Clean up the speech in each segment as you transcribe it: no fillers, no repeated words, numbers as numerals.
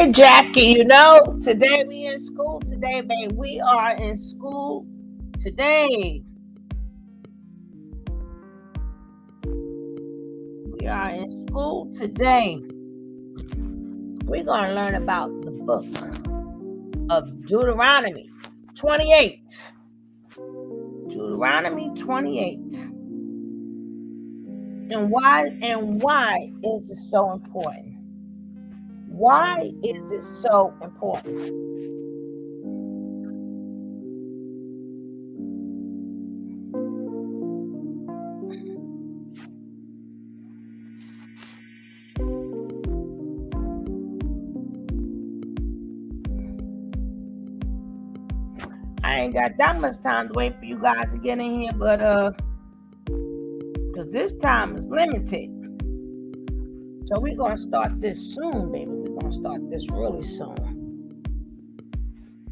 Hey, Jackie, you know, today we in school today, babe. We are in school today. We are in school today. We're going to learn about the book of Deuteronomy 28. Deuteronomy 28. And why is it so important? Why is it so important? I ain't got that much time to wait for you guys to get in here, but because this time is limited. So we're going to start this soon, baby. We're going to start this really soon.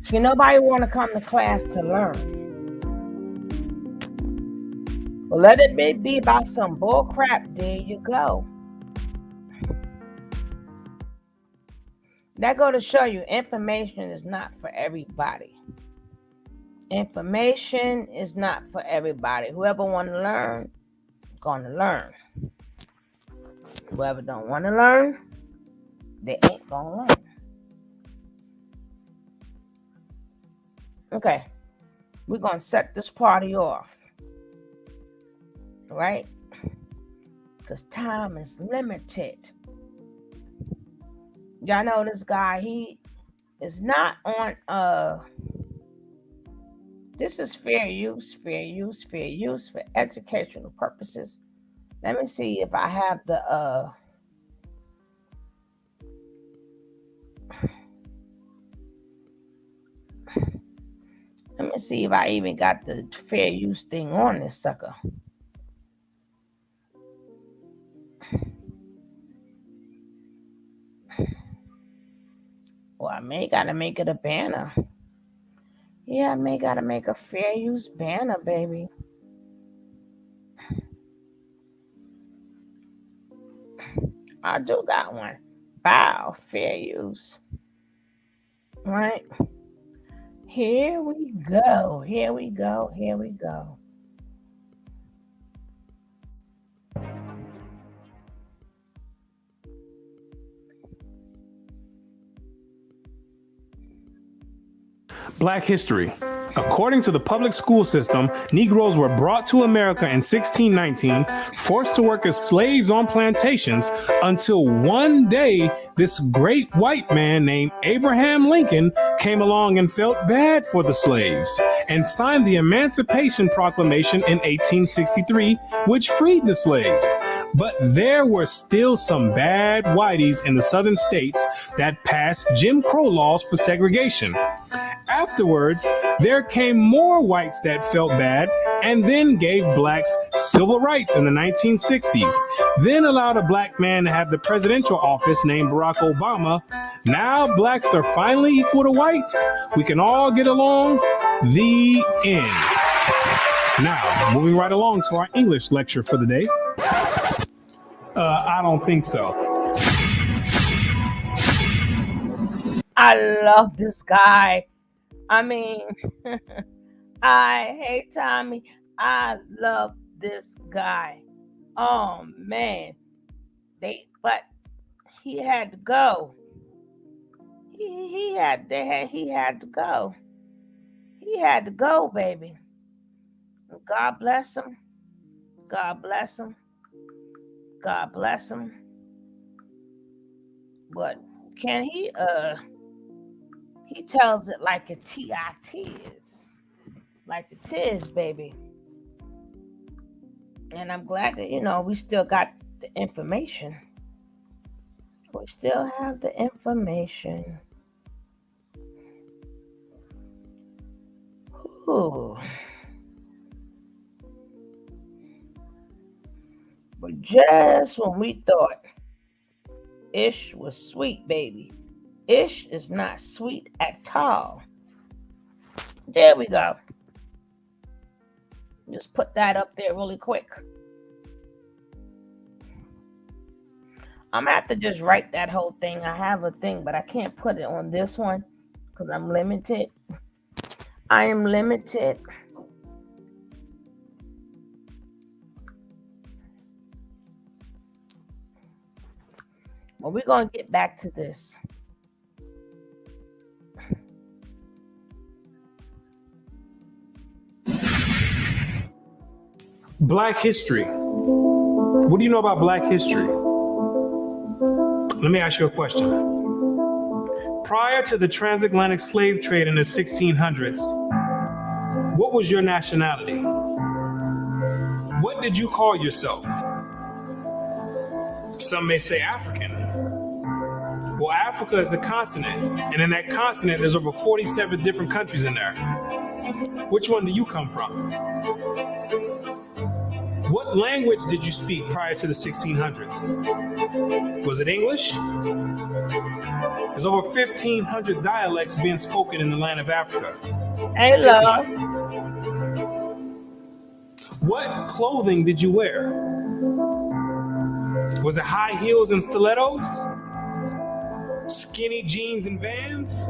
See, nobody want to come to class to learn. Well, let it be about some bull crap. There you go. That go to show you information is not for everybody. Information is not for everybody. Whoever want to learn is going to learn. Whoever don't want to learn, they ain't going to learn. Okay, we're going to set this party off. Right? Because time is limited. Y'all know this guy, he is not on, this is fair use for educational purposes. Let me see if I have the, let me see if I even got the fair use thing on this sucker. Well, I may gotta make it a banner. Yeah, I may gotta make a fair use banner, baby. I do got one. Wow, fair use. Right? Here we go. Here we go. Here we go. Black history. According to the public school system, Negroes were brought to America in 1619, forced to work as slaves on plantations, until one day this great white man named Abraham Lincoln came along and felt bad for the slaves and signed the Emancipation Proclamation in 1863, which freed the slaves. But there were still some bad whiteys in the southern states that passed Jim Crow laws for segregation. Afterwards, there came more whites that felt bad and then gave blacks civil rights in the 1960s, then allowed a black man to have the presidential office named Barack Obama. Now blacks are finally equal to whites. We can all get along. The end. Now, moving right along to our English lecture for the day. I don't think so. I love this guy. I mean, hey, Tommy, I love this guy. Oh man, but he had to go. He had to go. He had to go, baby. God bless him. God bless him. God bless him. But can he he tells it like it is. Like it is, baby. And I'm glad that, we still got the information. We still have the information. Ooh. But just when we thought Ish was sweet, baby, Ish is not sweet at all. There we go. Just put that up there really quick. I'm gonna have to just write that whole thing. I have a thing, but I can't put it on this one because I'm limited. I am limited. Well, we're gonna get back to this. Black history. What do you know about Black history? Let me ask you a question. Prior to the transatlantic slave trade in the 1600s, what was your nationality? What did you call yourself? Some may say African. Well, Africa is a continent, and in that continent, there's over 47 different countries in there. Which one do you come from? What language did you speak prior to the 1600s? Was it English? There's over 1,500 dialects being spoken in the land of Africa. Hey, love. What clothing did you wear? Was it high heels and stilettos? Skinny jeans and Vans?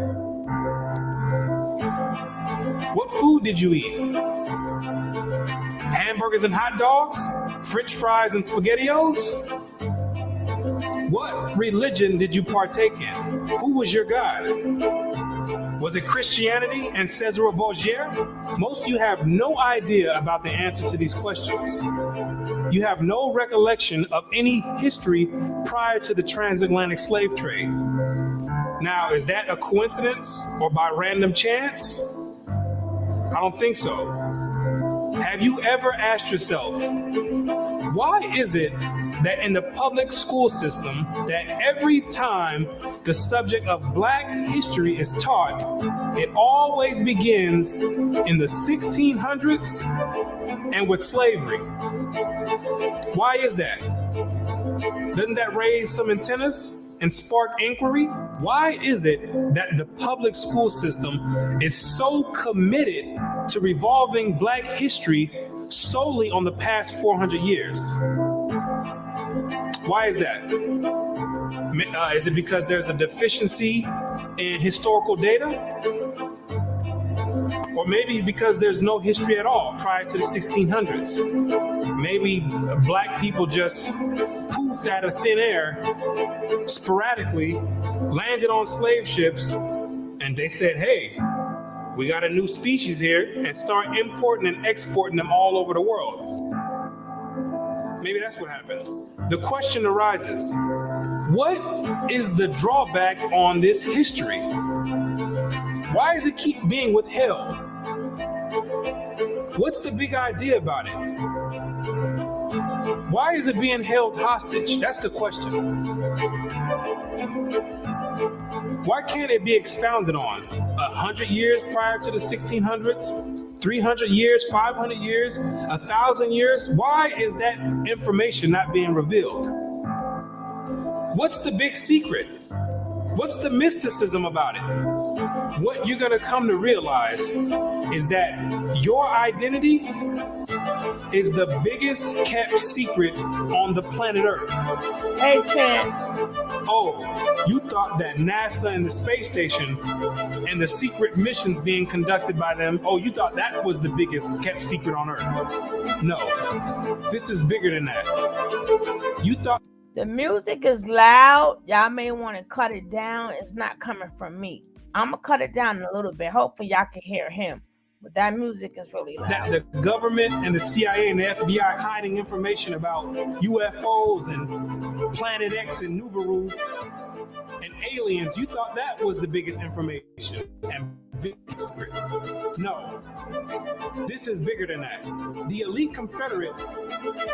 What food did you eat? Hamburgers and hot dogs? French fries and SpaghettiOs? What religion did you partake in? Who was your God? Was it Christianity and Cesare Borgia? Most of you have no idea about the answer to these questions. You have no recollection of any history prior to the transatlantic slave trade. Now, is that a coincidence or by random chance? I don't think so. Have you ever asked yourself, why is it that in the public school system that every time the subject of Black history is taught, it always begins in the 1600s and with slavery? Why is that? Doesn't that raise some antennas and spark inquiry? Why is it that the public school system is so committed to revolving Black history solely on the past 400 years? Why is that? Is it because there's a deficiency in historical data? Or maybe because there's no history at all prior to the 1600s. Maybe Black people just poofed out of thin air sporadically, landed on slave ships, and they said, hey, we got a new species here, and start importing and exporting them all over the world. Maybe that's what happened. The question arises, what is the drawback on this history? Why does it keep being withheld? What's the big idea about it? Why is it being held hostage? That's the question. Why can't it be expounded on? 100 years prior to the 1600s? 300 years, 500 years, 1,000 years? Why is that information not being revealed? What's the big secret? What's the mysticism about it? What you're going to come to realize is that your identity is the biggest kept secret on the planet Earth. Hey, Chance. Oh, you thought that NASA and the space station and the secret missions being conducted by them, oh, you thought that was the biggest kept secret on Earth. No, this is bigger than that. You thought the music is loud. Y'all may want to cut it down. It's not coming from me. I'm going to cut it down a little bit. Hopefully y'all can hear him. But that music is really loud. That the government and the CIA and the FBI hiding information about UFOs and Planet X and Nubaru and aliens, you thought that was the biggest information and big secret. No, this is bigger than that. The elite Confederate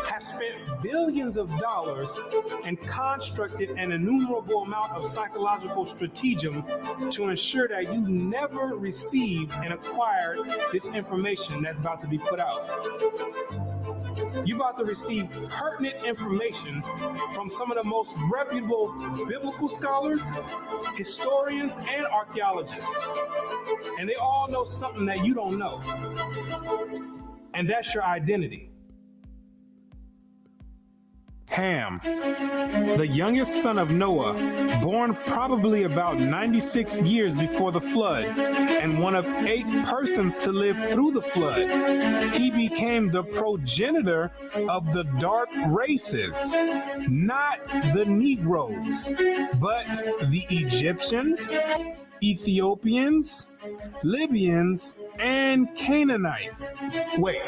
has spent billions of dollars and constructed an innumerable amount of psychological stratagem to ensure that you never received and acquired this information that's about to be put out. You're about to receive pertinent information from some of the most reputable biblical scholars, historians, and archaeologists. And they all know something that you don't know. And that's your identity. Ham, the youngest son of Noah, born probably about 96 years before the flood, and one of 8 persons to live through the flood. He became the progenitor of the dark races, not the Negroes, but the Egyptians, Ethiopians, Libyans, and Canaanites. Wait.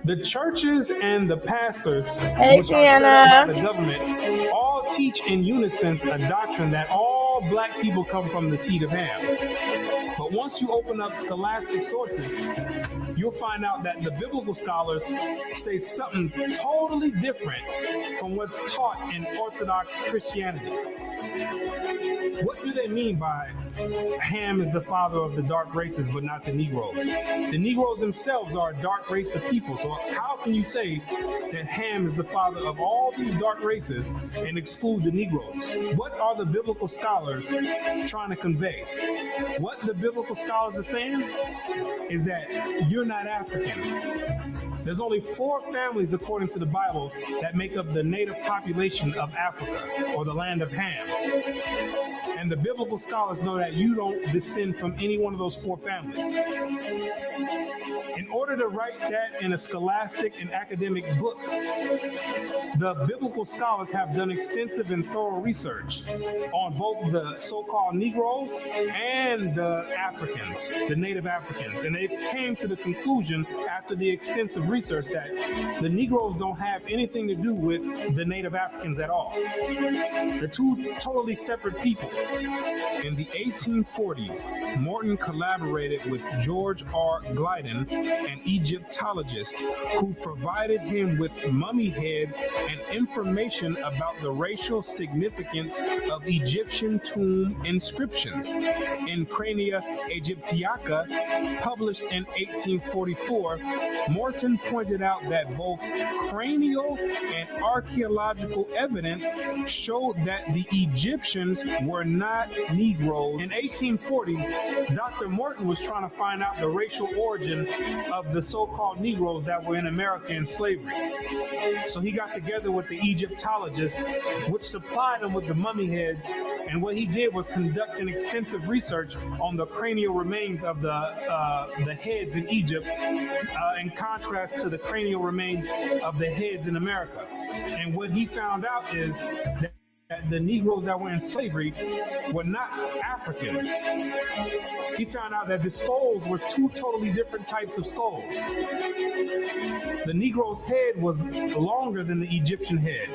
The churches and the pastors, which are set up by the government, all teach in unison a doctrine that all black people come from the seed of Ham. But once you open up scholastic sources, you'll find out that the biblical scholars say something totally different from what's taught in Orthodox Christianity. What do they mean by Ham is the father of the dark races, but not the Negroes? The Negroes themselves are a dark race of people. So how can you say that Ham is the father of all these dark races and exclude the Negroes? What are the biblical scholars trying to convey? What the biblical scholars are saying is that you're not African. There's only 4 families, according to the Bible, that make up the native population of Africa, or the land of Ham. And the biblical scholars know that you don't descend from any one of those 4 families. In order to write that in a scholastic and academic book, the biblical scholars have done extensive and thorough research on both the so-called Negroes and the Africans, the native Africans. And they came to the conclusion after the extensive research that the Negroes don't have anything to do with the native Africans at all. They're 2 totally separate people. In the 1840s, Morton collaborated with George R. Glyden, an Egyptologist, who provided him with mummy heads and information about the racial significance of Egyptian tomb inscriptions. In Crania Aegyptiaca, published in 1844, Morton pointed out that both cranial and archaeological evidence showed that the Egyptians were not Negroes. In 1840, Dr. Morton was trying to find out the racial origin of the so-called Negroes that were in America in slavery. So he got together with the Egyptologists, which supplied him with the mummy heads, and what he did was conduct an extensive research on the cranial remains of the heads in Egypt, in contrast to the cranial remains of the heads in America. And what he found out is that the Negroes that were in slavery were not Africans. He found out that the skulls were 2 totally different types of skulls. The Negro's head was longer than the Egyptian head.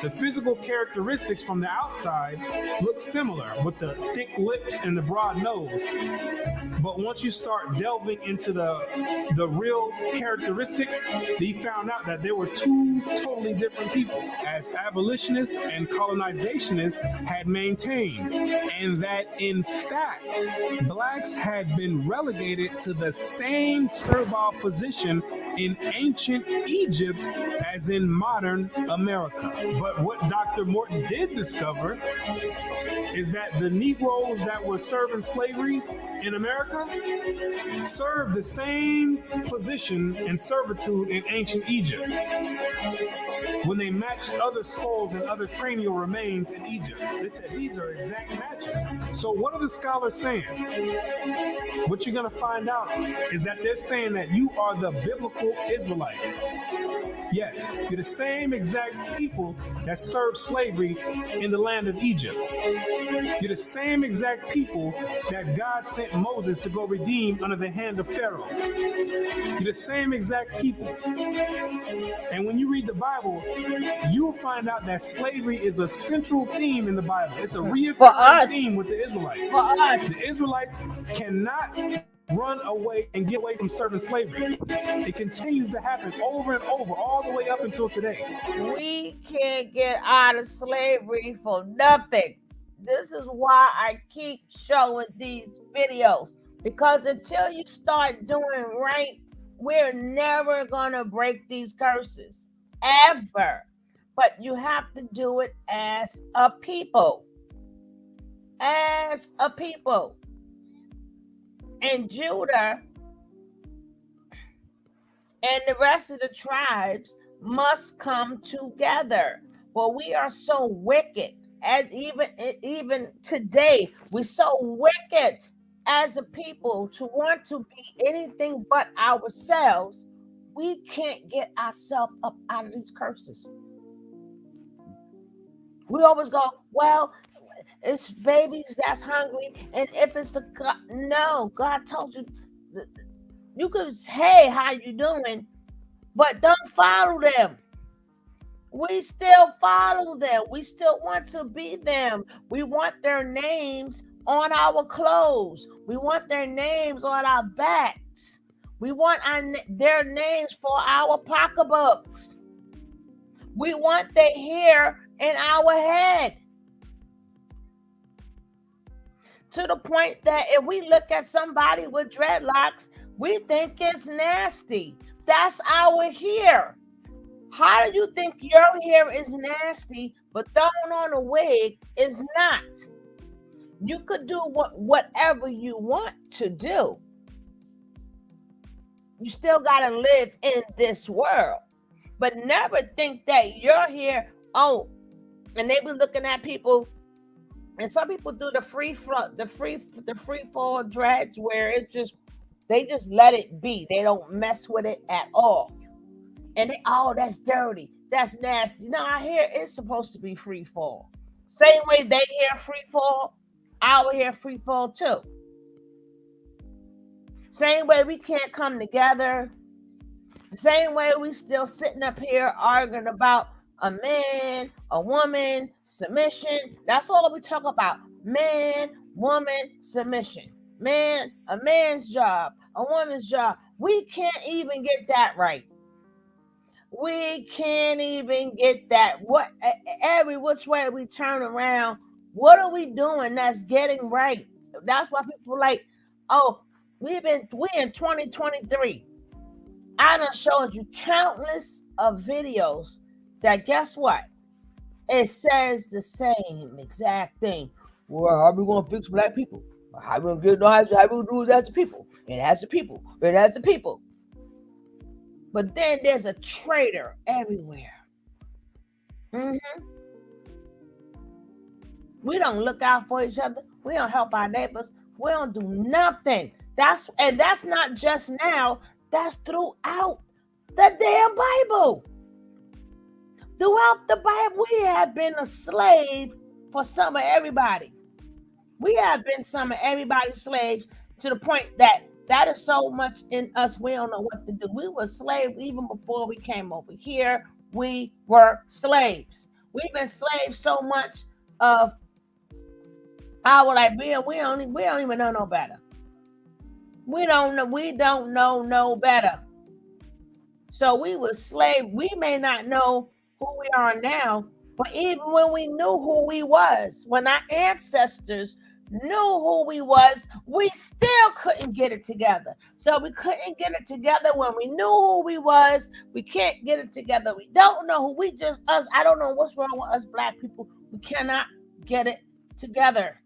The physical characteristics from the outside look similar, with the thick lips and the broad nose. But once you start delving into the real characteristics, he found out that there were 2 totally different people, as abolitionists and colonizationists had maintained, and that in fact, blacks had been relegated to the same servile position in ancient Egypt as in modern America. But what Dr. Morton did discover is that the Negroes that were serving slavery in America served the same position and servitude in ancient Egypt when they matched other skulls and other cranial remains in Egypt. They said these are exact matches. So what are the scholars saying? What you're going to find out is that they're saying that you are the biblical Israelites. Yes, you're the same exact people that served slavery in the land of Egypt. You're the same exact people that God sent Moses to go redeem under the hand of Pharaoh. You're the same exact people. And when you read the Bible, you'll find out that slavery is a central theme in the Bible. It's a recurring theme with the Israelites. The Israelites cannot run away and get away from serving slavery. It continues to happen over and over, all the way up until today. We can't get out of slavery for nothing. This is why I keep showing these videos, because until you start doing right, we're never going to break these curses, ever. But you have to do it as a people. As a people. And Judah and the rest of the tribes must come together. For we are so wicked, as even today, we're so wicked as a people to want to be anything but ourselves. We can't get ourselves up out of these curses. We always go, well, it's babies that's hungry, and if it's a God, no, God told you, you could say, hey, how you doing, but don't follow them. We still follow them. We still want to be them. We want their names on our clothes. We want their names on our backs. We want their names for our pocketbooks. We want their hair in our head. To the point that if we look at somebody with dreadlocks, we think it's nasty. That's our hair. How do you think your hair is nasty, but throwing on a wig is not? You could do whatever you want to do. You still got to live in this world. But never think that your hair, and they be looking at people, and some people do the free fall dreads where they just let it be. They don't mess with it at all. And that's dirty. That's nasty. No, our hair is supposed to be free fall. Same way they hair free fall, our hair free fall too. Same way we can't come together. The same way we still sitting up here arguing about a man, a woman, submission. That's all we talk about. Man, woman, submission. Man, a man's job, a woman's job. We can't even get that right. We can't even get that. Every which way we turn around, what are we doing that's getting right? That's why people are like, we in 2023. I done showed you countless of videos that guess what? It says the same exact thing. Well, how are we gonna fix black people? How are we gonna get how we do it as the people? And as the people. And as the people. But then there's a traitor everywhere. We don't look out for each other. We don't help our neighbors. We don't do nothing. That's not just now. That's throughout the damn Bible. Throughout the Bible, we have been a slave for some of everybody. We have been some of everybody's slaves to the point that is so much in us, we don't know what to do. We were slaves even before we came over here. We were slaves. We've been slaves so much of our being. We don't even know no better. We don't know no better. So we were slaves. We may not know who we are now, but even when we knew who we was, when our ancestors knew who we was, we still couldn't get it together. So we couldn't get it together when we knew who we was. We can't get it together. We don't know who us. I don't know what's wrong with us black people. We cannot get it together.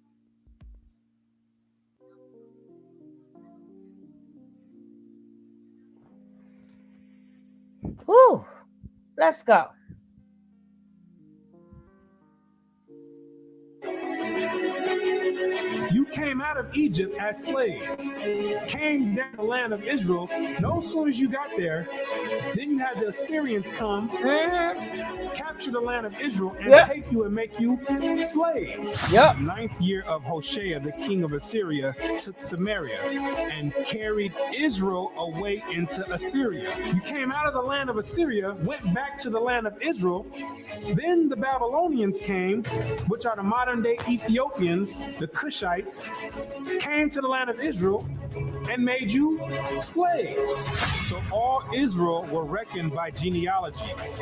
Whew. Let's go. You came out of Egypt as slaves, came down the land of Israel. No sooner as you got there, then you had the Assyrians come, capture the land of Israel, and take you and make you slaves. The 9th year of Hoshea, the king of Assyria, took Samaria and carried Israel away into Assyria. You came out of the land of Assyria, went back to the land of Israel. Then the Babylonians came, which are the modern day Ethiopians, the Cushites, came to the land of Israel and made you slaves. So all Israel were reckoned by genealogies.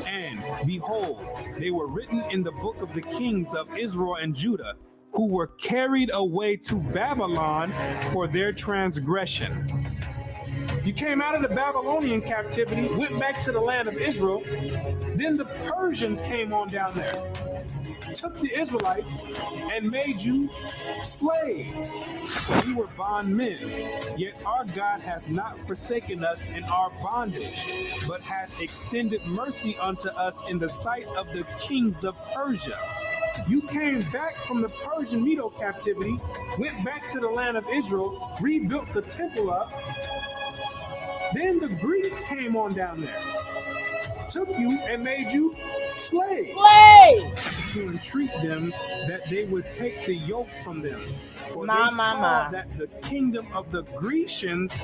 And behold, they were written in the book of the kings of Israel and Judah, who were carried away to Babylon for their transgression. You came out of the Babylonian captivity, went back to the land of Israel. Then the Persians came on down there, took the Israelites, and made you slaves. For you were bondmen. Yet our God hath not forsaken us in our bondage, but hath extended mercy unto us in the sight of the kings of Persia. You came back from the Persian Medo captivity, went back to the land of Israel, rebuilt the temple up. Then the Greeks came on down there, took you and made you slaves to entreat them that they would take the yoke from them. For they saw that the kingdom of the Grecians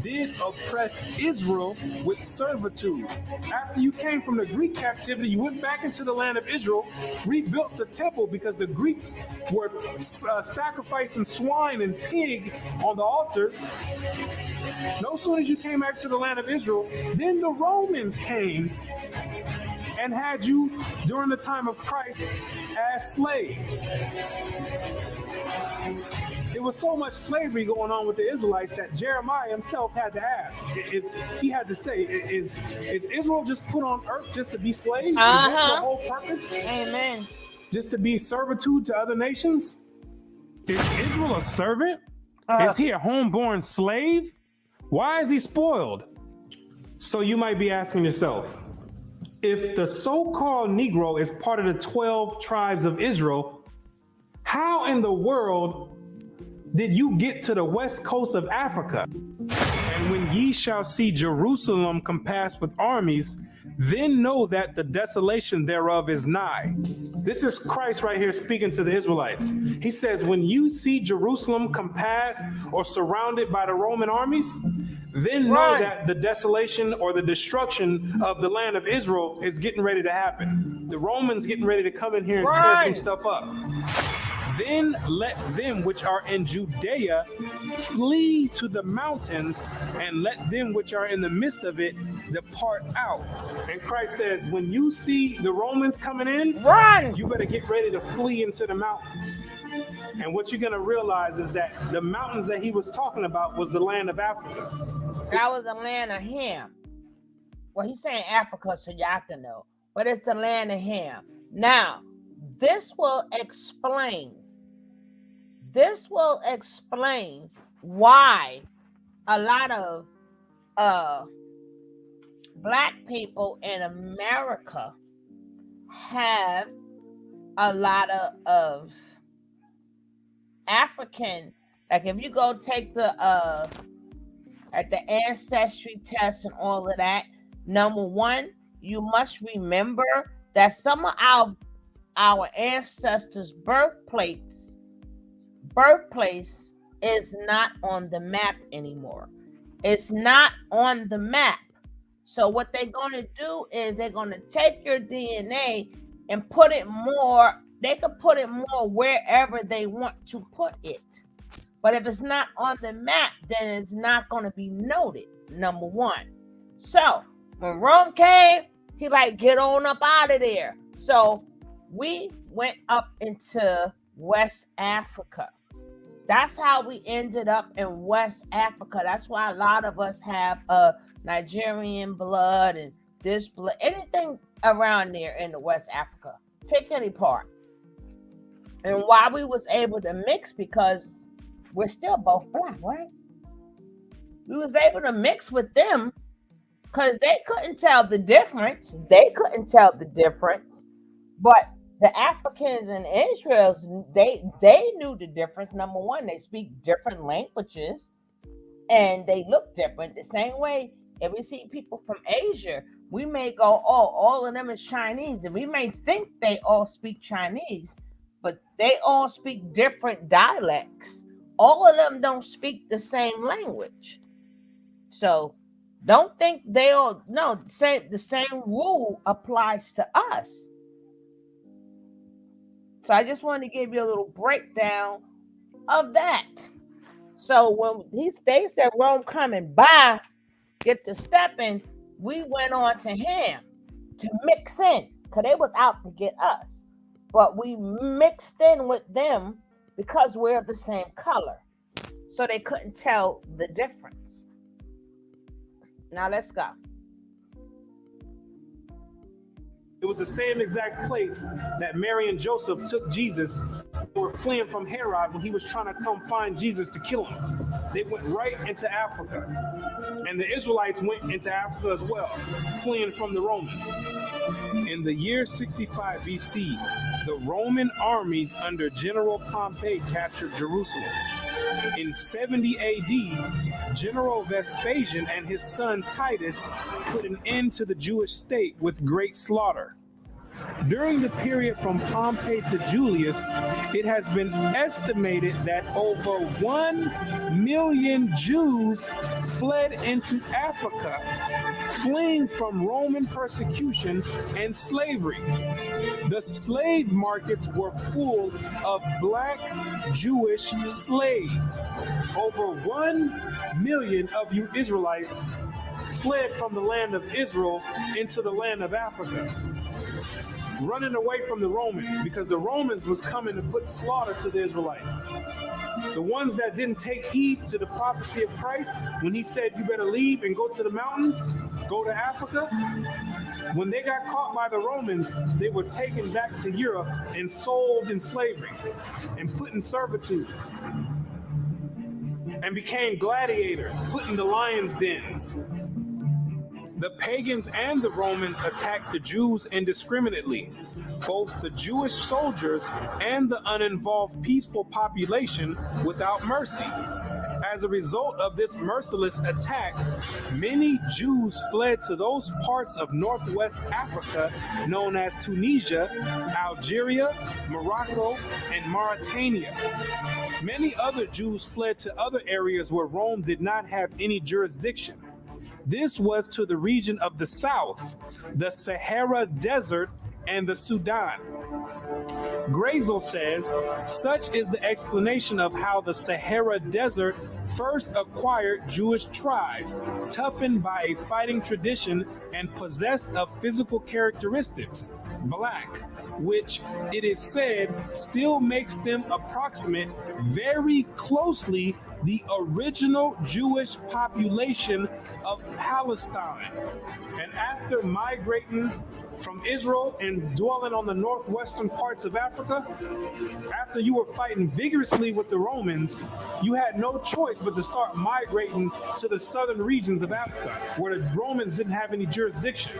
did oppress Israel with servitude. After you came from the Greek captivity, you went back into the land of Israel, rebuilt the temple because the Greeks were sacrificing swine and pig on the altars. No sooner as you came back to the land of Israel, then the Romans came and had you during the time of Christ as slaves. There was so much slavery going on with the Israelites that Jeremiah himself had to ask. He had to say, is Israel just put on earth just to be slaves? Is that the whole purpose? Amen. Just to be servitude to other nations? Is Israel a servant? Is he a homeborn slave? Why is he spoiled? So you might be asking yourself, if the so-called Negro is part of the 12 tribes of Israel, how in the world did you get to the west coast of Africa? And when ye shall see Jerusalem compassed with armies, then know that the desolation thereof is nigh. This is Christ right here speaking to the Israelites. He says, when you see Jerusalem compassed or surrounded by the Roman armies, then know that the desolation or the destruction of the land of Israel is getting ready to happen. The Romans getting ready to come in here and tear some stuff up. Then let them which are in Judea flee to the mountains, and let them which are in the midst of it depart out. And Christ says, when you see the Romans coming in, you better get ready to flee into the mountains. And what you're going to realize is that the mountains that he was talking about was the land of Africa. That was the land of Ham. Well, he's saying Africa, so y'all can know. But it's the land of Ham. Now, this will explain why a lot of Black people in America have a lot of African. Like if you go take the ancestry test and all of that, number one, you must remember that some of our ancestors' birthplace is not on the map anymore. It's not on the map. So what they're going to do is they're going to take your DNA and put it more. They can put it more wherever they want to put it. But if it's not on the map, then it's not going to be noted, number one. So when Rome came, he like, get on up out of there. So we went up into West Africa. That's how we ended up in West Africa. That's why a lot of us have Nigerian blood and this blood, anything around there in the West Africa. Pick any part. And why we was able to mix, because we're still both Black, right? We was able to mix with them because they couldn't tell the difference. But the Africans and Israelis, they knew the difference. Number one, they speak different languages and they look different. The same way, if we see people from Asia, we may go, oh, all of them is Chinese. And we may think they all speak Chinese, but they all speak different dialects. All of them don't speak the same language. So don't think they all, no, say the same rule applies to us. So I just wanted to give you a little breakdown of that. So when they said Rome coming by, get to stepping, we went on to Ham to mix in, because they was out to get us. But we mixed in with them because we're the same color. So they couldn't tell the difference. Now let's go. It was the same exact place that Mary and Joseph took Jesus. They were fleeing from Herod when he was trying to come find Jesus to kill him. They went right into Africa. And the Israelites went into Africa as well, fleeing from the Romans. In the year 65 BC, the Roman armies under General Pompey captured Jerusalem. In 70 AD, General Vespasian and his son Titus put an end to the Jewish state with great slaughter. During the period from Pompey to Julius, it has been estimated that over 1 million Jews fled into Africa, fleeing from Roman persecution and slavery. The slave markets were full of black Jewish slaves. Over 1 million of you Israelites fled from the land of Israel into the land of Africa, running away from the Romans, because the Romans was coming to put slaughter to the Israelites. The ones that didn't take heed to the prophecy of Christ when he said you better leave and go to the mountains, go to Africa. When they got caught by the Romans, they were taken back to Europe and sold in slavery and put in servitude and became gladiators, put in the lions' dens. The pagans and the Romans attacked the Jews indiscriminately. Both the Jewish soldiers and the uninvolved peaceful population without mercy. As a result of this merciless attack, many Jews fled to those parts of Northwest Africa known as Tunisia, Algeria, Morocco, and Mauritania. Many other Jews fled to other areas where Rome did not have any jurisdiction. This was to the region of the south, the Sahara Desert, and the Sudan. Grazel says, such is the explanation of how the Sahara Desert first acquired Jewish tribes, toughened by a fighting tradition and possessed of physical characteristics, black, which it is said still makes them approximate very closely the original Jewish population of Palestine. And after migrating from Israel and dwelling on the northwestern parts of Africa, after you were fighting vigorously with the Romans, you had no choice but to start migrating to the southern regions of Africa, where the Romans didn't have any jurisdiction.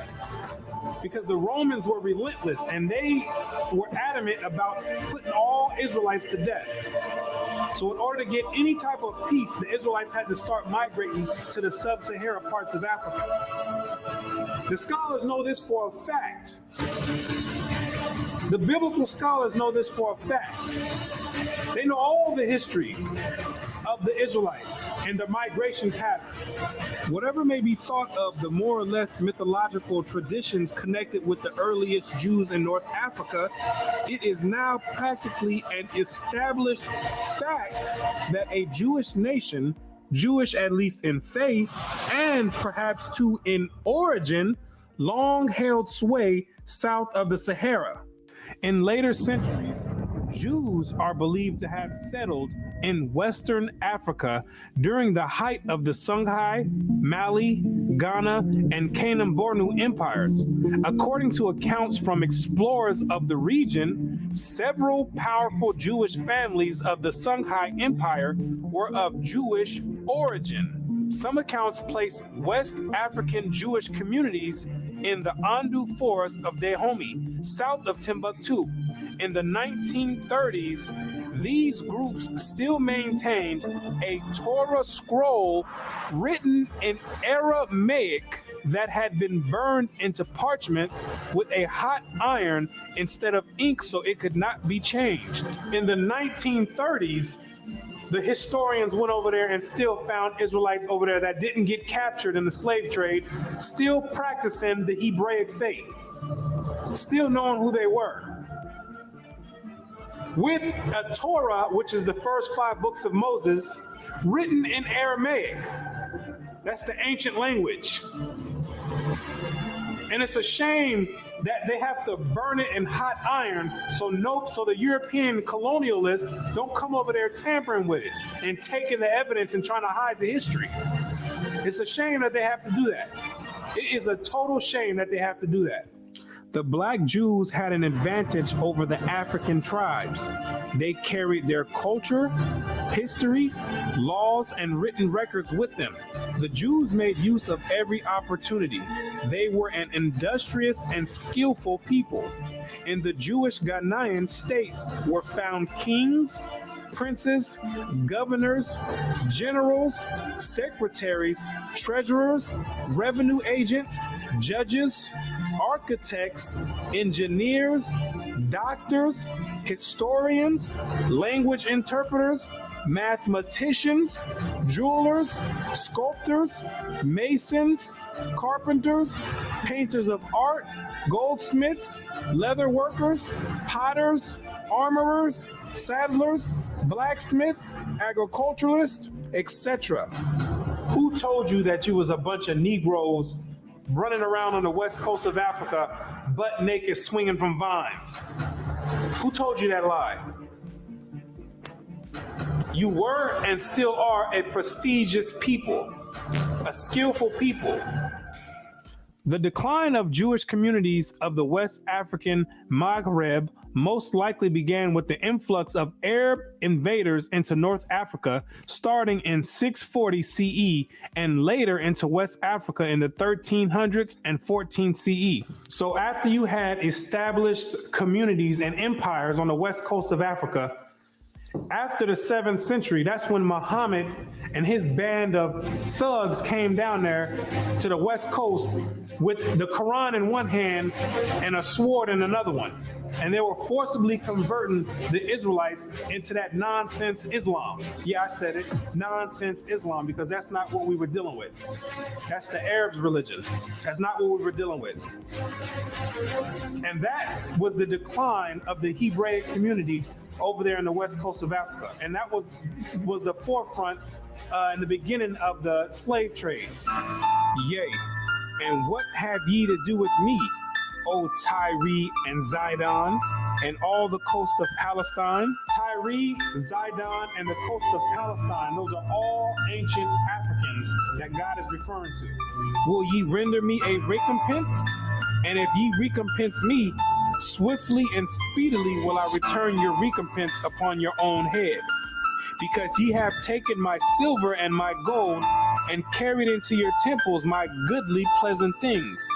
Because the Romans were relentless and they were adamant about putting all Israelites to death. So in order to get any type of peace, the Israelites had to start migrating to the sub-Sahara parts of Africa. The scholars know this for a fact. The biblical scholars know this for a fact. They know all the history of the Israelites and their migration patterns. Whatever may be thought of the more or less mythological traditions connected with the earliest Jews in North Africa, it is now practically an established fact that a Jewish nation, Jewish at least in faith and perhaps too in origin, long held sway south of the Sahara. In later centuries, Jews are believed to have settled in Western Africa during the height of the Songhai, Mali, Ghana, and Kanem-Bornu empires. According to accounts from explorers of the region, several powerful Jewish families of the Songhai Empire were of Jewish origin. Some accounts place West African Jewish communities in the Andu forest of Dahomey, south of Timbuktu. In the 1930s, these groups still maintained a Torah scroll written in Aramaic that had been burned into parchment with a hot iron instead of ink so it could not be changed. In the 1930s, the historians went over there and still found Israelites over there that didn't get captured in the slave trade, still practicing the Hebraic faith, still knowing who they were. With a Torah, which is the first 5 books of Moses, written in Aramaic. That's the ancient language. And it's a shame that they have to burn it in hot iron so the European colonialists don't come over there tampering with it and taking the evidence and trying to hide the history. It's a shame that they have to do that. It is a total shame that they have to do that. The Black Jews had an advantage over the African tribes. They carried their culture, history, laws, and written records with them. The Jews made use of every opportunity. They were an industrious and skillful people. In the Jewish Ghanaian states were found kings, princes, governors, generals, secretaries, treasurers, revenue agents, judges, architects, engineers, doctors, historians, language interpreters, mathematicians, jewelers, sculptors, masons, carpenters, painters of art, goldsmiths, leather workers, potters, armorers, saddlers, blacksmith, agriculturalists, etc. Who told you that you was a bunch of Negroes running around on the west coast of Africa, butt naked, swinging from vines? Who told you that lie? You were and still are a prestigious people, a skillful people. The decline of Jewish communities of the West African Maghreb most likely began with the influx of Arab invaders into North Africa starting in 640 CE and later into West Africa in the 1300s and 14 CE. So after you had established communities and empires on the west coast of Africa, after the 7th century, that's when Muhammad and his band of thugs came down there to the west coast with the Quran in one hand and a sword in another one. And they were forcibly converting the Israelites into that nonsense Islam. Yeah, I said it, nonsense Islam, because that's not what we were dealing with. That's the Arabs' religion. That's not what we were dealing with. And that was the decline of the Hebraic community over there in the west coast of Africa. And that was the forefront in the beginning of the slave trade. Yea, and what have ye to do with me, O Tyre and Zidon, and all the coast of Palestine? Tyre, Zidon, and the coast of Palestine, those are all ancient Africans that God is referring to. Will ye render me a recompense? And if ye recompense me, swiftly and speedily will I return your recompense upon your own head. Because ye have taken my silver and my gold, and carried into your temples my goodly pleasant things.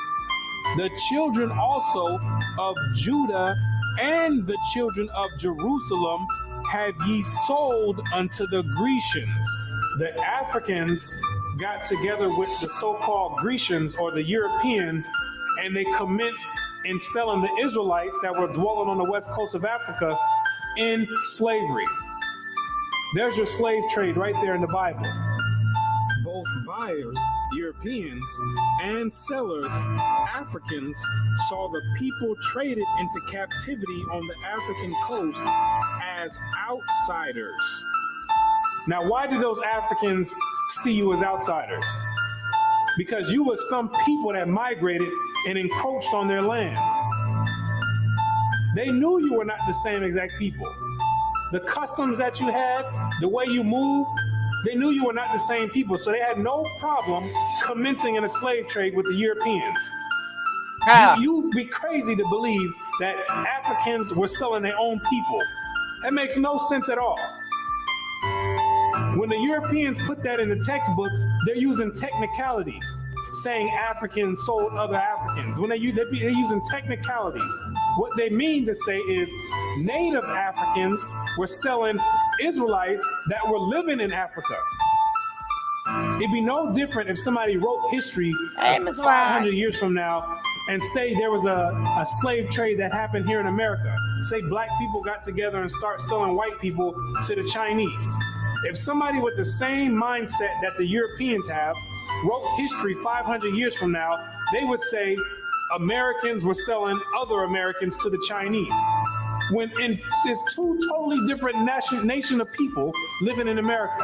The children also of Judah and the children of Jerusalem have ye sold unto the Grecians. The Africans got together with the so-called Grecians or the Europeans, and they commenced in selling the Israelites that were dwelling on the west coast of Africa in slavery. There's your slave trade right there in the Bible. Both buyers, Europeans, and sellers, Africans, saw the people traded into captivity on the African coast as outsiders. Now, why did those Africans see you as outsiders? Because you were some people that migrated and encroached on their land. They knew you were not the same exact people. The customs that you had, the way you moved, they knew you were not the same people, so they had no problem commencing in a slave trade with the Europeans. You'd be crazy to believe that Africans were selling their own people. That makes no sense at all. When the Europeans put that in the textbooks, they're using technicalities, saying Africans sold other Africans. When they're using technicalities, what they mean to say is native Africans were selling Israelites that were living in Africa. It'd be no different if somebody wrote history 500 years from now and say there was a slave trade that happened here in America. Say black people got together and start selling white people to the Chinese. If somebody with the same mindset that the Europeans have wrote history 500 years from now, they would say Americans were selling other Americans to the Chinese. When it's two totally different nation of people living in America.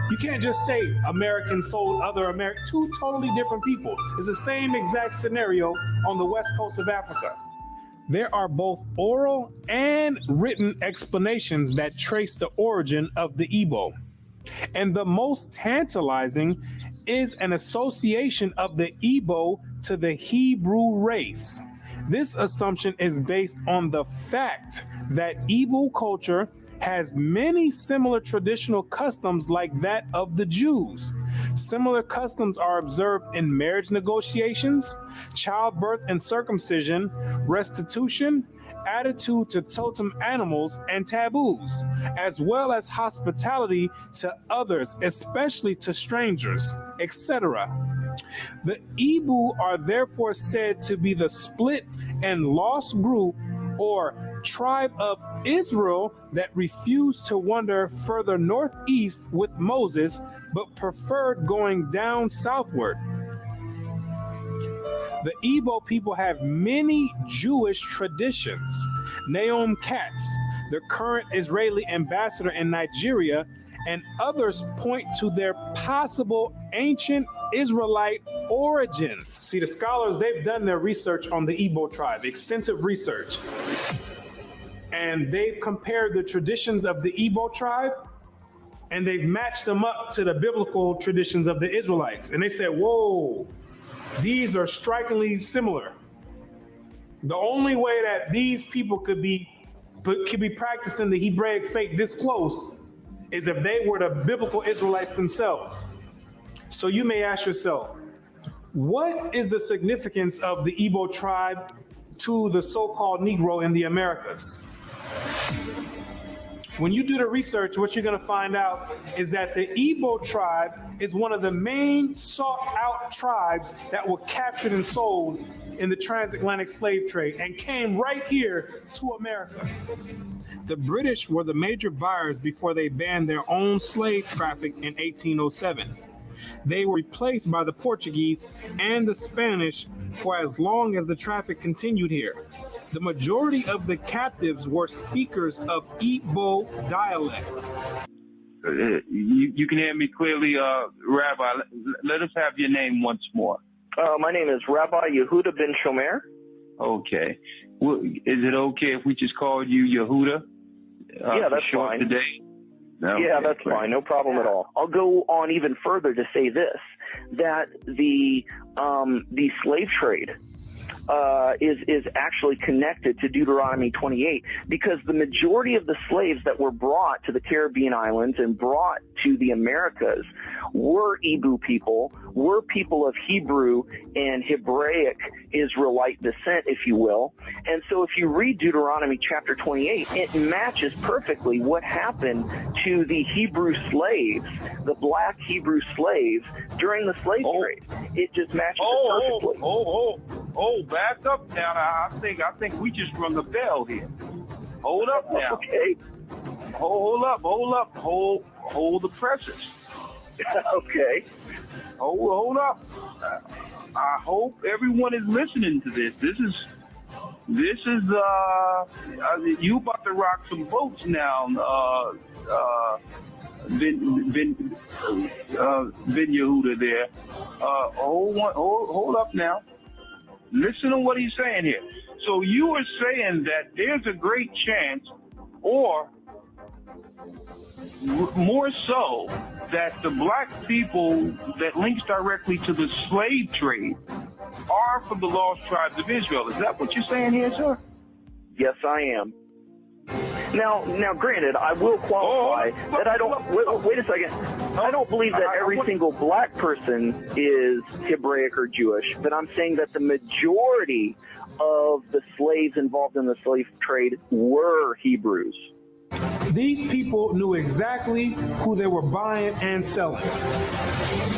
You can't just say Americans sold other Americans. Two totally different people. It's the same exact scenario on the west coast of Africa. There are both oral and written explanations that trace the origin of the Igbo. And the most tantalizing is an association of the Igbo to the Hebrew race. This assumption is based on the fact that Igbo culture has many similar traditional customs like that of the Jews. Similar customs are observed in marriage negotiations, childbirth and circumcision, restitution, attitude to totem animals and taboos, as well as hospitality to others, especially to strangers, etc. The Igbo are therefore said to be the split and lost group or tribe of Israel that refused to wander further northeast with Moses, but preferred going down southward. The Igbo people have many Jewish traditions. Naomi Katz, the current Israeli ambassador in Nigeria, and others point to their possible ancient Israelite origins. See, the scholars, they've done their research on the Igbo tribe, extensive research. And they've compared the traditions of the Igbo tribe and they've matched them up to the biblical traditions of the Israelites. And they said, whoa, these are strikingly similar. The only way that these people could be practicing the Hebraic faith this close is if they were the biblical Israelites themselves. So you may ask yourself, what is the significance of the Igbo tribe to the so-called Negro in the Americas? When you do the research, what you're going to find out is that the Igbo tribe is one of the main sought-out tribes that were captured and sold in the transatlantic slave trade and came right here to America. The British were the major buyers before they banned their own slave traffic in 1807. They were replaced by the Portuguese and the Spanish for as long as the traffic continued here. The majority of the captives were speakers of Igbo dialects. You can hear me clearly, Rabbi. Let us have your name once more. My name is Rabbi Yehuda ben Shomer. Okay. Well, is it okay if we just call you Yehuda? Yeah, that's fine. Today? Okay, yeah, that's fine. No problem at all. I'll go on even further to say this, that the slave trade is actually connected to Deuteronomy 28, because the majority of the slaves that were brought to the Caribbean islands and brought to the Americas were Igbo people, were people of Hebrew and Hebraic Israelite descent, if you will. And so if you read Deuteronomy chapter 28, it matches perfectly what happened to the Hebrew slaves, the black Hebrew slaves during the slave trade. It just matches it perfectly. Back up now. I think we just rung a bell here. Hold up now. Okay. Hold up. Hold the presses. Okay. Hold up. I hope everyone is listening to this. This is you about to rock some boats now. Vin Yehuda there. Hold up now. Listen to what he's saying here. So you are saying that there's a great chance, or more so, that the black people that links directly to the slave trade are from the lost tribes of Israel. Is that what you're saying here, sir? Yes, I am. Now, granted, I will qualify that I don't. Wait a second. I don't believe that every single black person is Hebraic or Jewish, but I'm saying that the majority of the slaves involved in the slave trade were Hebrews. These people knew exactly who they were buying and selling,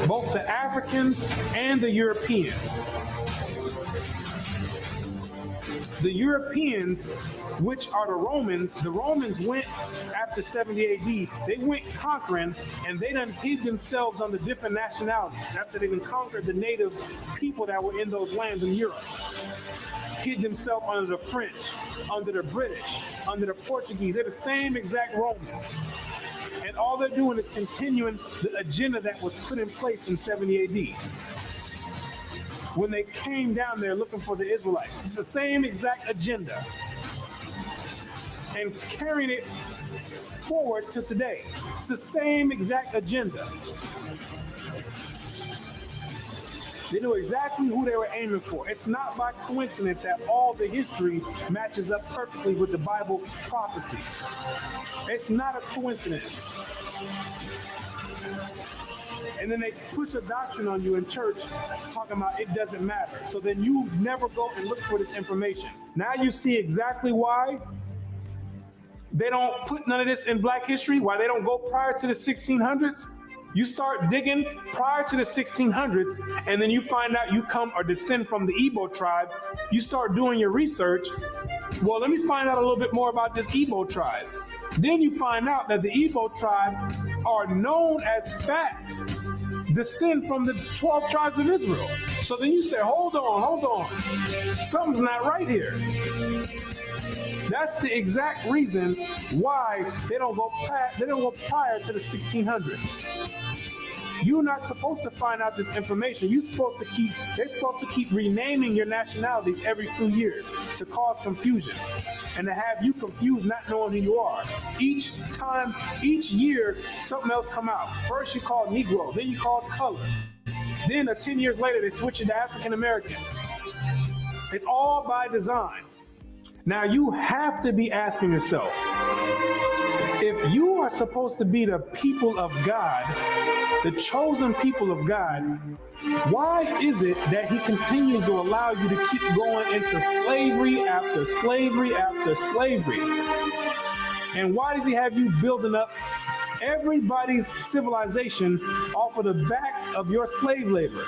both the Africans and the Europeans. The Europeans, which are the Romans went after 70 AD, they went conquering, and they done hid themselves under different nationalities after they done conquered the native people that were in those lands in Europe. Hid themselves under the French, under the British, under the Portuguese. They're the same exact Romans. And all they're doing is continuing the agenda that was put in place in 70 AD. When they came down there looking for the Israelites. It's the same exact agenda. And carrying it forward to today. It's the same exact agenda. They knew exactly who they were aiming for. It's not by coincidence that all the history matches up perfectly with the Bible prophecies. It's not a coincidence. And then they push a doctrine on you in church talking about it doesn't matter. So then you never go and look for this information. Now you see exactly why they don't put none of this in Black history, why they don't go prior to the 1600s. You start digging prior to the 1600s, and then you find out you come or descend from the Igbo tribe. You start doing your research. Well, let me find out a little bit more about this Igbo tribe. Then you find out that the Igbo tribe are known as fact descend from the 12 tribes of Israel. So then you say, hold on. Something's not right here. That's the exact reason why they don't go prior to the 1600s. You're not supposed to find out this information. They're supposed to keep renaming your nationalities every 2 years to cause confusion and to have you confused, not knowing who you are. Each year, something else come out. First you call Negro, then you call color. Then 10 years later, they switch it to African American. It's all by design. Now you have to be asking yourself, if you are supposed to be the people of God, the chosen people of God, why is it that he continues to allow you to keep going into slavery after slavery after slavery? And why does he have you building up everybody's civilization off of the back of your slave labor?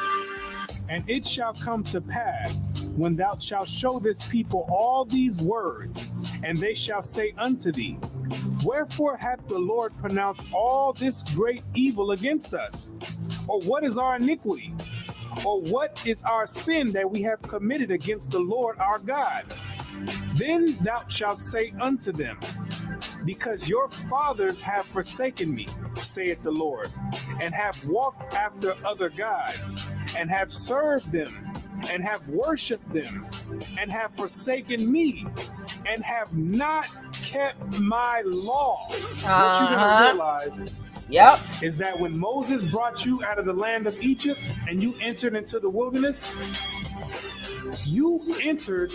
And it shall come to pass, when thou shalt show this people all these words, and they shall say unto thee, wherefore hath the Lord pronounced all this great evil against us? Or what is our iniquity? Or what is our sin that we have committed against the Lord our God? Then thou shalt say unto them, because your fathers have forsaken me, saith the Lord, and have walked after other gods, and have served them, and have worshipped them, and have forsaken me, and have not kept my law. What you're going to realize is that when Moses brought you out of the land of Egypt and you entered into the wilderness, you entered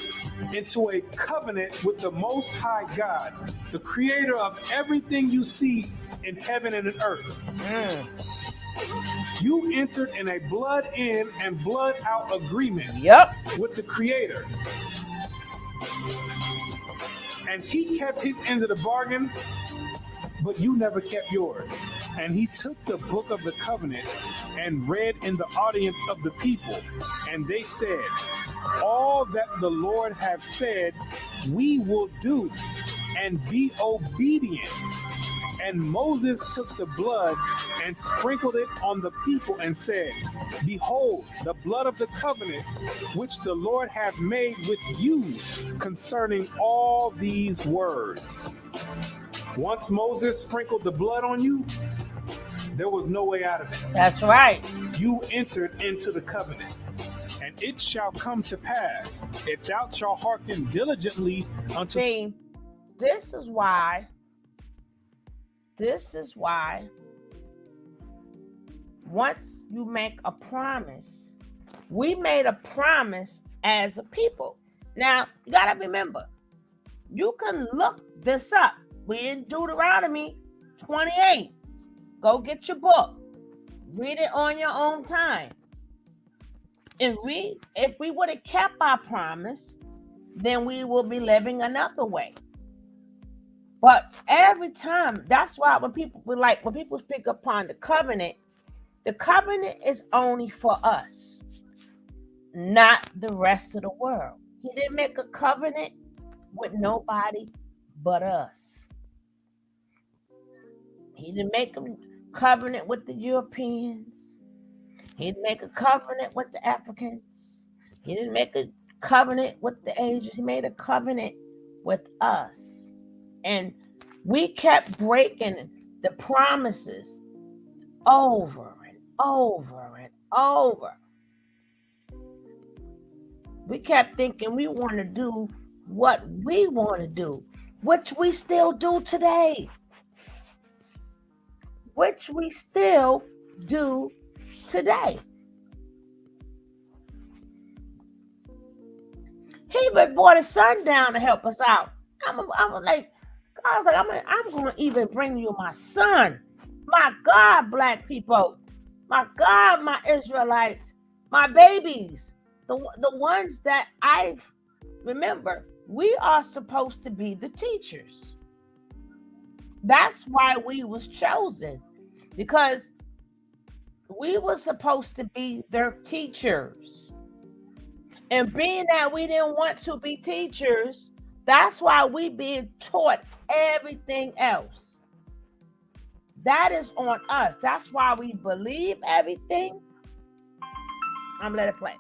into a covenant with the Most High God, the creator of everything you see in heaven and in earth. You entered in a blood in and blood out agreement with the creator. And he kept his end of the bargain, but you never kept yours. And he took the book of the covenant and read in the audience of the people. And they said, all that the Lord have said, we will do and be obedient. And Moses took the blood and sprinkled it on the people and said, behold, the blood of the covenant which the Lord hath made with you concerning all these words. Once Moses sprinkled the blood on you, there was no way out of it. That's right. You entered into the covenant. And it shall come to pass, if thou shalt hearken diligently unto... See, this is why once you make a promise, we made a promise as a people. Now, you got to remember, you can look this up. We in Deuteronomy 28. Go get your book. Read it on your own time. And if we would have kept our promise, then we will be living another way. But every time, that's why when people speak upon the covenant is only for us, not the rest of the world. He didn't make a covenant with nobody but us. He didn't make a covenant with the Europeans. He didn't make a covenant with the Africans. He didn't make a covenant with the Asians. He made a covenant with us. And we kept breaking the promises over and over and over. We kept thinking we want to do what we want to do, which we still do today. He would brought his son down to help us out. I'm like, God was like, I'm going to even bring you my son. My God, black people. My God, my Israelites. My babies. The ones that I remember. We are supposed to be the teachers. That's why we was chosen. Because we were supposed to be their teachers. And being that we didn't want to be teachers, that's why we being taught everything else. That is on us. That's why we believe everything. I'm gonna let it play.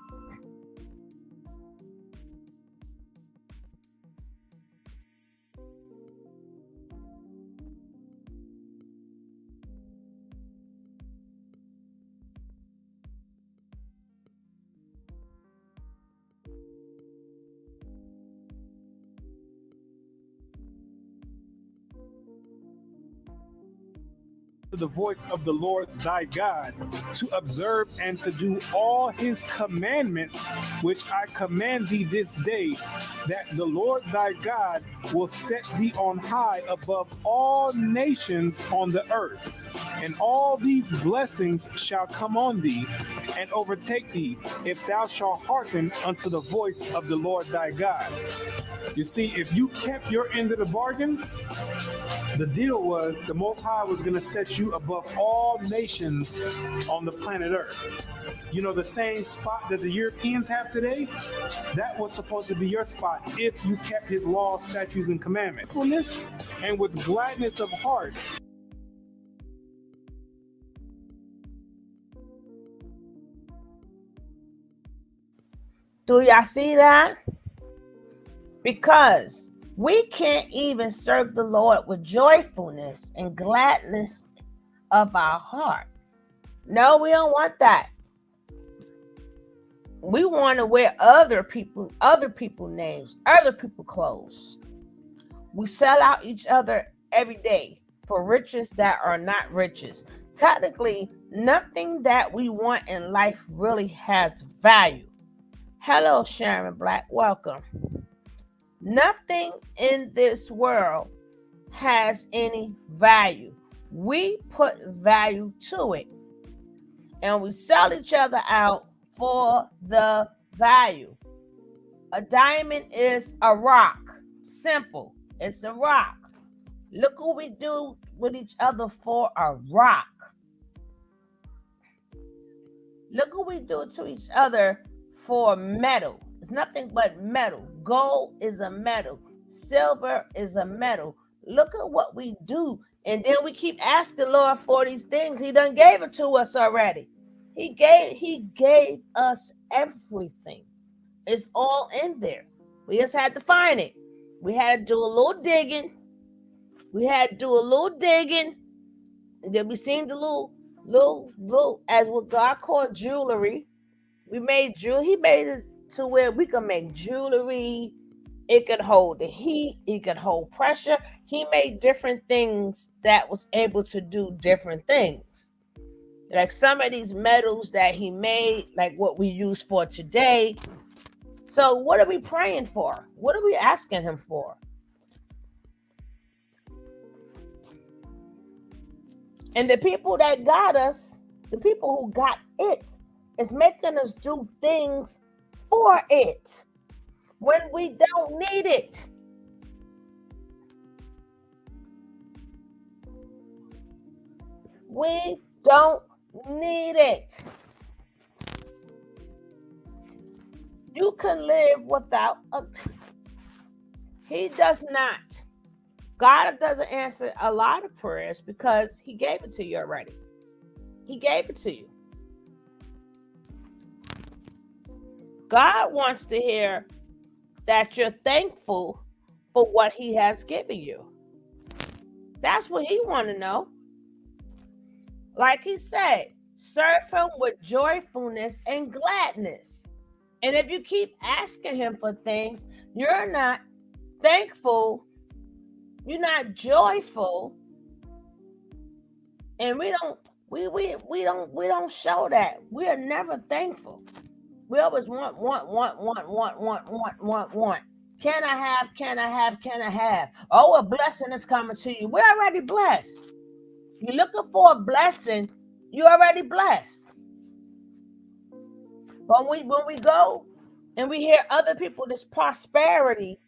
The voice of the Lord thy God, to observe and to do all his commandments, which I command thee this day, that the Lord thy God will set thee on high above all nations on the earth. And all these blessings shall come on thee and overtake thee, if thou shalt hearken unto the voice of the Lord thy God. You see, if you kept your end of the bargain, the deal was the Most High was going to set you above all nations on the planet Earth. You know, the same spot that the Europeans have today, that was supposed to be your spot if you kept his laws, statutes, and commandments. And with gladness of heart. Do y'all see that? Because we can't even serve the Lord with joyfulness and gladness of our heart. No, we don't want that. We want to wear other people names, other people clothes. We sell out each other every day for riches that are not riches. Technically, nothing that we want in life really has value. Hello, Sharon Black. Welcome. Nothing in this world has any value. We put value to it. And we sell each other out for the value. A diamond is a rock. Simple. It's a rock. Look what we do with each other for a rock. Look what we do to each other for metal. It's nothing but metal. Gold is a metal. Silver is a metal. Look at what we do. And then we keep asking Lord for these things. He done gave it to us already. He gave us everything. It's all in there. We just had to find it. We had to do a little digging. And then we seen the little, as what God called jewelry. We made jewelry. He made us to where we can make jewelry. It could hold the heat. It could hold pressure. He made different things that was able to do different things. Like some of these metals that he made, like what we use for today. So what are we praying for? What are we asking him for? And the people that got us, the people who got it, is making us do things for it when we don't need it. We don't need it. You can live without He does not. God doesn't answer a lot of prayers because he gave it to you already. He gave it to you. God wants to hear that you're thankful for what he has given you. That's what he wants to know. Like he said, serve him with joyfulness and gladness. And if you keep asking him for things, you're not thankful, you're not joyful, and we don't show that. We are never thankful. We always want. Can I have? Can I have? Can I have? Oh, a blessing is coming to you. We're already blessed. You're looking for a blessing, you're already blessed. But when we go and we hear other people, these prosperity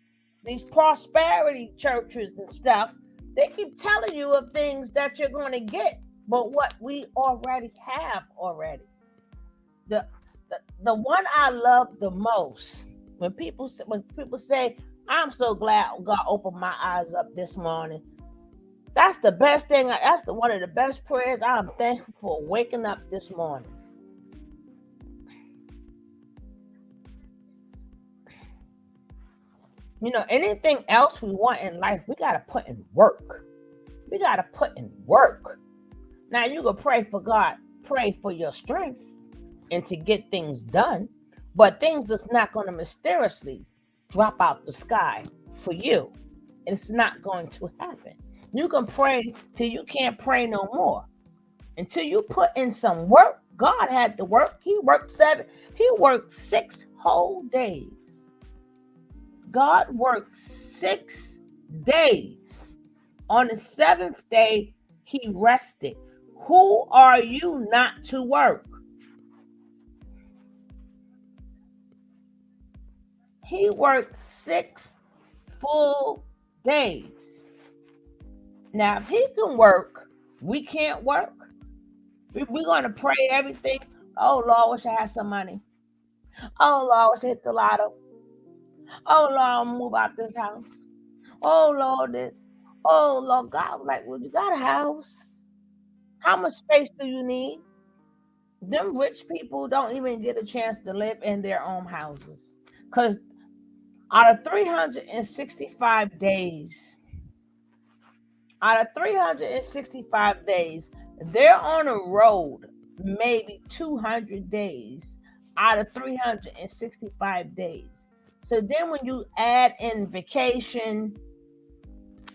churches and stuff, they keep telling you of things that you're going to get, but what we already have already. The one I love the most, when people say, I'm so glad God opened my eyes up this morning. That's the best thing. That's one of the best prayers. I'm thankful for waking up this morning. You know, anything else we want in life, we got to put in work. We got to put in work. Now, you can pray for God, pray for your strength and to get things done, but things is not going to mysteriously drop out the sky for you. It's not going to happen. You can pray till you can't pray no more. Until you put in some work. God had to work. He worked 6 whole days. God worked 6 days. On the 7th day, he rested. Who are you not to work? He worked 6 full days. Now, if he can work, we can't work. We're going to pray everything. Oh, Lord, wish I had some money. Oh, Lord, wish I hit the lotto. Oh, Lord, I'll move out this house. Oh, Lord, this. Oh, Lord, God was like, well, you got a house. How much space do you need? Them rich people don't even get a chance to live in their own houses. Because out of 365 days, they're on a road maybe 200 days out of 365 days. So then when you add in vacation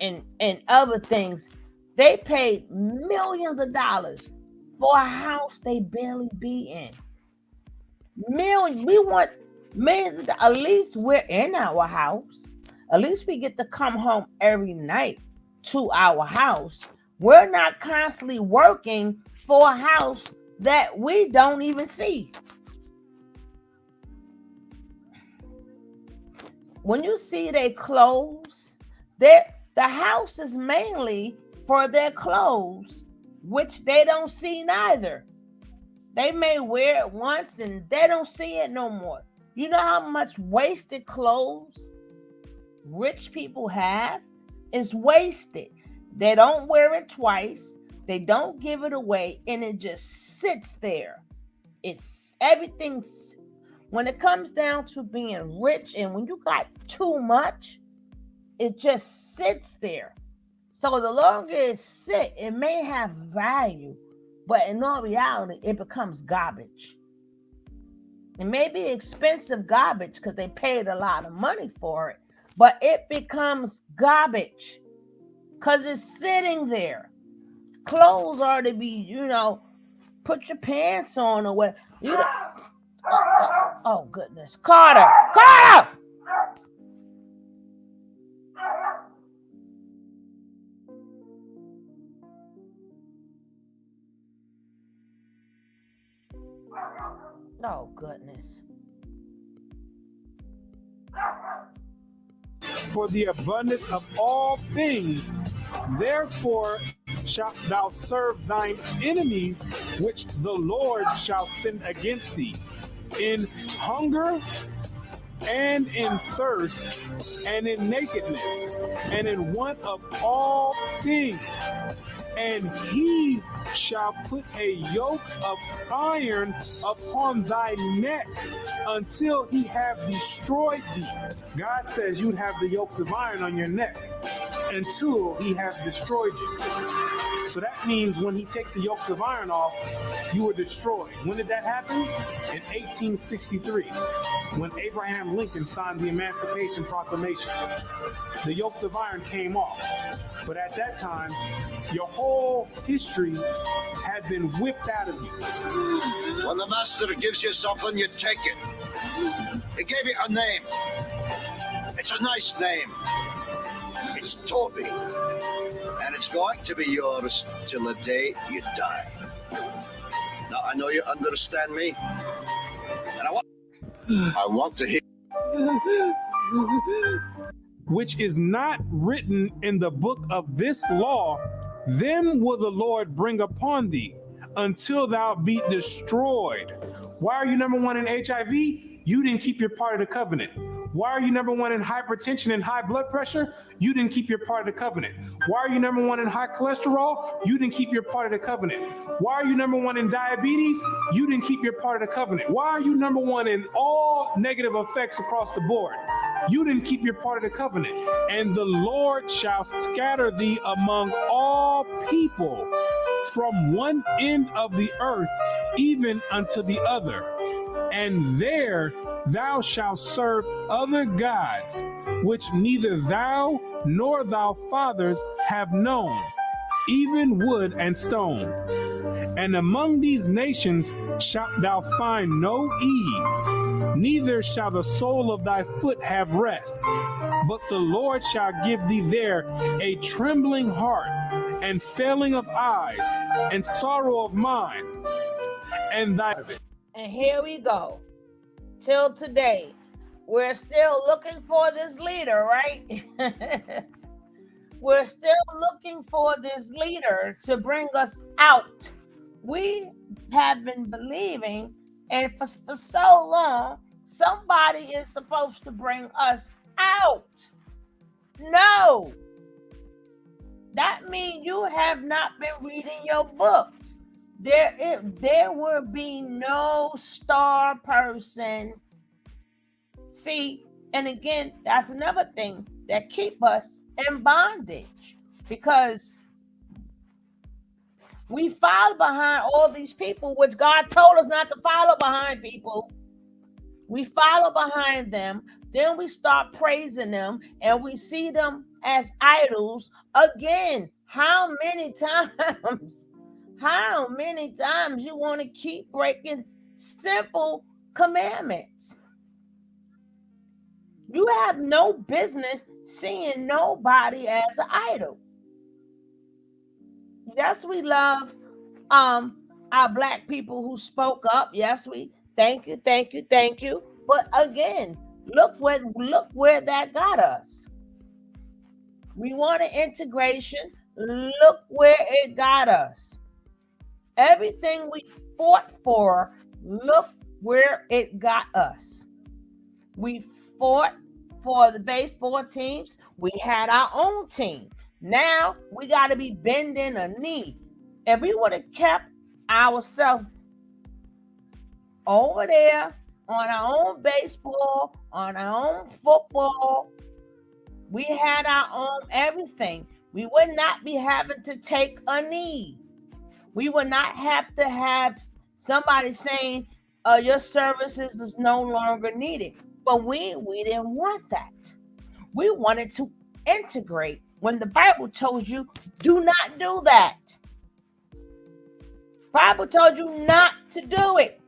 and other things, they paid millions of dollars for a house they barely be in. We want millions of dollars. At least we're in our house. At least we get to come home every night to our house. We're not constantly working for a house that we don't even see. When you see their clothes, the house is mainly for their clothes, which they don't see neither. They may wear it once and they don't see it no more. You know how much wasted clothes rich people have? It's wasted. They don't wear it twice. They don't give it away, and it just sits there. It's everything's. When it comes down to being rich, and when you got too much, it just sits there. So the longer it sits, it may have value, but in all reality, it becomes garbage. It may be expensive garbage because they paid a lot of money for it, but it becomes garbage because it's sitting there. Clothes are to be, put your pants on or what. Oh, goodness. Carter! Oh, goodness. For the abundance of all things, therefore shalt thou serve thine enemies, which the Lord shall send against thee, in hunger and in thirst and in nakedness and in want of all things. And he shall put a yoke of iron upon thy neck until he have destroyed thee. God says you'd have the yokes of iron on your neck until he have destroyed you. So that means when he takes the yokes of iron off, you were destroyed. When did that happen? In 1863, when Abraham Lincoln signed the Emancipation Proclamation. The yokes of iron came off. But at that time, your whole history had been whipped out of you. When the master gives you something, you take it. He gave it a name. It's a nice name. It's Toby. And it's going to be yours till the day you die. Now, I know you understand me. And I want to hear. Which is not written in the book of this law, them will the Lord bring upon thee until thou be destroyed. Why are you number one in HIV? You didn't keep your part of the covenant. Why are you number one in hypertension and high blood pressure? You didn't keep your part of the covenant. Why are you number one in high cholesterol? You didn't keep your part of the covenant. Why are you number one in diabetes? You didn't keep your part of the covenant. Why are you number one in all negative effects across the board? You didn't keep your part of the covenant. And the Lord shall scatter thee among all people from one end of the earth even unto the other. And there thou shalt serve other gods, which neither thou nor thy fathers have known, even wood and stone. And among these nations shalt thou find no ease, neither shall the sole of thy foot have rest. But the Lord shall give thee there a trembling heart, and failing of eyes, and sorrow of mind, and thy... And here we go. Till today, we're still looking for this leader, right? We're still looking for this leader to bring us out. We have been believing, and for so long, somebody is supposed to bring us out. No. That means you have not been reading your books. There will be no star person. See, and again, that's another thing that keep us in bondage, because we follow behind all these people, which God told us not to follow behind people. We follow behind them, then we start praising them, and we see them as idols again. How many times? How many times you want to keep breaking simple commandments? You have no business seeing nobody as an idol. Yes, we love our Black people who spoke up. Yes, we thank you. But again, look where that got us. We wanted integration. Look where it got us. Everything we fought for, look where it got us. We fought for the baseball teams. We had our own team. Now we got to be bending a knee. If we would have kept ourselves over there on our own baseball, on our own football, we had our own everything, we would not be having to take a knee. We would not have to have somebody saying your services is no longer needed. But we didn't want that. We wanted to integrate when the Bible told you, do not do that. Bible told you not to do it.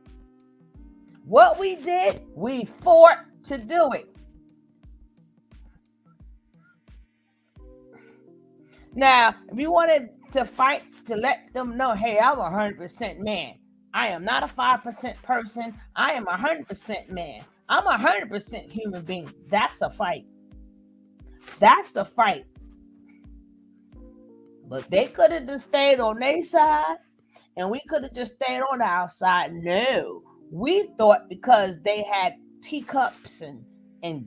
What we did, we fought to do it. Now, if you wanted to fight to let them know, hey, I'm 100% man. I am not a 5% person. I am 100% man. I'm 100% human being. That's a fight. That's a fight. But they could have just stayed on their side, and we could have just stayed on our side. No, we thought because they had teacups and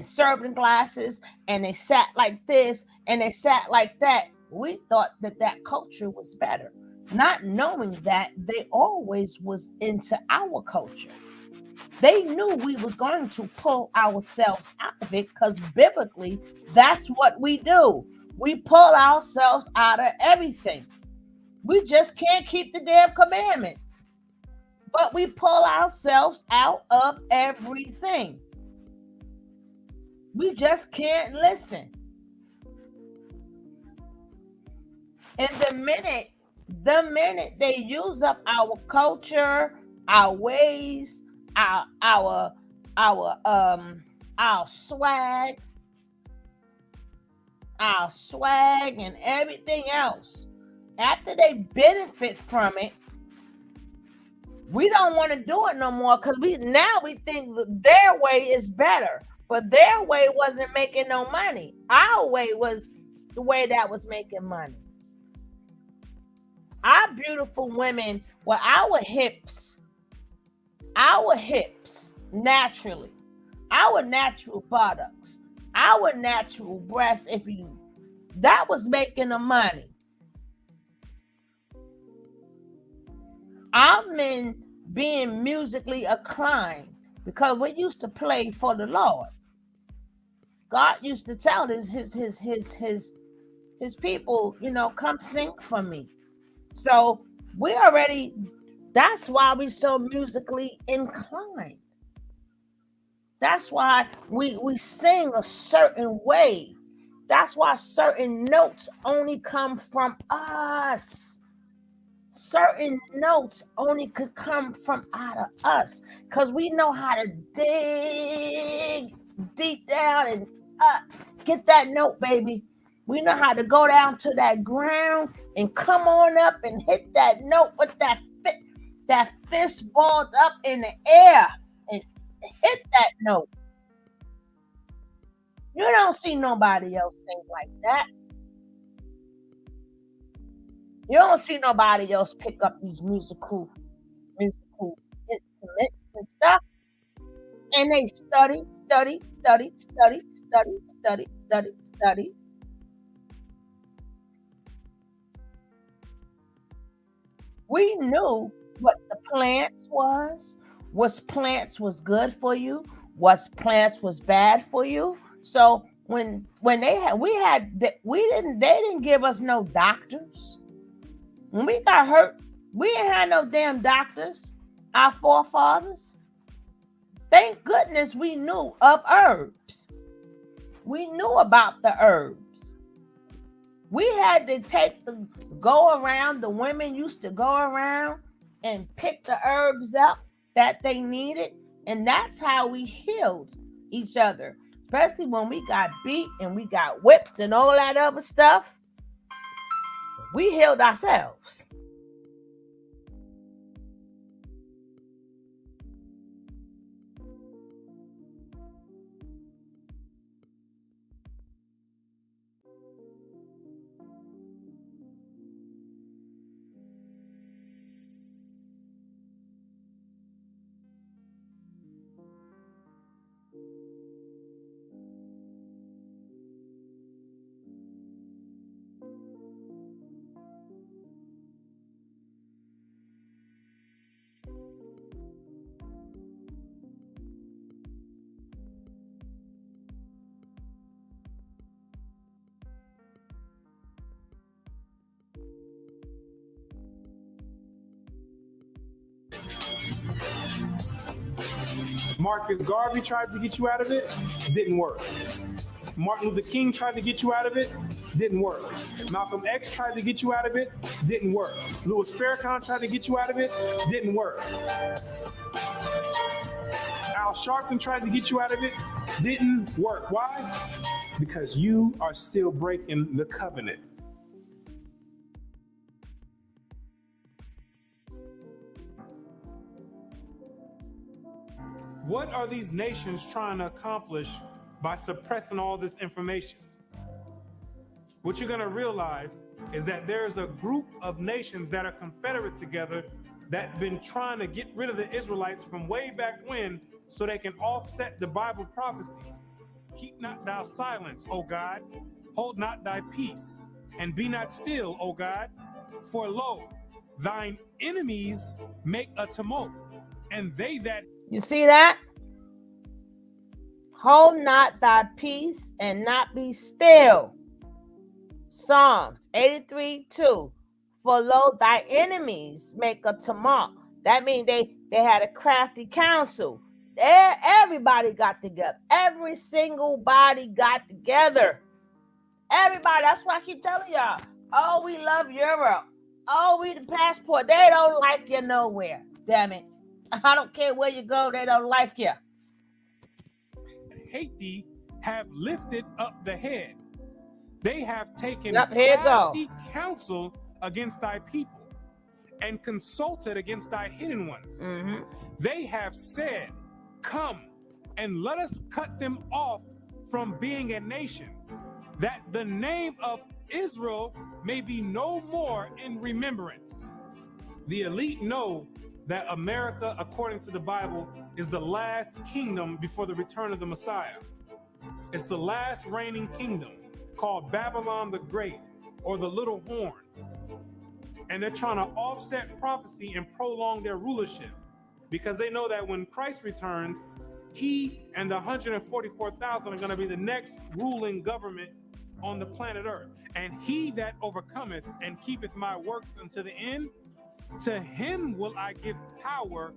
serving glasses, and they sat like this and they sat like that, we thought that culture was better, not knowing that they always was into our culture. They knew we were going to pull ourselves out of it, because biblically, that's what we do. We pull ourselves out of everything. We just can't keep the damn commandments. But we pull ourselves out of everything. We just can't listen. And the minute they use up our culture, our ways, our swag, and everything else, after they benefit from it, we don't want to do it no more, because we think that their way is better. But their way wasn't making no money. Our way was the way that was making money. Our beautiful women with our hips naturally, our natural buttocks, our natural breasts, that was making the money. Our men being musically inclined, because we used to play for the Lord. God used to tell his people, come sing for me. So that's why we're so musically inclined. That's why we sing a certain way. That's why certain notes only come from us. Certain notes only could come from out of us, because we know how to dig deep down and get that note, baby. We know how to go down to that ground and come on up and hit that note with that fist balled up in the air and hit that note. You don't see nobody else sing like that. You don't see nobody else pick up these musical instruments and stuff. And they study. We knew what the plants was, what plants was good for you, what plants was bad for you. So when they didn't give us no doctors. When we got hurt, we didn't have no damn doctors. Our forefathers. Thank goodness we knew of herbs. We knew about the herbs. We had to go around. The women used to go around and pick the herbs up that they needed. And that's how we healed each other. Especially when we got beat and we got whipped and all that other stuff. We healed ourselves. Marcus Garvey tried to get you out of it, didn't work. Martin Luther King tried to get you out of it, didn't work. Malcolm X tried to get you out of it, didn't work. Louis Farrakhan tried to get you out of it, didn't work. Al Sharpton tried to get you out of it, didn't work. Why? Because you are still breaking the covenant. What are these nations trying to accomplish by suppressing all this information? What you're going to realize is that there's a group of nations that are confederate together that have been trying to get rid of the Israelites from way back when, so they can offset the Bible prophecies. Keep not thou silence, O God. Hold not thy peace, and be not still, O God. For lo, thine enemies make a tumult, and they that... You see that? Hold not thy peace and not be still. Psalms 83:2. For lo, thy enemies make a tumult. That means they had a crafty council. Everybody got together. Every single body got together. Everybody. That's why I keep telling y'all. Oh, we love Europe. Oh, we the passport. They don't like you nowhere. Damn it. I don't care where you go. They don't like you. Hate thee have lifted up the head. They have taken Here crafty counsel against thy people and consulted against thy hidden ones. Mm-hmm. They have said, come and let us cut them off from being a nation, that the name of Israel may be no more in remembrance. The elite know that America, according to the Bible, is the last kingdom before the return of the Messiah. It's the last reigning kingdom, called Babylon the Great, or the Little Horn. And they're trying to offset prophecy and prolong their rulership, because they know that when Christ returns, he and the 144,000 are going to be the next ruling government on the planet Earth. And he that overcometh and keepeth my works unto the end, to him will I give power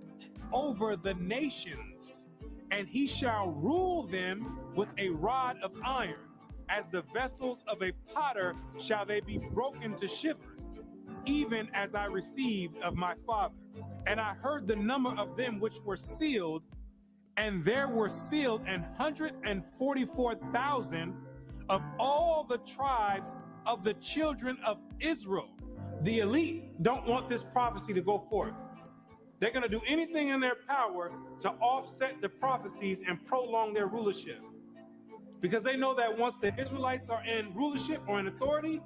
over the nations, and he shall rule them with a rod of iron. As the vessels of a potter shall they be broken to shivers, even as I received of my Father. And I heard the number of them which were sealed, and there were sealed 144,000 of all the tribes of the children of Israel. The elite don't want this prophecy to go forth. They're going to do anything in their power to offset the prophecies and prolong their rulership, because they know that once the Israelites are in rulership or in authority,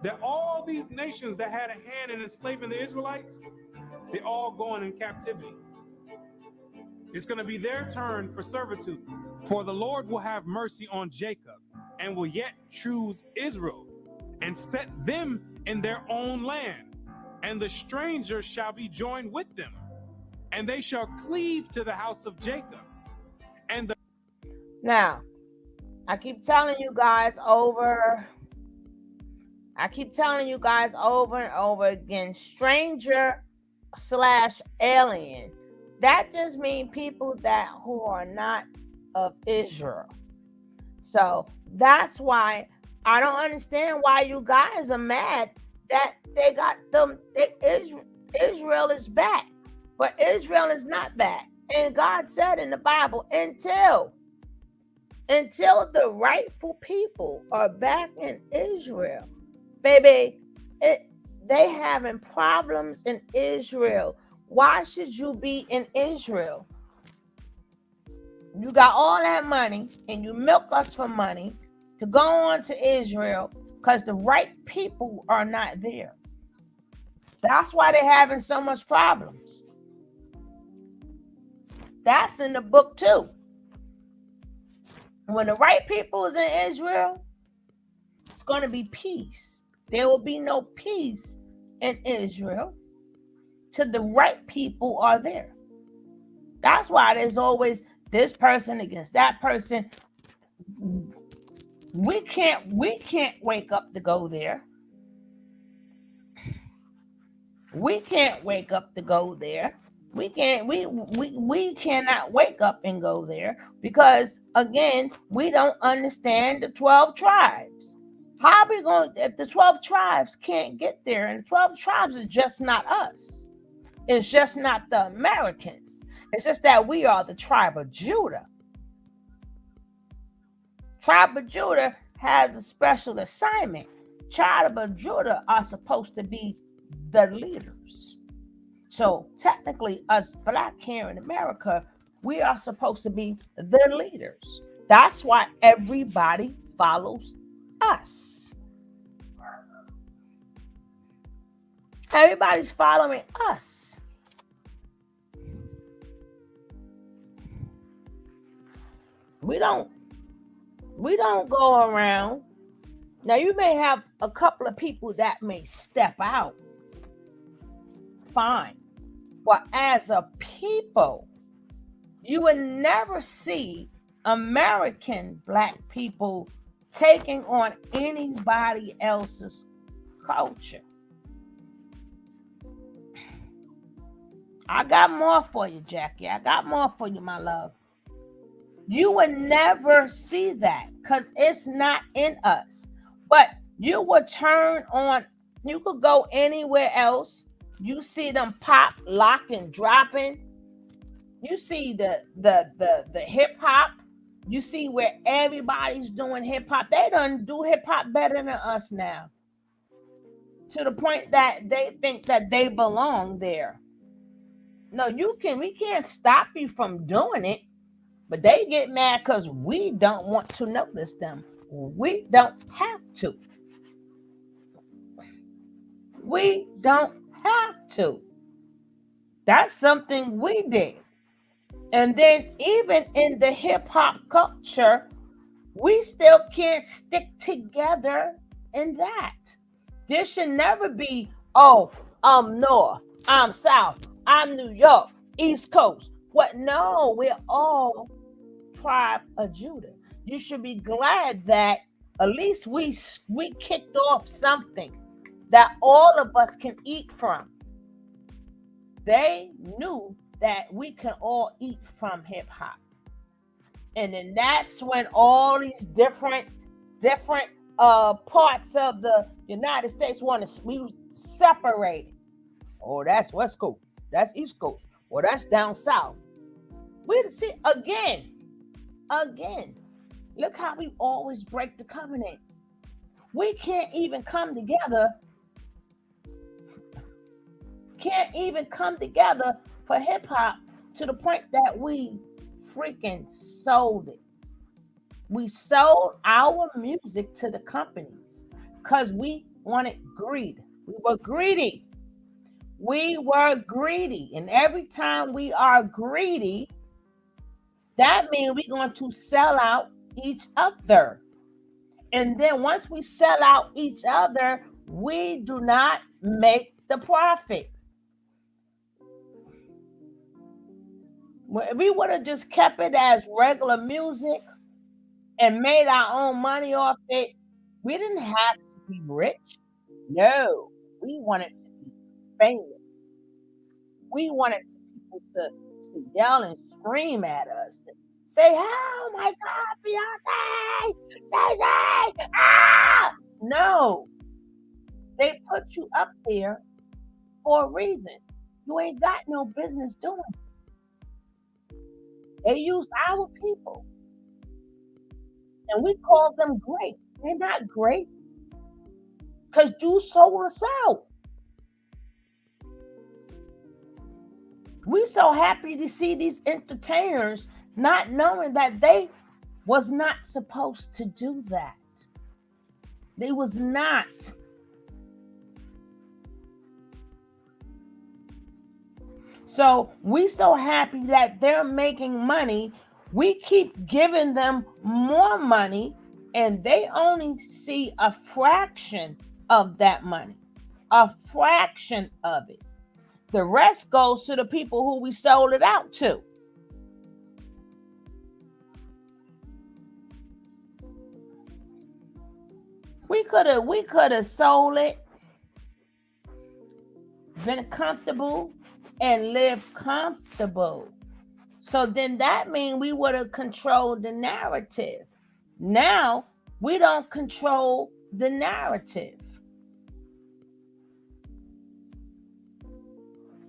that all these nations that had a hand in enslaving the Israelites, they're all going in captivity. It's going to be their turn for servitude. For the Lord will have mercy on Jacob, and will yet choose Israel, and set them in their own land. And the stranger shall be joined with them, and they shall cleave to the house of Jacob. And now, I keep telling you guys over and over again, stranger / alien. That just means people who are not of Israel. So that's why I don't understand why you guys are mad that they got them. Israel is back, but Israel is not back. And God said in the Bible, until the rightful people are back in Israel, baby, they having problems in Israel. Why should you be in Israel? You got all that money and you milk us for money to go on to Israel because the right people are not there. That's why they're having so much problems. That's in the book too. When the right people is in Israel, it's going to be peace. There will be no peace in Israel till the right people are there. That's why there's always this person against that person. We can't wake up to go there. We can't wake up to go there. We cannot wake up and go there, because again, we don't understand the 12 tribes. How are we going, if the 12 tribes can't get there, and the 12 tribes is just not us. It's just not the Americans. It's just that we are the tribe of Judah. Tribe of Judah has a special assignment. Tribe of Judah are supposed to be the leaders. So technically, us black here in America, we are supposed to be the leaders. That's why everybody follows us. Everybody's following us. We don't go around. Now, you may have a couple of people that may step out. Fine. But as a people, you would never see American black people taking on anybody else's culture. I got more for you, Jackie. I got more for you, my love. You would never see that because it's not in us. But you would turn on, you could go anywhere else. You see them pop, lock, and dropping. You see the hip hop. You see where everybody's doing hip hop. They don't do hip hop better than us now. To the point that they think that they belong there. No, we can't stop you from doing it. But they get mad because we don't want to notice them. We don't have to. We don't have to. That's something we did. And then even in the hip hop culture, we still can't stick together in that. There should never be, oh, I'm North, I'm South, I'm New York, East Coast. What? No, we're all tribe of Judah. You should be glad that at least we kicked off something that all of us can eat from. They knew that we can all eat from hip hop. And then that's when all these different parts of the United States we separated. Oh, that's West Coast, that's East Coast, or that's down south. We see again. Look how we always break the covenant. We can't even come together. For hip hop to the point that we freaking sold it. We sold our music to the companies because we wanted greed. We were greedy. And every time we are greedy, that means we're going to sell out each other. And then once we sell out each other, we do not make the profit. If we would have just kept it as regular music and made our own money off it, we didn't have to be rich. No, we wanted to be famous. We wanted people to yell and scream at us, to say, "Oh my God, Beyonce, Jay-Z, ah!" No, they put you up there for a reason. You ain't got no business doing it. They use our people. And we call them great. They're not great. Because you sold us out. We so happy to see these entertainers not knowing that they was not supposed to do that. They was not. So we so happy that they're making money. We keep giving them more money and they only see a fraction of that money, a fraction of it. The rest goes to the people who we sold it out to. We could have sold it, been comfortable, and lived comfortable. So then that means we would have controlled the narrative. Now we don't control the narrative.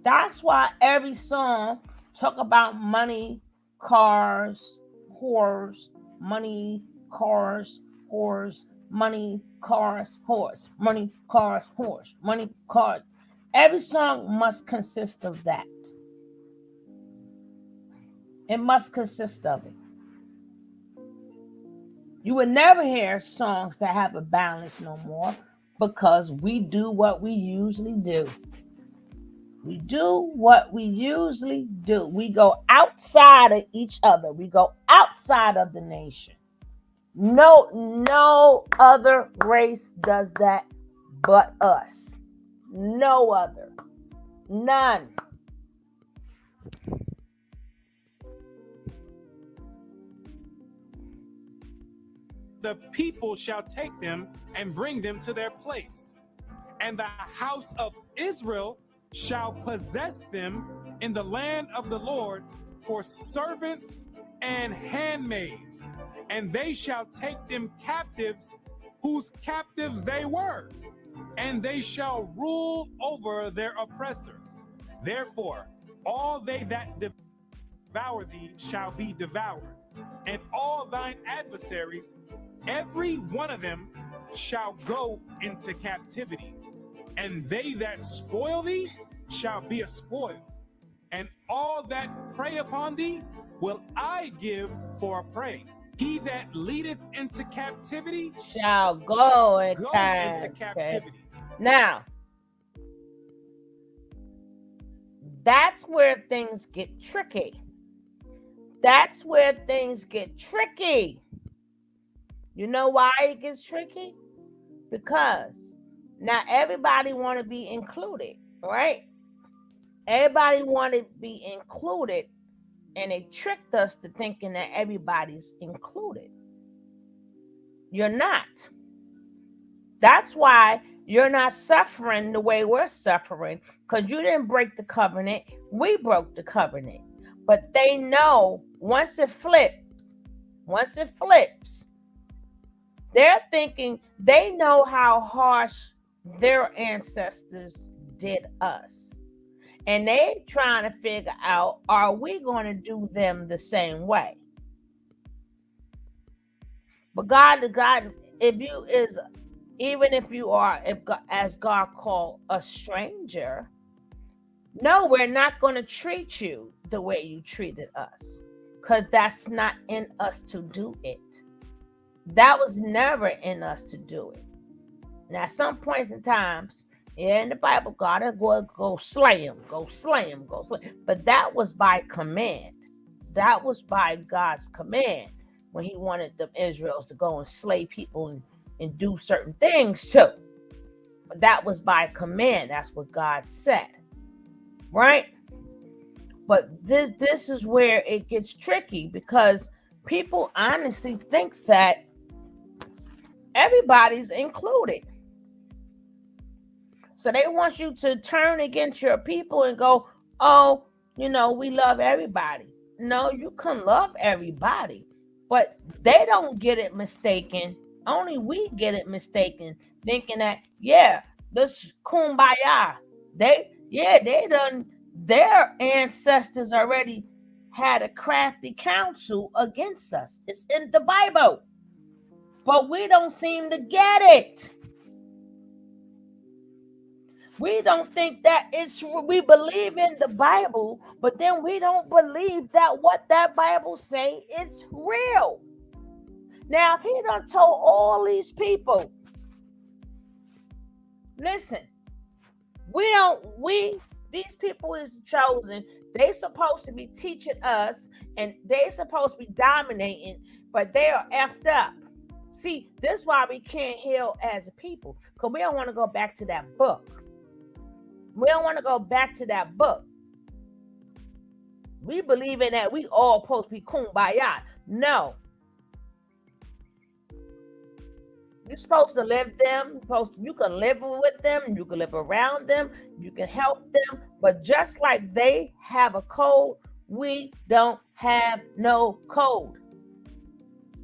That's why every song talk about money, cars, whores, money, cars, whores, money, cars, horse, money, cars, horse, money, cars. Every song must consist of that. It must consist of it. You would never hear songs that have a balance no more because we do what we usually do. We do what we usually do. We go outside of each other. We go outside of the nation. No other race does that but us. No other. None. the people shall take them and bring them to their place. And the house of Israel shall possess them in the land of the Lord for servants and handmaids, and they shall take them captives, whose captives they were, and they shall rule over their oppressors. Therefore, all they that devour thee shall be devoured, and all thine adversaries, every one of them, shall go into captivity. And they that spoil thee shall be a spoil, and all that prey upon thee will I give for a prey. He that leadeth into captivity shall go into captivity. Now, that's where things get tricky. That's where things get tricky. You know why it gets tricky? Because now everybody want to be included, right? Everybody want to be included, and they tricked us to thinking that everybody's included. You're not. That's why you're not suffering the way we're suffering, because you didn't break the covenant. We broke the covenant. But they know once it flips, they're thinking they know how harsh their ancestors did us. And they trying to figure out, are we going to do them the same way? But God, if you is, even if you are, as God called a stranger, no, we're not going to treat you the way you treated us, because that's not in us to do it. That was never in us to do it. Now, some points in times, in the Bible, God will go slay him. But that was by command. That was by God's command when he wanted the Israelites to go and slay people and do certain things too. But that was by command. That's what God said. Right? But this is where it gets tricky, because people honestly think that everybody's included. So they want you to turn against your people and go, oh, we love everybody. No, you can love everybody, but they don't get it mistaken. Only we get it mistaken, thinking that, this kumbaya. They done, their ancestors already had a crafty counsel against us. It's in the Bible, but we don't seem to get it. We don't think that we believe in the Bible, but then we don't believe that what that Bible say is real. Now, if he done told all these people, listen, these people is chosen. They supposed to be teaching us, and they supposed to be dominating, but they are effed up. See, this is why we can't heal as a people, because we don't want to go back to that book. We don't want to go back to that book. We believe in that we all supposed to be kumbaya. No. You're supposed to live them. You can live with them. You can live around them. You can help them. But just like they have a code, we don't have no code.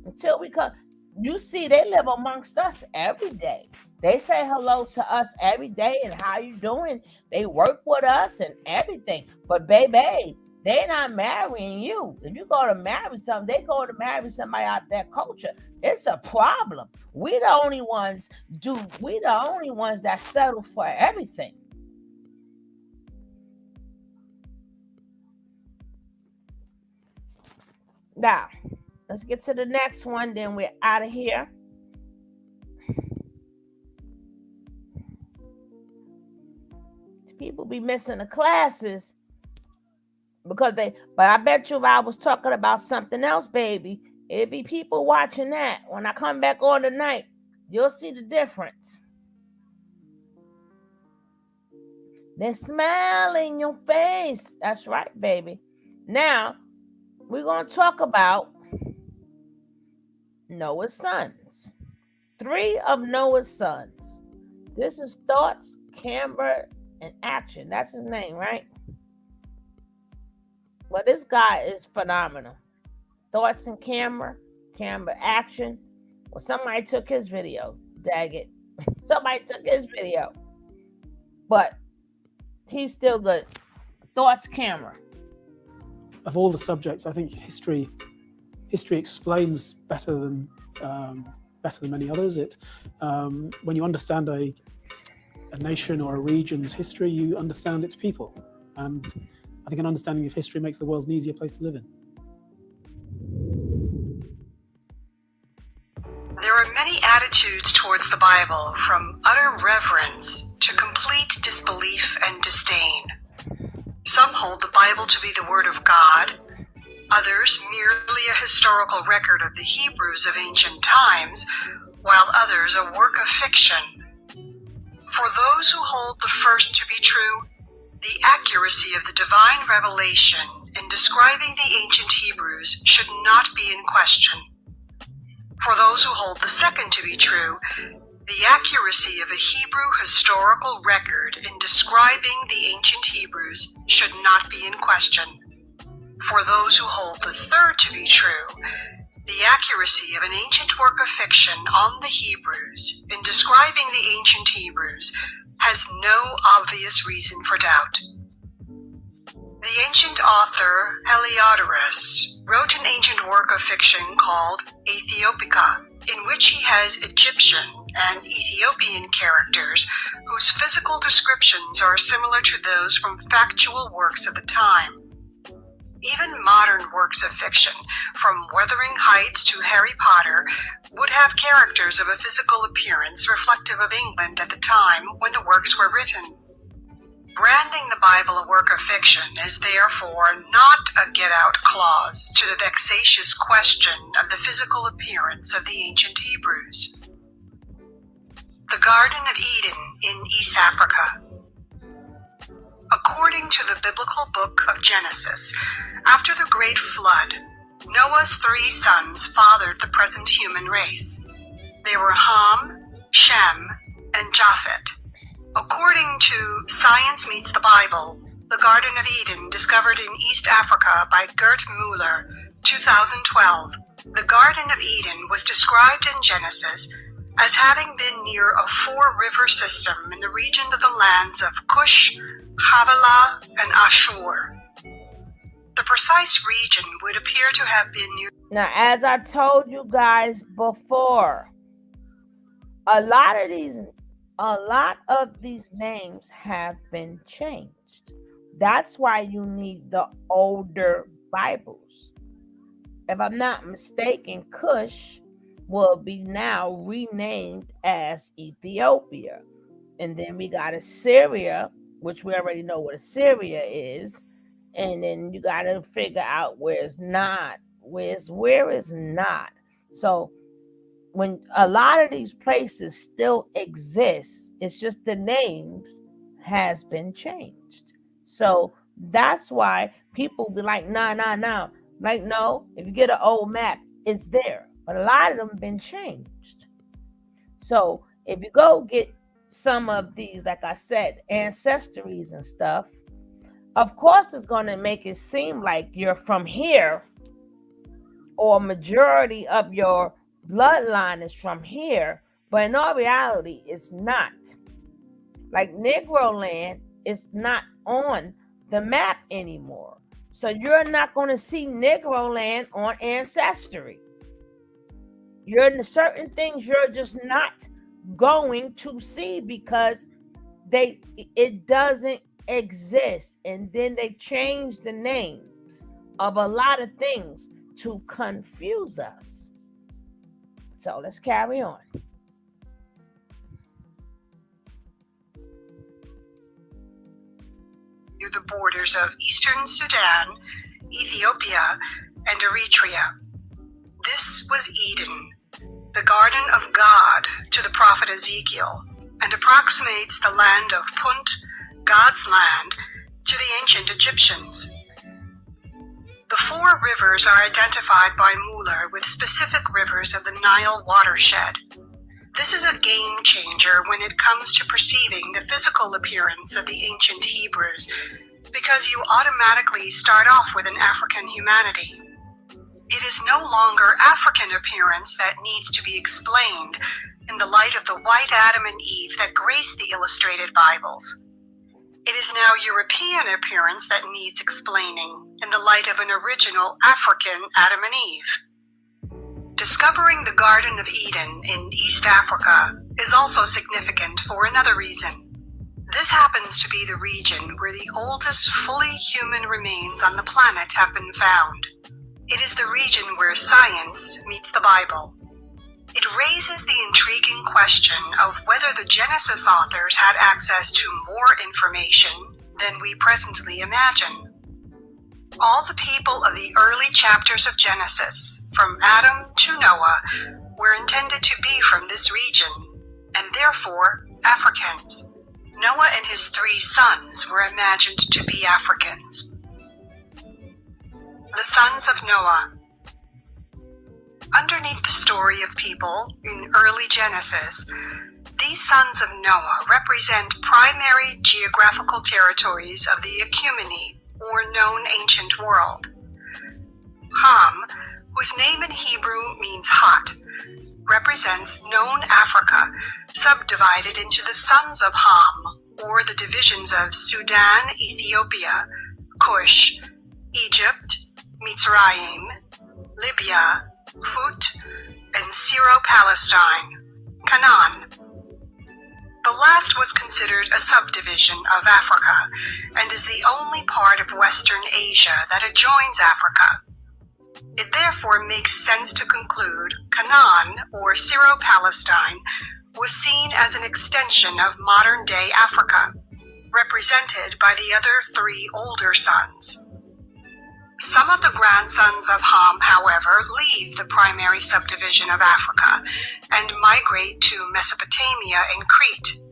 Until we come. You see, they live amongst us every day. They say hello to us every day and how you doing. They work with us and everything. But baby, they're not marrying you. If you go to marry something, they go to marry somebody out of their culture. It's a problem. We the only ones that settle for everything. Now, let's get to the next one, then we're out of here. People be missing the classes because but I bet you if I was talking about something else, baby, it'd be people watching that. When I come back on tonight, you'll see the difference. They smile in your face. That's right, baby. Now, we're going to talk about Noah's sons. 3 of Noah's sons. This is Thoughts, Camera, and Action. That's his name, right? Well, this guy is phenomenal. Thoughts and Camera, Action. Well, somebody took his video. Dag it. Somebody took his video. But he's still good. Thoughts, Camera. Of all the subjects, I think history explains better than many others. When you understand a nation or a region's history, you understand its people, and I think an understanding of history makes the world an easier place to live in. There are many attitudes towards the Bible, from utter reverence to complete disbelief and disdain. Some hold the Bible to be the Word of God, others merely a historical record of the Hebrews of ancient times, while others a work of fiction. For those who hold the first to be true, the accuracy of the divine revelation in describing the ancient Hebrews should not be in question. For those who hold the second to be true, the accuracy of a Hebrew historical record in describing the ancient Hebrews should not be in question. For those who hold the third to be true, the accuracy of an ancient work of fiction on the Hebrews in describing the ancient Hebrews has no obvious reason for doubt. The ancient author Heliodorus wrote an ancient work of fiction called Aethiopica, in which he has Egyptian and Ethiopian characters whose physical descriptions are similar to those from factual works of the time. Even modern works of fiction, from Wuthering Heights to Harry Potter, would have characters of a physical appearance reflective of England at the time when the works were written. Branding the Bible a work of fiction is therefore not a get-out clause to the vexatious question of the physical appearance of the ancient Hebrews. The Garden of Eden in East Africa. According to the biblical book of Genesis, after the great flood, Noah's 3 sons fathered the present human race. They were Ham, Shem, and Japheth. According to Science Meets the Bible, the Garden of Eden, discovered in East Africa by Gert Muller, 2012, the Garden of Eden was described in Genesis as having been near a 4-river system in the region of the lands of Cush, Havilah, and Ashur. The precise region would appear to have been near. Now, as I told you guys before, a lot of these names have been changed. That's why you need the older Bibles. If I'm not mistaken, Cush will be now renamed as Ethiopia. And then we got Assyria, which we already know what Assyria is. And then you got to figure out where is not. Where is not. So when a lot of these places still exist, it's just the names has been changed. So that's why people be like, nah. Like, no, if you get an old map, it's there. But a lot of them been changed. So if you go get some of these, like I said, ancestries and stuff, of course it's going to make it seem like you're from here, or majority of your bloodline is from here, but in all reality, it's not. Like Negro land is not on the map anymore. So you're not going to see Negro land on Ancestry. You're in certain things you're just not going to see because it doesn't exist. And then they change the names of a lot of things to confuse us. So let's carry on. Near the borders of eastern Sudan, Ethiopia, and Eritrea. This was Eden, the garden of God to the prophet Ezekiel, and approximates the land of Punt, God's land, to the ancient Egyptians. The 4 rivers are identified by Mueller with specific rivers of the Nile watershed. This is a game changer when it comes to perceiving the physical appearance of the ancient Hebrews, because you automatically start off with an African humanity. It is no longer African appearance that needs to be explained in the light of the white Adam and Eve that grace the illustrated Bibles. It is now European appearance that needs explaining in the light of an original African Adam and Eve. Discovering the Garden of Eden in East Africa is also significant for another reason. This happens to be the region where the oldest fully human remains on the planet have been found. It is the region where science meets the Bible. It raises the intriguing question of whether the Genesis authors had access to more information than we presently imagine. All the people of the early chapters of Genesis, from Adam to Noah, were intended to be from this region, and therefore Africans. Noah and his 3 sons were imagined to be Africans. The sons of Noah. Underneath the story of people in early Genesis, these sons of Noah represent primary geographical territories of the Ecumene, or known ancient world. Ham, whose name in Hebrew means hot, represents known Africa, subdivided into the sons of Ham, or the divisions of Sudan, Ethiopia, Cush, Egypt, Mitzrayim, Libya, Phut, and Syro-Palestine, Canaan. The last was considered a subdivision of Africa, and is the only part of Western Asia that adjoins Africa. It therefore makes sense to conclude Canaan, or Syro-Palestine, was seen as an extension of modern-day Africa, represented by the other 3 older sons. Some of the grandsons of Ham, however, leave the primary subdivision of Africa and migrate to Mesopotamia and Crete.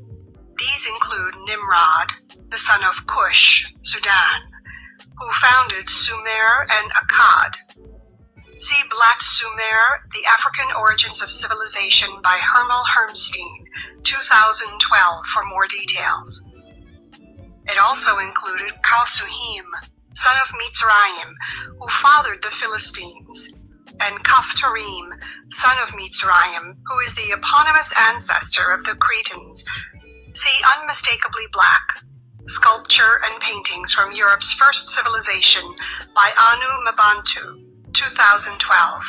These include Nimrod, the son of Cush, Sudan, who founded Sumer and Akkad. See Black Sumer, The African Origins of Civilization by Hermel Hermstein, 2012 for more details. It also included Kalsuhim, son of Mitzrayim, who fathered the Philistines, and Kaphtorim, son of Mitzrayim, who is the eponymous ancestor of the Cretans. See Unmistakably Black, Sculpture and Paintings from Europe's First Civilization by Anu Mabantu, 2012.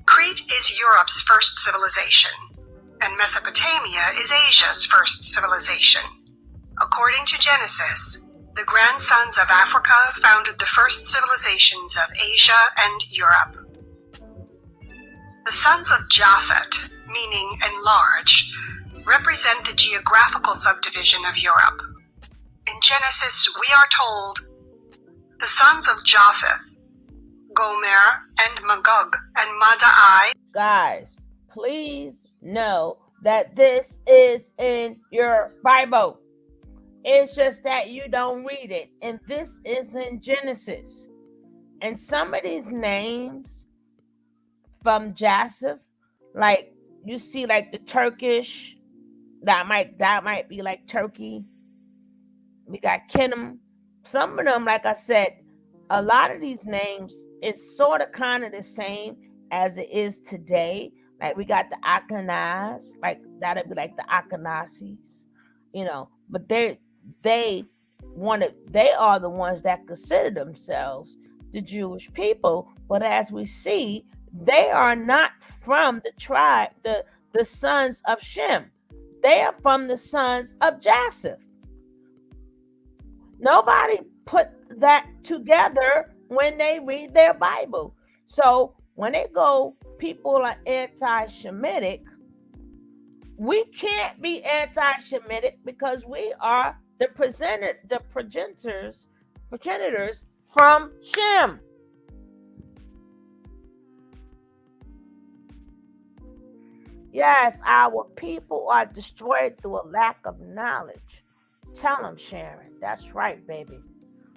Crete is Europe's first civilization, and Mesopotamia is Asia's first civilization. According to Genesis, the grandsons of Africa founded the first civilizations of Asia and Europe. The sons of Japhet, meaning enlarge, represent the geographical subdivision of Europe. In Genesis, we are told, the sons of Japheth, Gomer and Magog and Madai. Guys, please know that this is in your Bible. It's just that you don't read it. And this is in Genesis. And some of these names from Japheth, like you see like the Turkish, that might be like Turkey. We got Kenem. Some of them, like I said, a lot of these names is sort of kind of the same as it is today. Like we got the Akanaz, like that'd be like the Akanasis, but they are the ones that consider themselves the Jewish people. But as we see, they are not from the tribe, the sons of Shem. They are from the sons of Japheth. Nobody put that together when they read their Bible. So when they go, people are anti-Shemitic. We can't be anti-Shemitic because we are the progenitors from Shem. Yes, our people are destroyed through a lack of knowledge. Tell them, Sharon. That's right, baby.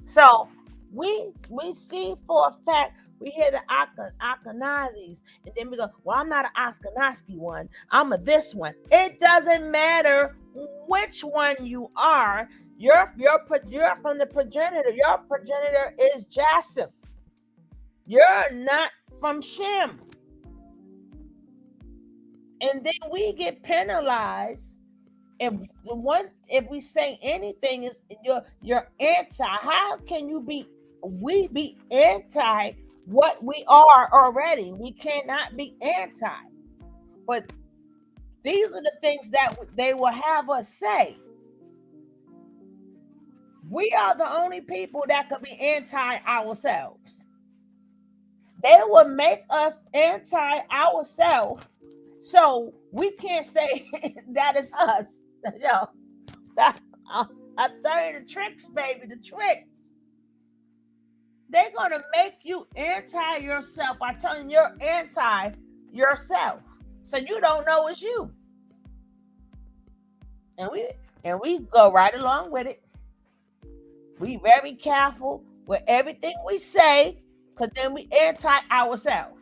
So We see for a fact, we hear the Ashkenazis, and then we go, well, I'm not an Ashkenazi one, I'm a this one. It doesn't matter which one you are. You're from the progenitor. Your progenitor is Japheth. You're not from Shem. And then we get penalized if we say anything is you're anti. How can we be anti what we are already? We cannot be anti. But these are the things that they will have us say. We are the only people that could be anti ourselves. They will make us anti ourselves, so we can't say that is us. Yo, I tell you the tricks, baby, the tricks. They're gonna make you anti yourself by telling you you're anti yourself, so you don't know it's you. And we go right along with it. We very careful with everything we say, because then we anti ourselves.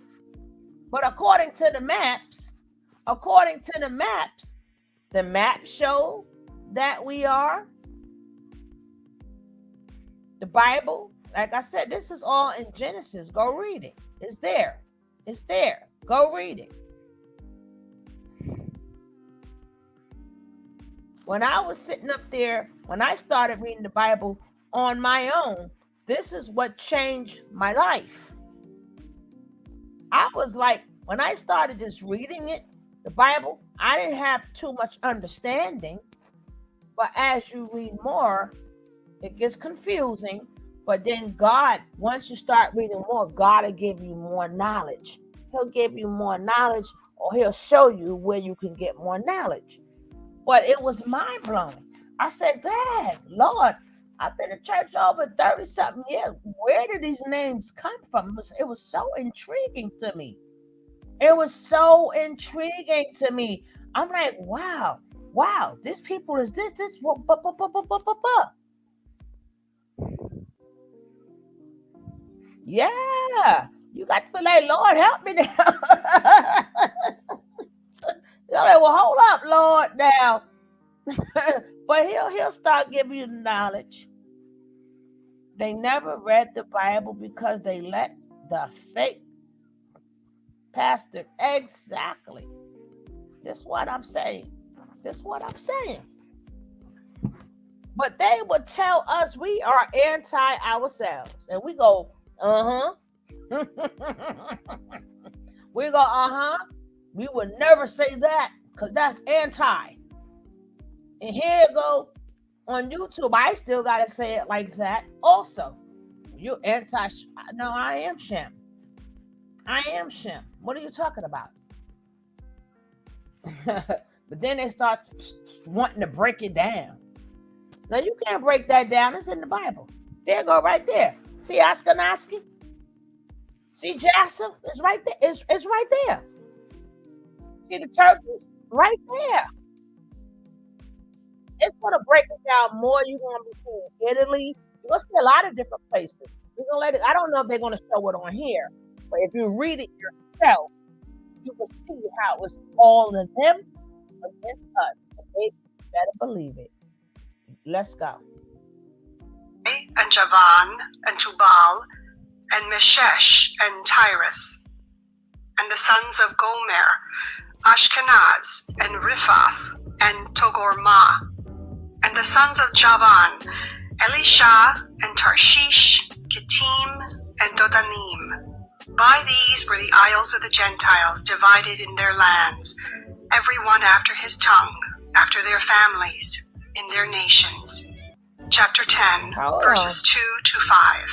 But according to the maps, the maps show that we are. The Bible, like I said, this is all in Genesis. Go read it. It's there. It's there. Go read it. When I was sitting up there, when I started reading the Bible on my own, this is what changed my life. I was like, when I started just reading it, the Bible, I didn't have too much understanding. But as you read more, it gets confusing. But then God, once you start reading more, God will give you more knowledge. He'll give you more knowledge, or he'll show you where you can get more knowledge. But it was mind-blowing. I said, Dad, Lord, I've been in church over 30-something years. Where did these names come from? It was so intriguing to me. It was so intriguing to me. I'm like, wow, this people is this. Yeah, you got to be like, Lord, help me now. You're like, well, hold up, Lord, now. But he'll start giving you the knowledge. They never read the Bible because they let the fake pastor. Exactly. This is what I'm saying. But they would tell us we are anti ourselves. And we go, we go, we would never say that because that's anti. And here it go on YouTube. I still got to say it like that also. You anti. No, I am Shem. What are you talking about? But then they start wanting to break it down. Now you can't break that down. It's in the Bible. There you go, right there. See Ashkenazi? See Japheth? It's right there. It's right there. See the turkeys? Right there. It's going to break it down more. You're going to be seeing Italy. You're going to see a lot of different places. We're gonna let it. I don't know if they're going to show it on here, but if you read it yourself, you will see how it's all of them against us. Okay? You better believe it. Let's go. And Javan, and Tubal, and Meshesh, and Tyrus, and the sons of Gomer, Ashkenaz, and Riphath, and Togormah, and the sons of Javan, Elisha, and Tarshish, Kittim, and Dodanim. By these were the isles of the Gentiles divided in their lands, every one after his tongue, after their families, in their nations. Chapter 10, verses 2 to 5.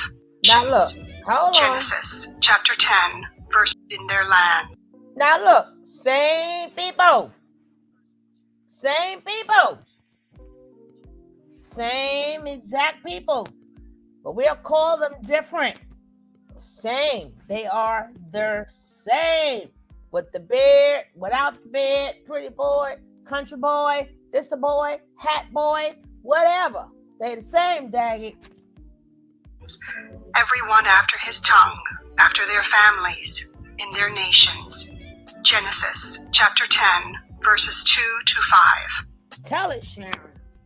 Now look, hold on. Genesis, chapter 10, verses in their land. Now look, same people. Same exact people. But we'll call them different. Same. They are the same. With the beard, without the beard, pretty boy, country boy, this a boy, hat boy, whatever. They the same, dang it. sons, everyone after his tongue, after their families, in their nations. Genesis chapter 10, verses 2 to 5. Tell it, Sharon.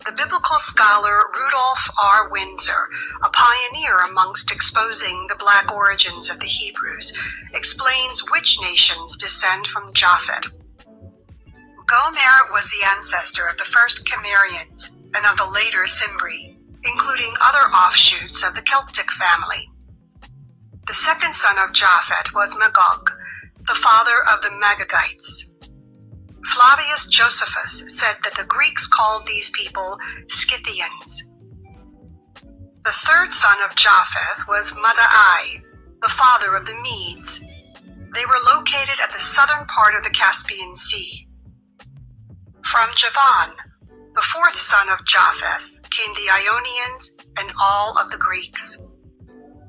The biblical scholar Rudolph R. Windsor, a pioneer amongst exposing the black origins of the Hebrews, explains which nations descend from Japhet. Gomer was the ancestor of the first Cimmerians and of the later Cimbri, including other offshoots of the Celtic family. The second son of Japhet was Magog, the father of the Magagites. Flavius Josephus said that the Greeks called these people Scythians. The third son of Japheth was Madai, the father of the Medes. They were located at the southern part of the Caspian Sea. From Javan, the fourth son of Japheth, came the Ionians and all of the Greeks.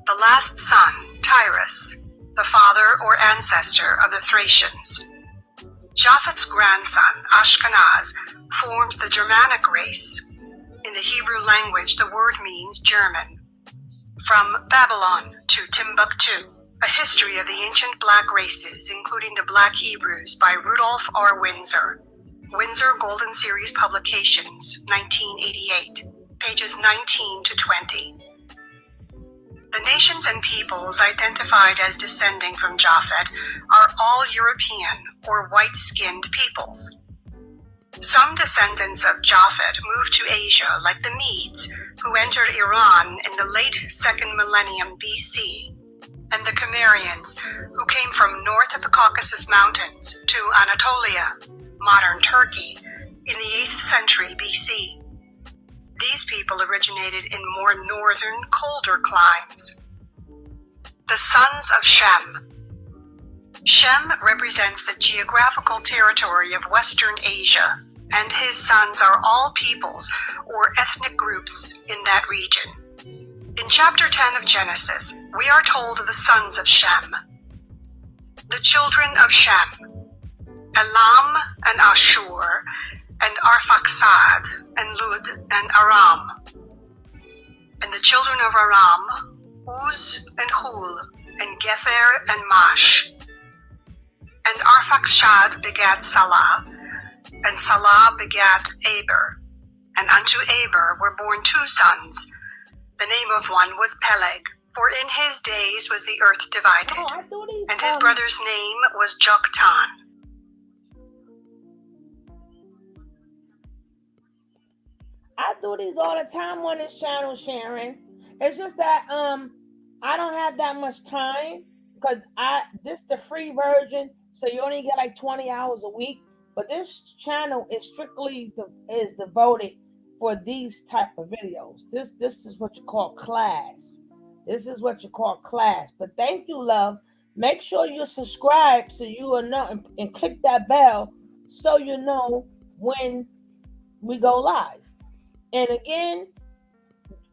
The last son, Tyrus, the father or ancestor of the Thracians. Japheth's grandson, Ashkenaz, formed the Germanic race. In the Hebrew language, the word means German. From Babylon to Timbuktu, a history of the ancient black races, including the Black Hebrews by Rudolph R. Windsor. Windsor Golden Series Publications, 1988, pages 19 to 20. The nations and peoples identified as descending from Japhet are all European or white-skinned peoples. Some descendants of Japhet moved to Asia, like the Medes, who entered Iran in the late 2nd millennium BC, and the Cimmerians, who came from north of the Caucasus Mountains to Anatolia, modern Turkey, in the 8th century BC. These people originated in more northern, colder climes. The sons of Shem. Shem represents the geographical territory of Western Asia, and his sons are all peoples or ethnic groups in that region. In chapter 10 of Genesis, we are told of the sons of Shem. The children of Shem: Elam and Ashur, and Arphaxad, and Lud, and Aram. And the children of Aram: Uz, and Hul, and Gether, and Mash. And Arphaxad begat Salah, and Salah begat Aber. And unto Aber were born two sons. The name of one was Peleg, for in his days was the earth divided. And his brother's name was Joktan. I do these all the time on this channel, Sharon. It's just that I don't have that much time because this is the free version, so you only get like 20 hours a week. But this channel is strictly is devoted for these type of videos. This is what you call class. This is what you call class. But thank you, love. Make sure you subscribe so you will know and click that bell so you know when we go live. And again,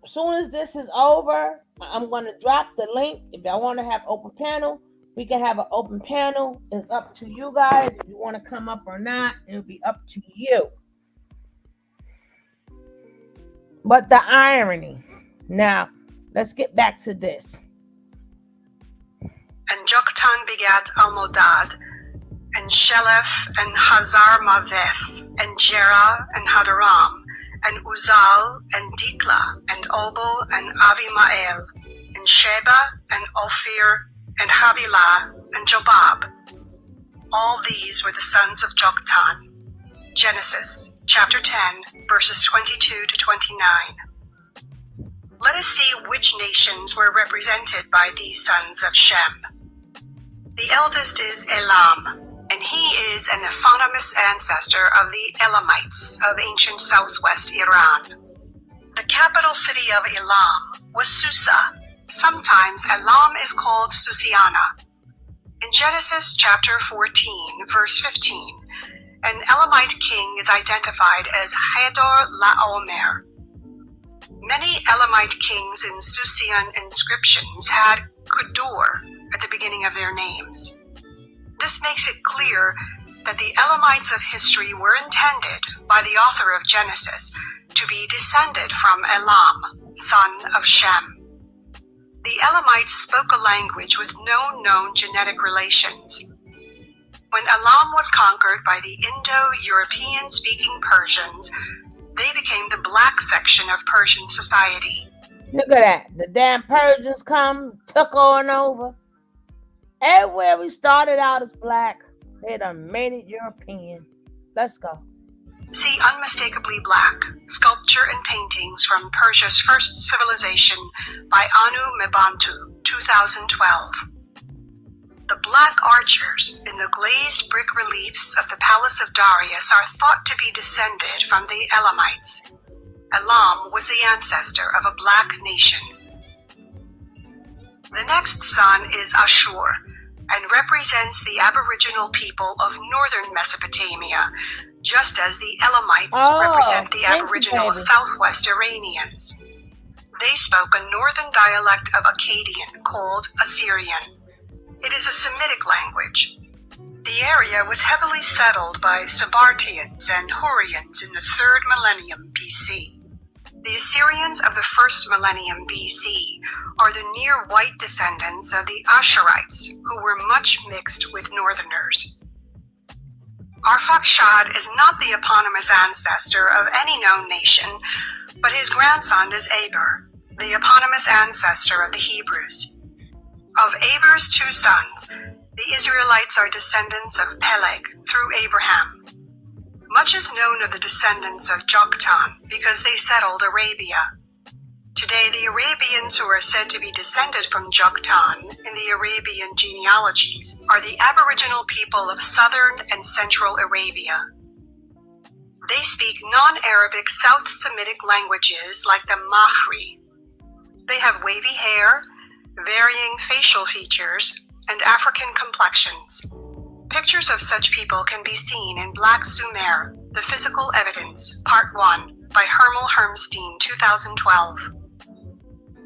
as soon as this is over, I'm going to drop the link. If y'all want to have open panel, we can have an open panel. It's up to you guys. If you want to come up or not, it'll be up to you. But the irony. Now, let's get back to this. And Joktan begat Almodad, and Shelef, and Hazar-Maveth, and Jerah, and Hadaram, and Uzal, and Dikla, and Obal, and Avimael, and Sheba, and Ophir, and Havilah, and Jobab. All these were the sons of Joktan. Genesis chapter 10, verses 22 to 29. Let us see which nations were represented by these sons of Shem. The eldest is Elam, and he is an eponymous ancestor of the Elamites of ancient southwest Iran. The capital city of Elam was Susa. Sometimes Elam is called Susiana. In Genesis chapter 14, verse 15, an Elamite king is identified as Hador Laomer. Many Elamite kings in Susian inscriptions had Kudur at the beginning of their names. This makes it clear that the Elamites of history were intended by the author of Genesis to be descended from Elam, son of Shem. The Elamites spoke a language with no known genetic relations. When Elam was conquered by the Indo-European speaking Persians, they became the black section of Persian society. Look at that. The damn Persians come, took on over. Everywhere we started out as black, they done made it European. Let's go. See Unmistakably Black, Sculpture and Paintings from Persia's First Civilization by Anu Mebantu, 2012. The black archers in the glazed brick reliefs of the Palace of Darius are thought to be descended from the Elamites. Elam was the ancestor of a black nation. The next sun is Ashur and represents the Aboriginal people of northern Mesopotamia, just as the Elamites represent the Aboriginal Southwest Iranians. They spoke a northern dialect of Akkadian called Assyrian. It is a Semitic language. The area was heavily settled by Sabartians and Hurrians in the 3rd millennium BC. The Assyrians of the 1st millennium BC are the near-white descendants of the Ashurites, who were much mixed with northerners. Arphaxad is not the eponymous ancestor of any known nation, but his grandson is Eber, the eponymous ancestor of the Hebrews. Of Eber's 2 sons, the Israelites are descendants of Peleg through Abraham. Much is known of the descendants of Joktan because they settled Arabia. Today, the Arabians who are said to be descended from Joktan in the Arabian genealogies are the Aboriginal people of southern and central Arabia. They speak non-Arabic South Semitic languages like the Mahri. They have wavy hair, varying facial features, and African complexions. Pictures of such people can be seen in Black Sumer, The Physical Evidence, Part 1, by Hermel Hermstein, 2012.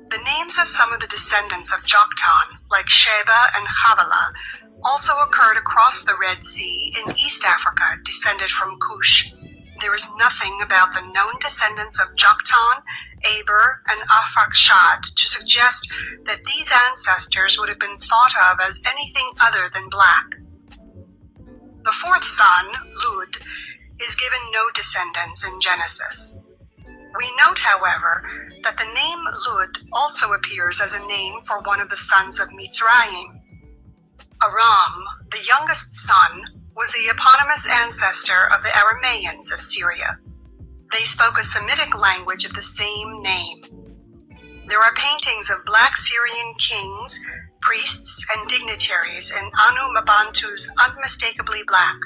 The names of some of the descendants of Joktan, like Sheba and Havilah, also occurred across the Red Sea in East Africa, descended from Cush. There is nothing about the known descendants of Joktan, Eber, and Arphaxad to suggest that these ancestors would have been thought of as anything other than black. The 4th son, Lud, is given no descendants in Genesis. We note, however, that the name Lud also appears as a name for one of the sons of Mitzrayim. Aram, the youngest son, was the eponymous ancestor of the Aramaeans of Syria. They spoke a Semitic language of the same name. There are paintings of black Syrian kings, priests, and dignitaries in Anu Mebantu's Unmistakably Black,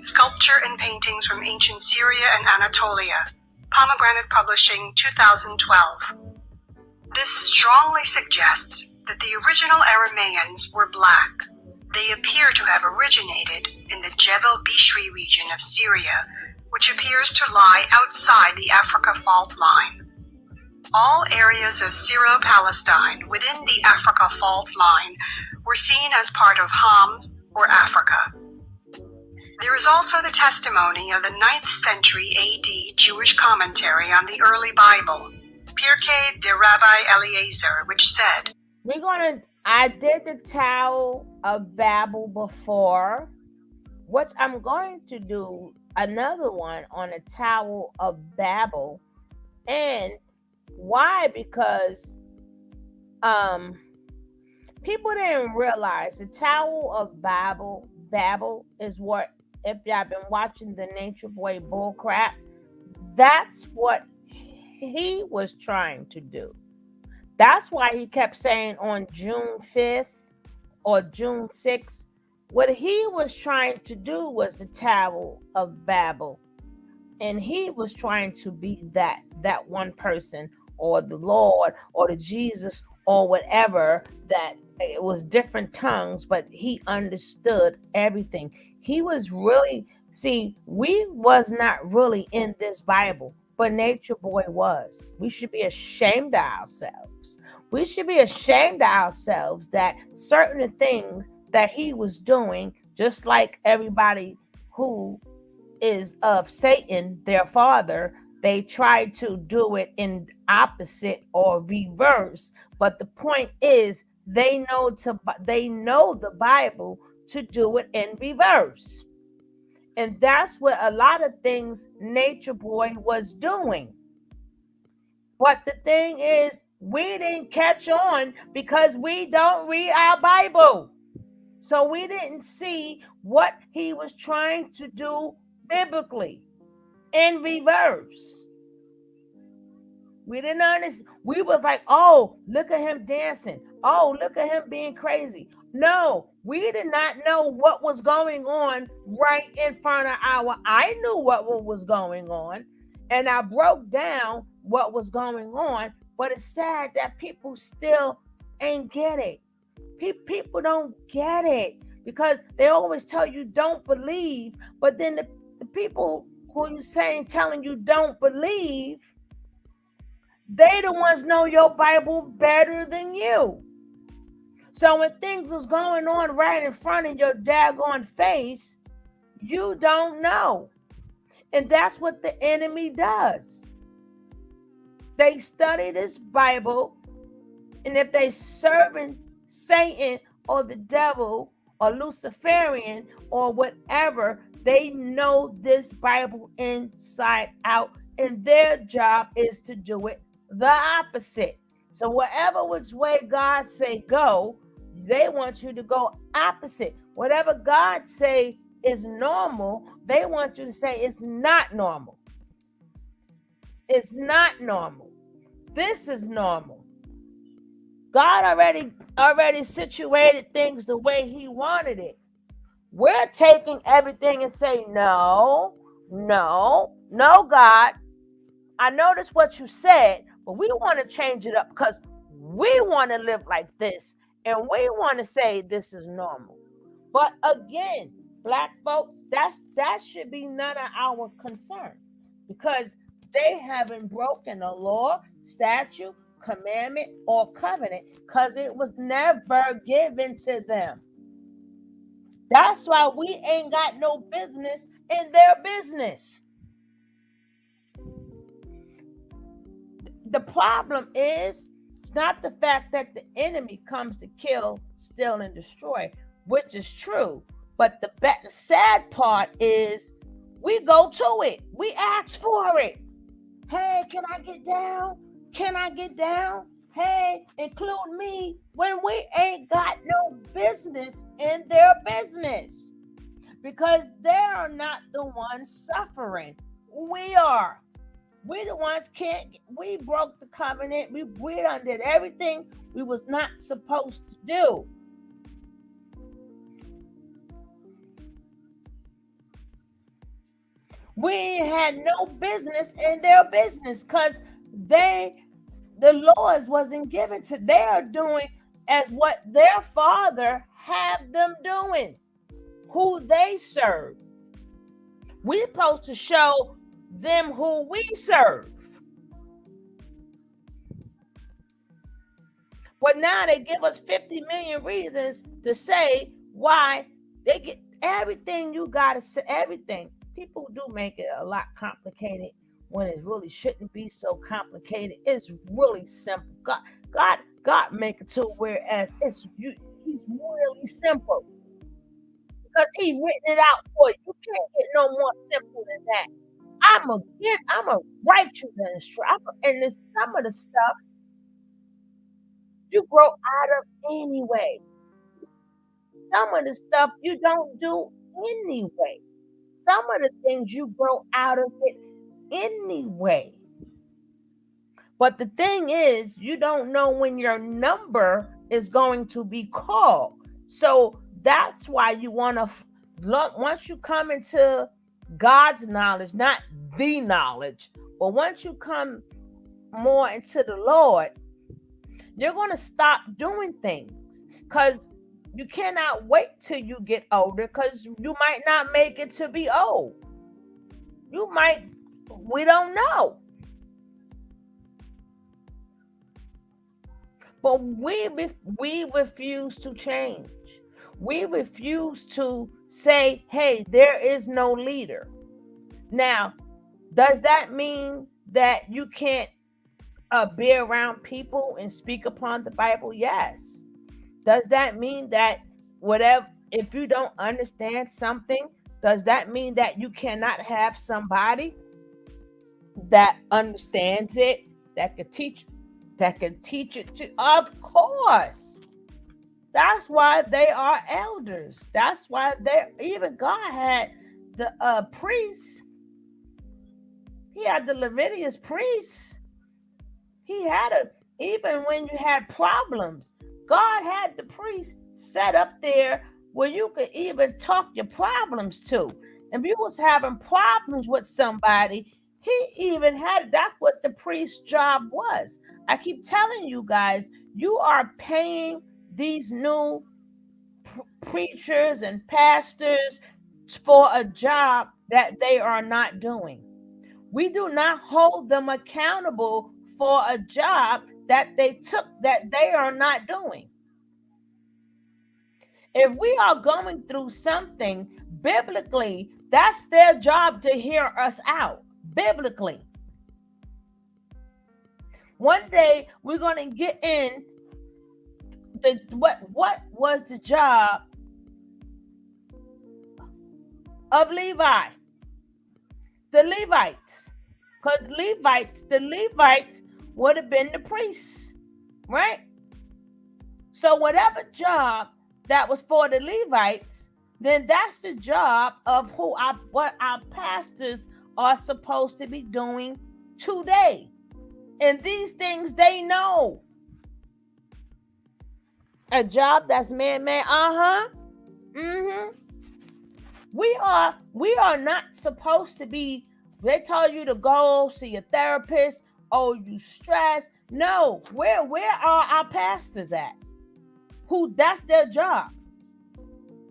Sculpture and Paintings from Ancient Syria and Anatolia, Pomegranate Publishing, 2012. This strongly suggests that the original Aramaeans were black. They appear to have originated in the Jebel Bishri region of Syria, which appears to lie outside the Africa fault line. All areas of Syro-Palestine within the Africa fault line were seen as part of Ham, or Africa. There is also the testimony of the 9th century AD Jewish commentary on the early Bible, Pirkei de Rabbi Eliezer, which said, I did the Tower of Babel before, which I'm going to do another one on the Tower of Babel. And why? Because people didn't realize the Tower of Babel is what, if y'all been watching the Nature Boy bullcrap, that's what he was trying to do. That's why he kept saying on June 5th or June 6th, what he was trying to do was the Tower of Babel. And he was trying to be that one person, or the Lord, or the Jesus, or whatever, that it was different tongues, but he understood everything. He was really, we was not really in this Bible, but Nature Boy was. We should be ashamed of ourselves. We should be ashamed of ourselves that certain things that he was doing, just like everybody who is of Satan, their father, they try to do it in opposite or reverse. But the point is, they know the Bible to do it in reverse. And that's what a lot of things Nature Boy was doing. But the thing is, we didn't catch on because we don't read our Bible. So we didn't see what he was trying to do biblically in reverse. We didn't understand. We was like, oh, look at him dancing. Oh, look at him being crazy. No, we did not know what was going on right in front of I knew what was going on, and I broke down what was going on, but it's sad that people still ain't get it. People don't get it because they always tell you don't believe, but then the people who you telling you don't believe, they the ones know your Bible better than you. So when things is going on right in front of your daggone face, you don't know. And that's what the enemy does. They study this Bible, and if they serving Satan or the devil or Luciferian or whatever, they know this Bible inside out, and their job is to do it the opposite. So whatever which way God say go, they want you to go opposite. Whatever God say is normal, they want you to say it's not normal. It's not normal. This is normal. God already situated things the way he wanted it. We're taking everything and saying, no, God. I noticed what you said, but we want to change it up because we want to live like this, and we want to say this is normal. But again, Black folks, that should be none of our concern, because they haven't broken a law, statute, commandment, or covenant, because it was never given to them. That's why we ain't got no business in their business. The problem is, it's not the fact that the enemy comes to kill, steal, and destroy, which is true. But the sad part is, we go to it. We ask for it. Hey, can I get down? Can I get down? Hey, include me, when we ain't got no business in their business, because they are not the ones suffering. We are. We the ones we broke the covenant. We done did everything we was not supposed to do. We had no business in their business because the laws wasn't given to. They are doing as what their father have them doing, who they serve. We're supposed to show them who we serve. But now they give us 50 million reasons to say why they get everything. You gotta say everything. People do make it a lot complicated when it really shouldn't be so complicated. It's really simple. God make it to whereas he's really simple, because he written it out for you. You can't get no more simple than that. I'm gonna write you the instruction, and there's some of the stuff you grow out of anyway. Some of the stuff you don't do anyway. Some of the things you grow out of it anyway. But the thing is, you don't know when your number is going to be called. So that's why you want to look, once you come into God's knowledge, not the knowledge, but once you come more into the Lord, you're going to stop doing things, because you cannot wait till you get older, because you might not make it to be old. We don't know. But we refuse to change. We refuse to say, hey, there is no leader. Now, Does that mean that you can't be around people and speak upon the Bible? Yes. Does that mean that whatever, if you don't understand something, does that mean that you cannot have somebody that understands it, that could teach it to? Of course. That's why they are elders. That's why even God had the priests. He had the Leviticus priests. He had even when you had problems, God had the priest set up there where you could even talk your problems to. If you was having problems with somebody, he even had, that's what the priest's job was. I keep telling you guys, you are paying these new preachers and pastors for a job that they are not doing. We do not hold them accountable for a job that they took that they are not doing. If we are going through something biblically, that's their job to hear us out biblically. One day we're going to get in what was the job of Levi, the Levites, because the Levites would have been the priests, right? So whatever job that was for the Levites, then that's the job of what our pastors are supposed to be doing today. And these things they know. A job that's man-made, We are not supposed to be, they tell you to go see a therapist, oh, you stress. No, where are our pastors at? That's their job.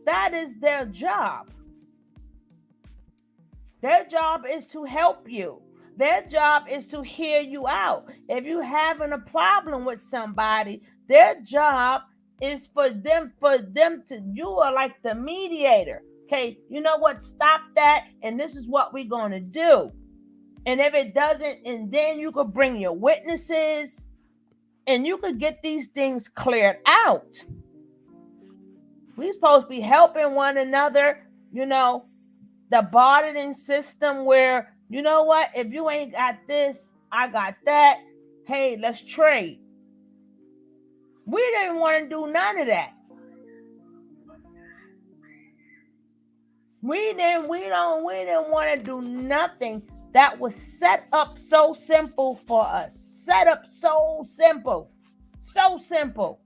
That is their job. Their job is to help you. Their job is to hear you out. If you're having a problem with somebody, their job is for them to, you are like the mediator. Okay, you know what? Stop that. And this is what we're going to do. And if it doesn't, and then you could bring your witnesses and you could get these things cleared out. We're supposed to be helping one another, the bartering system where, you know what, if you ain't got this, I got that. Hey, let's trade. We didn't want to do none of that. We didn't want to do nothing that was set up so simple for us. Set up so simple. So simple.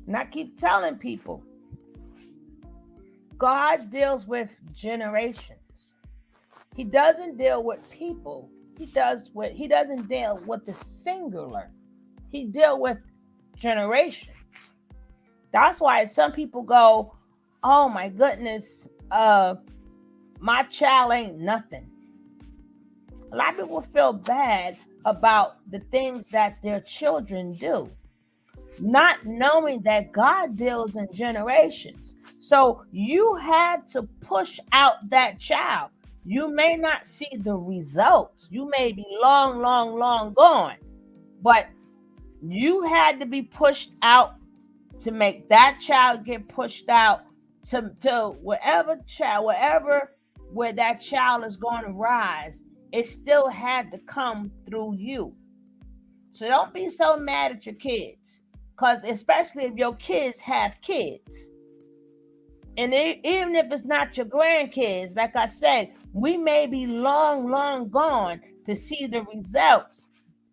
And I keep telling people, God deals with generations. He doesn't deal with people. He doesn't deal with the singular. He deals with generations. That's why some people go, oh my goodness, my child ain't nothing. A lot of people feel bad about the things that their children do, not knowing that God deals in generations. So you had to push out that child. You may not see the results. You may be long gone, but you had to be pushed out to make that child get pushed out to wherever where that child is going to rise. It still had to come through you. So don't be so mad at your kids, because especially if your kids have kids. And even if it's not your grandkids, like I said, we may be long gone to see the results,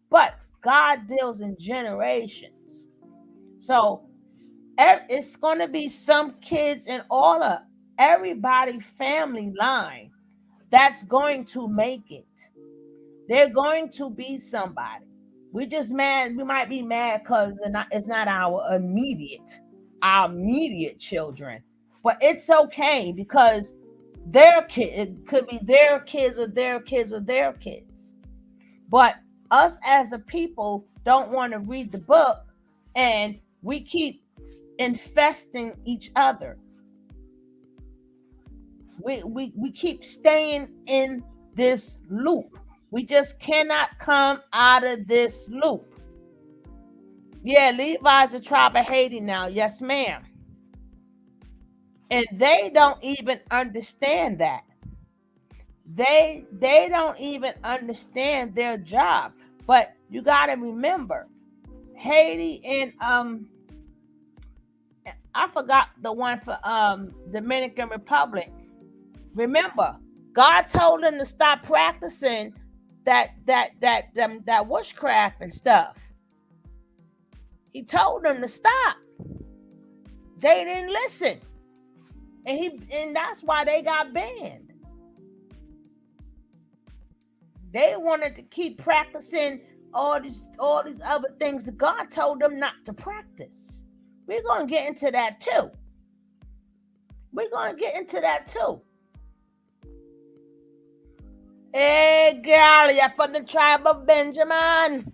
but God deals in generations. So it's going to be some kids in all of everybody family line that's going to make it. They're going to be somebody. We just mad. We might be mad because it's not our immediate children, but it's okay because it could be their kids or their kids or their kids. But us as a people don't want to read the book, and we keep infesting each other. We keep staying in this loop. We just cannot come out of this loop. Yeah, Levi's a tribe of Haiti now. Yes, ma'am. And they don't even understand that. They don't even understand their job. But you got to remember, Haiti and I forgot the one for Dominican Republic. Remember, God told them to stop practicing that witchcraft and stuff. He told them to stop. They didn't listen. And that's why they got banned. They wanted to keep practicing all these other things that God told them not to practice. We're going to get into that too. Hey, girl, you're from the tribe of Benjamin.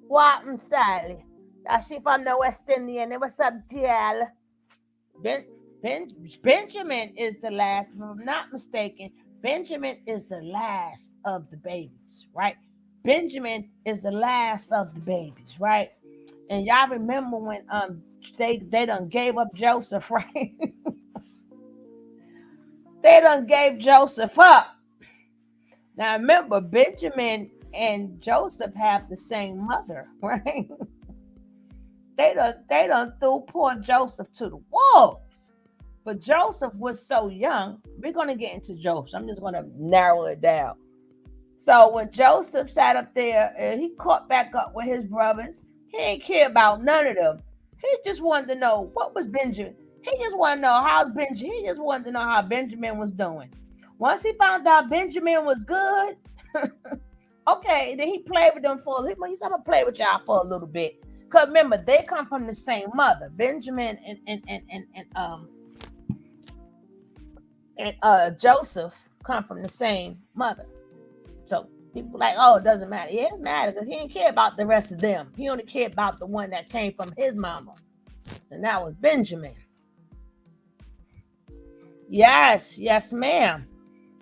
Walton style. That's she from the West Indian. What's up, girl? Benjamin is the last, if I'm not mistaken. Benjamin is the last of the babies, right? Benjamin is the last of the babies, right? And y'all remember when they done gave up Joseph, right? They done gave Joseph up. Now remember, Benjamin and Joseph have the same mother, right? They done threw poor Joseph to the wolves. But Joseph was so young. We're going to get into Joseph. I'm just going to narrow it down. So when Joseph sat up there and he caught back up with his brothers, he didn't care about none of them. He just wanted to know what was Benjamin. He just wanted to know how Benjamin. He just wanted to know how Benjamin was doing. Once he found out Benjamin was good, okay, then he played with them for a little. He said, "I'm gonna play with y'all for a little bit." Cause remember, they come from the same mother. Benjamin and Joseph come from the same mother. So people like, oh, it doesn't matter. Yeah, it matters because he didn't care about the rest of them. He only cared about the one that came from his mama. And that was Benjamin. Yes, ma'am.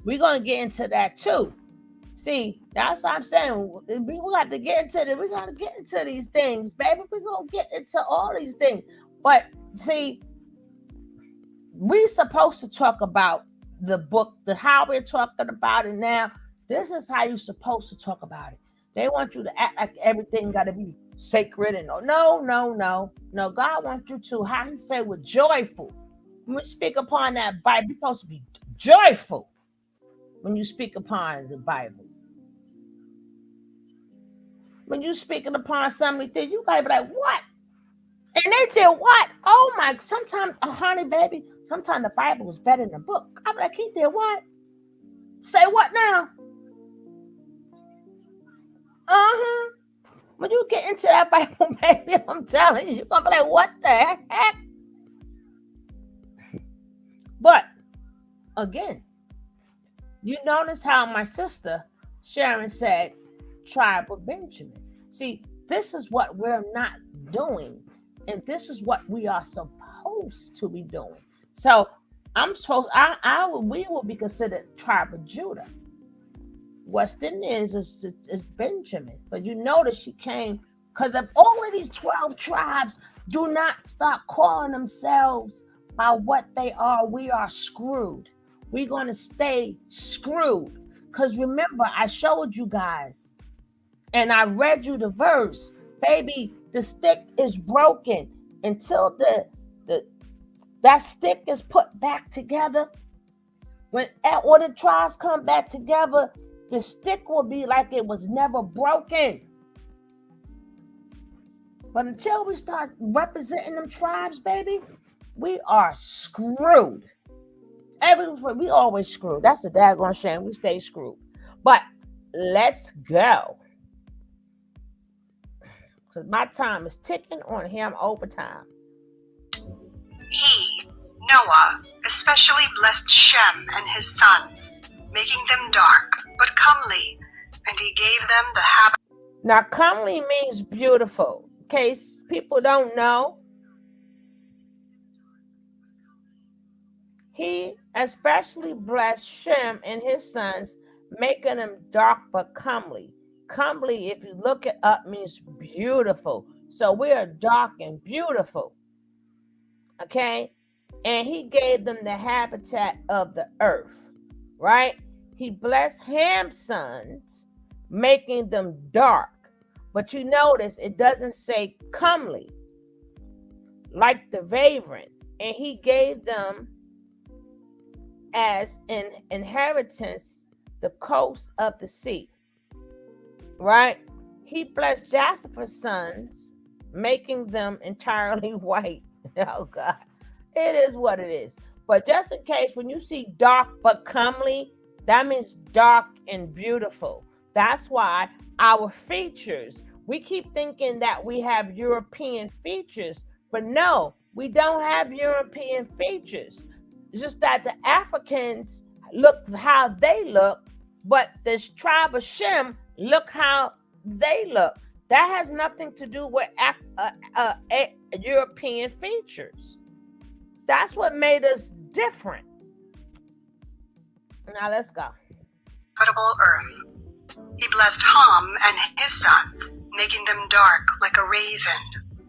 We're gonna get into that too. See, that's what I'm saying. We got to get into it. We're gonna get into these things, baby. We're gonna get into all these things. But see, we're supposed to talk about the book, how we're talking about it now. This is how you're supposed to talk about it. They want you to act like everything got to be sacred and no. God wants you to, how he say, with joyful. When we speak upon that Bible, you're supposed to be joyful when you speak upon the Bible. When you're speaking upon something, you gotta be like, what? And they did what? Oh my, sometimes, honey, baby, sometimes the Bible was better than the book. I'm like, he did what? Say what now? When you get into that Bible, baby, I'm telling you, you're gonna be like, what the heck? But again, you notice how my sister Sharon said, tribe of Benjamin. See, this is what we're not doing, and this is what we are supposed to be doing. So we will be considered tribe of Judah. West Indians is Benjamin, but you notice she came because of all of these 12 tribes. Do not stop calling themselves by what they are. We are screwed. We're going to stay screwed because remember, I showed you guys and I read you the verse, baby. The stick is broken until that stick is put back together. When all the tribes come back together, the stick will be like it was never broken. But until we start representing them tribes, baby, we are screwed. We always screwed. That's a daggone shame. We stay screwed. But let's go. Because my time is ticking on here. I'm overtime. He, Noah, especially blessed Shem and his sons, making them dark, but comely, and he gave them the habit. Now, comely means beautiful. In case people don't know, He especially blessed Shem and his sons, making them dark but comely. Comely, if you look it up, means beautiful. So we are dark and beautiful. Okay? And he gave them the habitat of the earth. Right? He blessed Ham's sons, making them dark. But you notice it doesn't say comely, like the Vagrant. And he gave them as an inheritance the coast of the sea. Right? He blessed Josephat's sons, making them entirely white. Oh God. It is what it is. But just in case, when you see dark but comely, that means dark and beautiful. That's why our features, we keep thinking that we have European features, but no, we don't have European features. It's just that the Africans look how they look, but this tribe of Shem look how they look. That has nothing to do with European features. That's what made us different. Now let's go. Habitable earth. He blessed Ham and his sons, making them dark like a raven,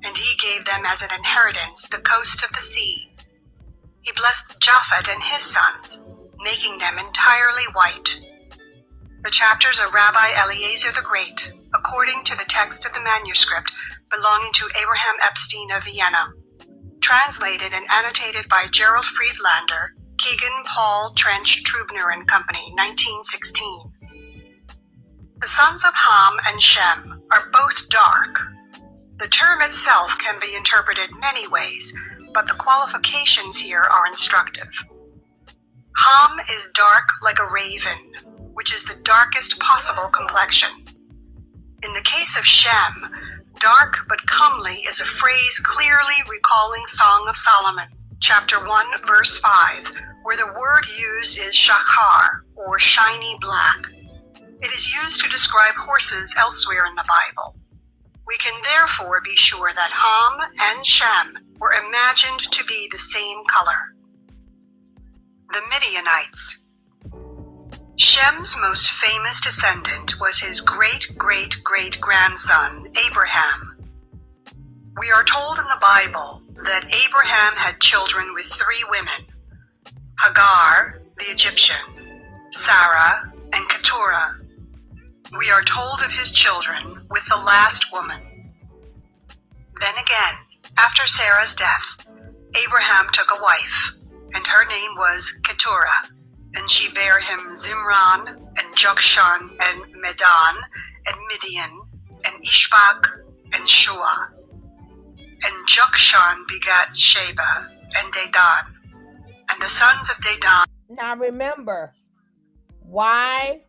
and he gave them as an inheritance the coast of the sea. He blessed Japhet and his sons, making them entirely white. The chapters of Rabbi Eliezer the Great, according to the text of the manuscript belonging to Abraham Epstein of Vienna, translated and annotated by Gerald Friedlander, Keegan Paul Trench Trubner and Company, 1916. The sons of Ham and Shem are both dark. The term itself can be interpreted many ways, but the qualifications here are instructive. Ham is dark like a raven, which is the darkest possible complexion. In the case of Shem, dark but comely is a phrase clearly recalling Song of Solomon, chapter 1, verse 5, where the word used is shachar, or shiny black. It is used to describe horses elsewhere in the Bible. We can therefore be sure that Ham and Shem were imagined to be the same color. The Midianites. Shem's most famous descendant was his great-great-great-grandson, Abraham. We are told in the Bible that Abraham had children with 3 women, Hagar, the Egyptian, Sarah, and Keturah. We are told of his children with the last woman. Then again, after Sarah's death, Abraham took a wife, and her name was Keturah. And she bare him Zimran, and Jokshan, and Medan, and Midian, and Ishbak, and Shua. And Jokshan begat Sheba, and Dedan. And the sons of Dedan. Now remember, why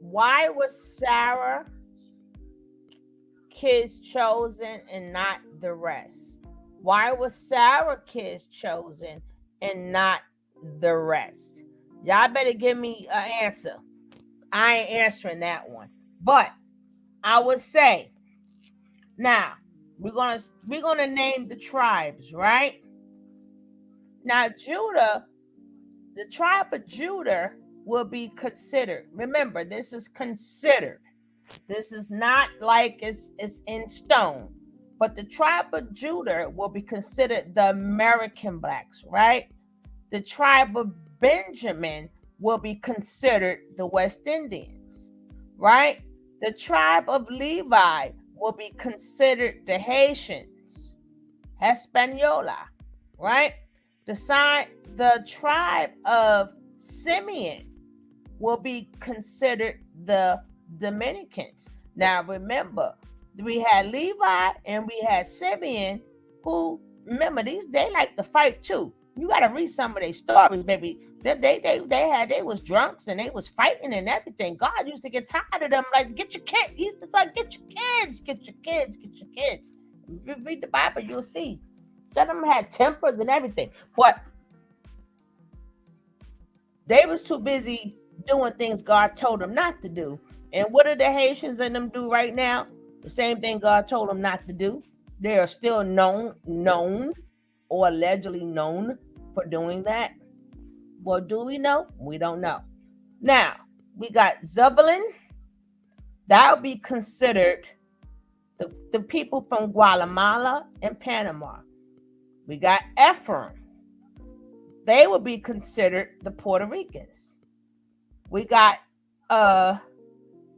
was Sarah kids chosen and not the rest? Why was Sarah kids chosen and not the rest? Y'all better give me an answer. I ain't answering that one. But I would say, now we're gonna name the tribes, right? Now Judah, the tribe of Judah will be considered. Remember, this is considered. This is not like it's in stone. But the tribe of Judah will be considered the American blacks, right? The tribe of Benjamin will be considered the West Indians, right? The tribe of Levi will be considered the Haitians, Hispaniola, right? The tribe of Simeon will be considered the Dominicans. Now remember, we had Levi and we had Simeon, who, remember, they like to fight too. You got to read some of their stories, baby. They was drunks and they was fighting and everything. God used to get tired of them. Like, get your kids. He used to like, get your kids. If you read the Bible, you'll see. Some of them had tempers and everything, but they was too busy doing things God told them not to do. And what do the Haitians and them do right now? The same thing God told them not to do. They are still known or allegedly known for doing that. Well, do we know? We don't know. Now, we got Zebulun. That would be considered the people from Guatemala and Panama. We got Ephraim. They would be considered the Puerto Ricans. We got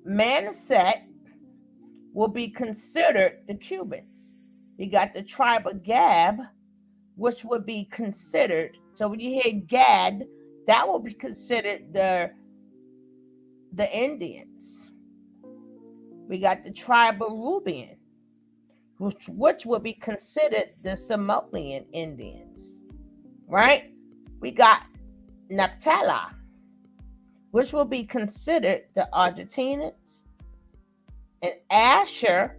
Manasseh will be considered the Cubans. We got the tribe of Gad, which would be considered, so when you hear Gad, that will be considered the Indians. We got the tribe of Reuben, which would be considered the Samoan Indians, right? We got Naphtali, which will be considered the Argentinians, and Asher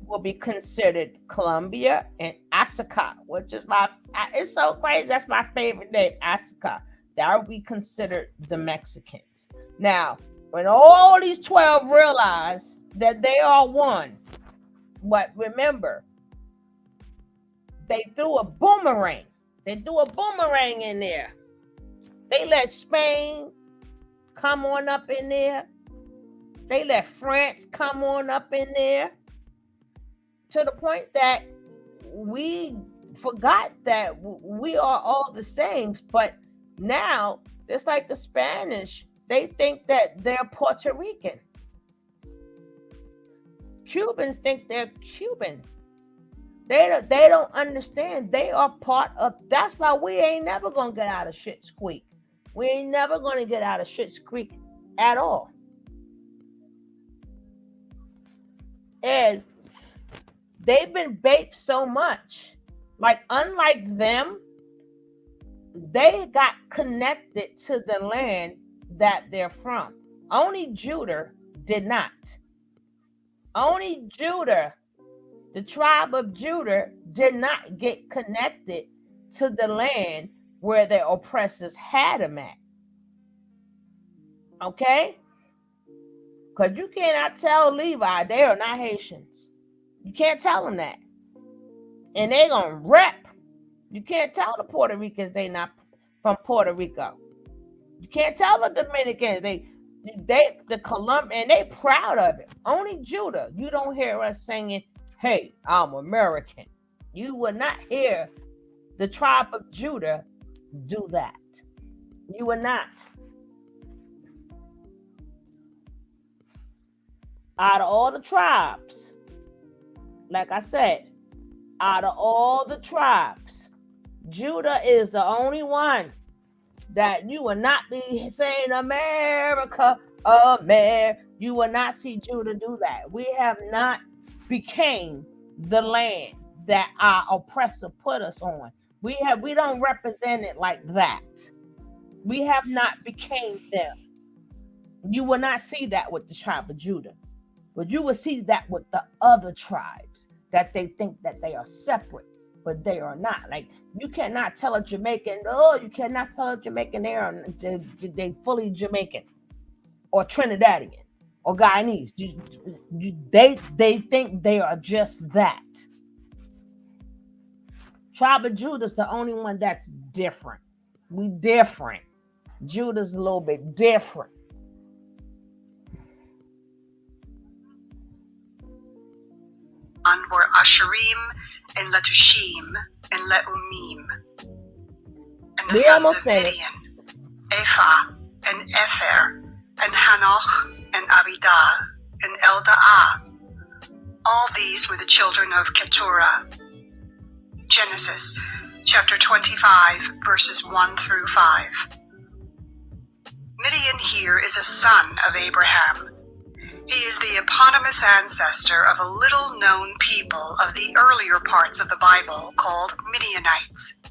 will be considered Colombia, and Issachar, which is it's so crazy, that's my favorite name, Issachar. That would be considered the Mexicans. Now, when all these 12 realize that they are one, but remember, they threw a boomerang. They threw a boomerang in there. They let Spain come on up in there. They let France come on up in there, to the point that we forgot that we are all the same. But now, it's like the Spanish, they think that they're Puerto Rican. Cubans think they're Cuban. They don't understand. They are part of, that's why we ain't never going to get out of Schitt's Creek. We ain't never going to get out of Schitt's Creek at all. And they've been baked so much. Like, unlike them, they got connected to the land that they're from. Only Judah did not. Only Judah, the tribe of Judah, did not get connected to the land where their oppressors had them at. Okay? Because you cannot tell Levi they are not Haitians. You can't tell them that. And they're going to rep. You can't tell the Puerto Ricans they not from Puerto Rico. You can't tell the Dominicans the Colombian, and they proud of it. Only Judah. You don't hear us singing, hey, I'm American. You will not hear the tribe of Judah do that. You will not. Out of all the tribes, like I said, out of all the tribes, Judah is the only one that you will not be saying America, America. You will not see Judah do that. We have not became the land that our oppressor put us on. We don't represent it like that. We have not became them. You will not see that with the tribe of Judah. But you will see that with the other tribes, that they think that they are separate, but they are not. Like, you cannot tell a Jamaican, you cannot tell a Jamaican they fully Jamaican or Trinidadian or Guyanese. They think they are just that. Tribe of Judah is the only one that's different. We different. Judah's a little bit different. Were Asherim and Letushim and Leumim. And the sons of Midian, Ephah and Epher and Hanoch and Abidah and Eldaah. All these were the children of Keturah. Genesis chapter 25 verses 1 through 5. Midian here is a son of Abraham. He is the eponymous ancestor of a little-known people of the earlier parts of the Bible called Midianites.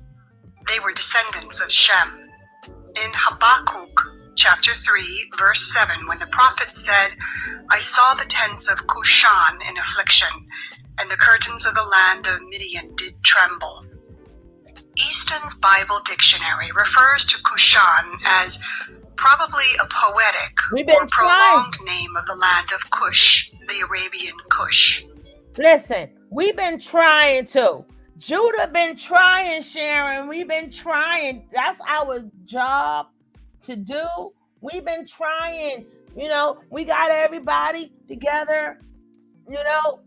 They were descendants of Shem. In Habakkuk chapter 3, verse 7, when the prophet said, I saw the tents of Cushan in affliction, and the curtains of the land of Midian did tremble. Easton's Bible Dictionary refers to Cushan as probably a poetic or prolonged name of the land of Cush, the Arabian Kush. Listen, we've been trying to Judah been trying, Sharon. We've been trying. That's our job to do. We've been trying. You know, we got everybody together. You know,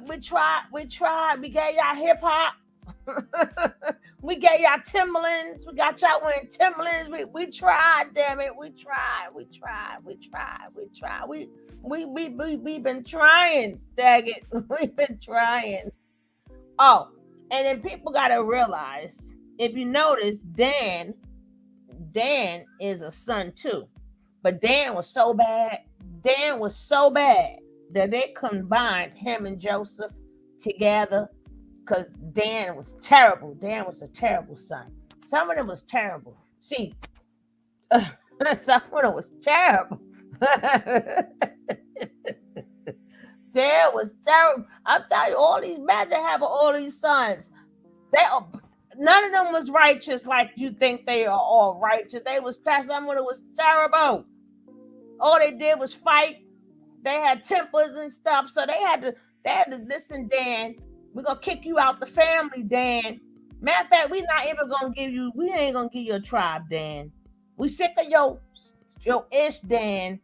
we tried. We gave y'all hip hop. We gave y'all Timberlands. We got y'all wearing Timberlands. We tried, damn it. We tried. We've been trying, dag it. We've been trying. Oh, and then people gotta realize, if you notice, Dan is a son too. But Dan was so bad that they combined him and Joseph together, because Dan was terrible. Dan was a terrible son. Some of them was terrible. See, some of them was terrible. Dan was terrible. I'm telling you, imagine having all these sons. None of them was righteous like you think they are all righteous. Some of them was terrible. All they did was fight. They had tempers and stuff, so they had to listen, Dan. We're gonna kick you out the family, Dan. Matter of fact, we ain't gonna give you a tribe, Dan. We sick of your ish, Dan.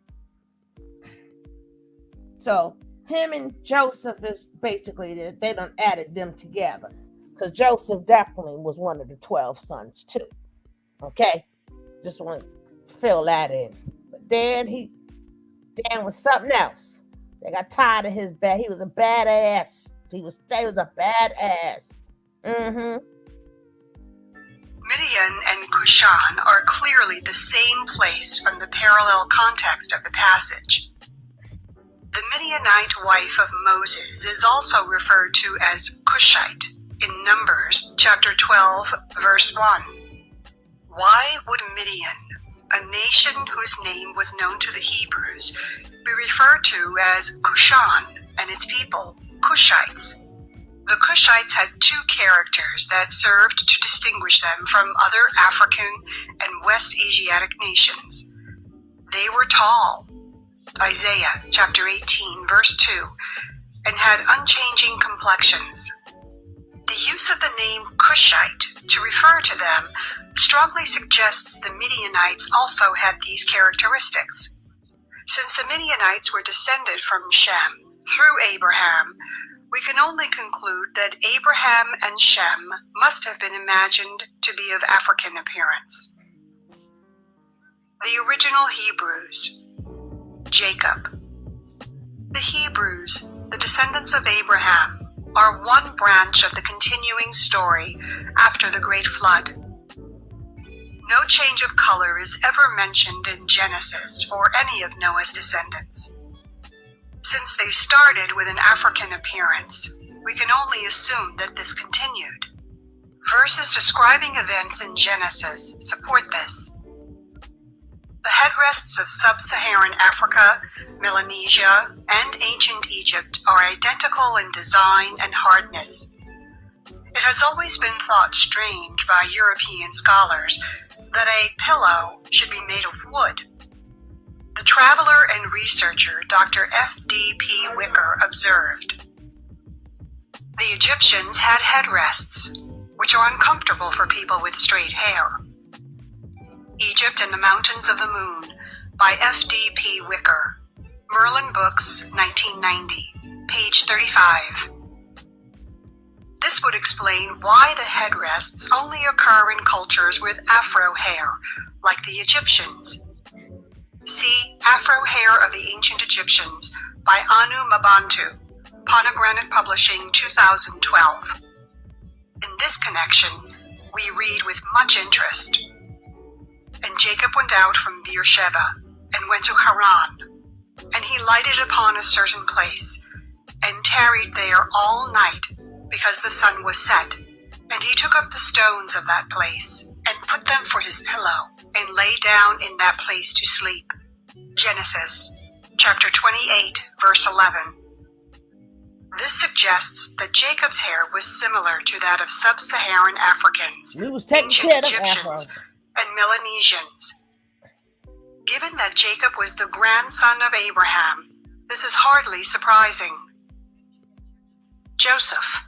So him and Joseph is basically, they done added them together, because Joseph definitely was one of the 12 sons too. Okay, just want to fill that in. But Dan was something else. They got tired of his bad. He was a badass. He was a badass. Midian and Cushan are clearly the same place from the parallel context of the passage. The Midianite wife of Moses is also referred to as Cushite in Numbers chapter 12, verse 1. Why would Midian, a nation whose name was known to the Hebrews, be referred to as Cushan and its people, Cushites? The Cushites had two characters that served to distinguish them from other African and West Asiatic nations. They were tall, Isaiah chapter 18, verse 2, and had unchanging complexions. The use of the name Cushite to refer to them strongly suggests the Midianites also had these characteristics. Since the Midianites were descended from Shem through Abraham, we can only conclude that Abraham and Shem must have been imagined to be of African appearance. The original Hebrews. Jacob. The Hebrews, the descendants of Abraham, are one branch of the continuing story after the Great Flood. No change of color is ever mentioned in Genesis for any of Noah's descendants. Since they started with an African appearance, we can only assume that this continued. Verses describing events in Genesis support this. The headrests of sub-Saharan Africa, Melanesia, and ancient Egypt are identical in design and hardness. It has always been thought strange by European scholars that a pillow should be made of wood. The traveler and researcher Dr. F.D.P. Wicker observed, the Egyptians had headrests, which are uncomfortable for people with straight hair. Egypt and the Mountains of the Moon by F.D.P. Wicker, Merlin Books, 1990, page 35. This would explain why the headrests only occur in cultures with afro hair, like the Egyptians. See Afro Hair of the Ancient Egyptians by Anu Mabantu, Pomegranate Publishing, 2012. In this connection, we read with much interest, and Jacob went out from Beersheba, and went to Haran, and he lighted upon a certain place, and tarried there all night, because the sun was set. And he took up the stones of that place, and put them for his pillow, and lay down in that place to sleep. Genesis, chapter 28, verse 11. This suggests that Jacob's hair was similar to that of sub-Saharan Africans, ancient Egyptians, and Melanesians. Given that Jacob was the grandson of Abraham, this is hardly surprising. Joseph.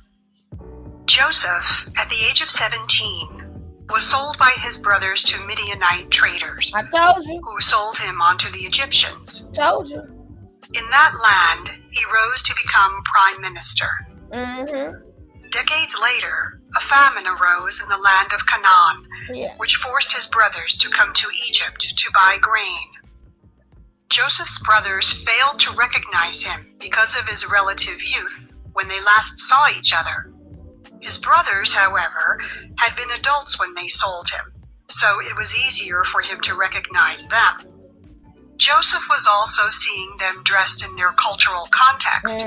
Joseph, at the age of 17, was sold by his brothers to Midianite traders, I told you. who sold him onto the Egyptians. Told you. In that land, he rose to become prime minister. Mm-hmm. Decades later, a famine arose in the land of Canaan, Yeah. which forced his brothers to come to Egypt to buy grain. Joseph's brothers failed to recognize him because of his relative youth when they last saw each other. His brothers, however, had been adults when they sold him, so it was easier for him to recognize them. Joseph was also seeing them dressed in their cultural context,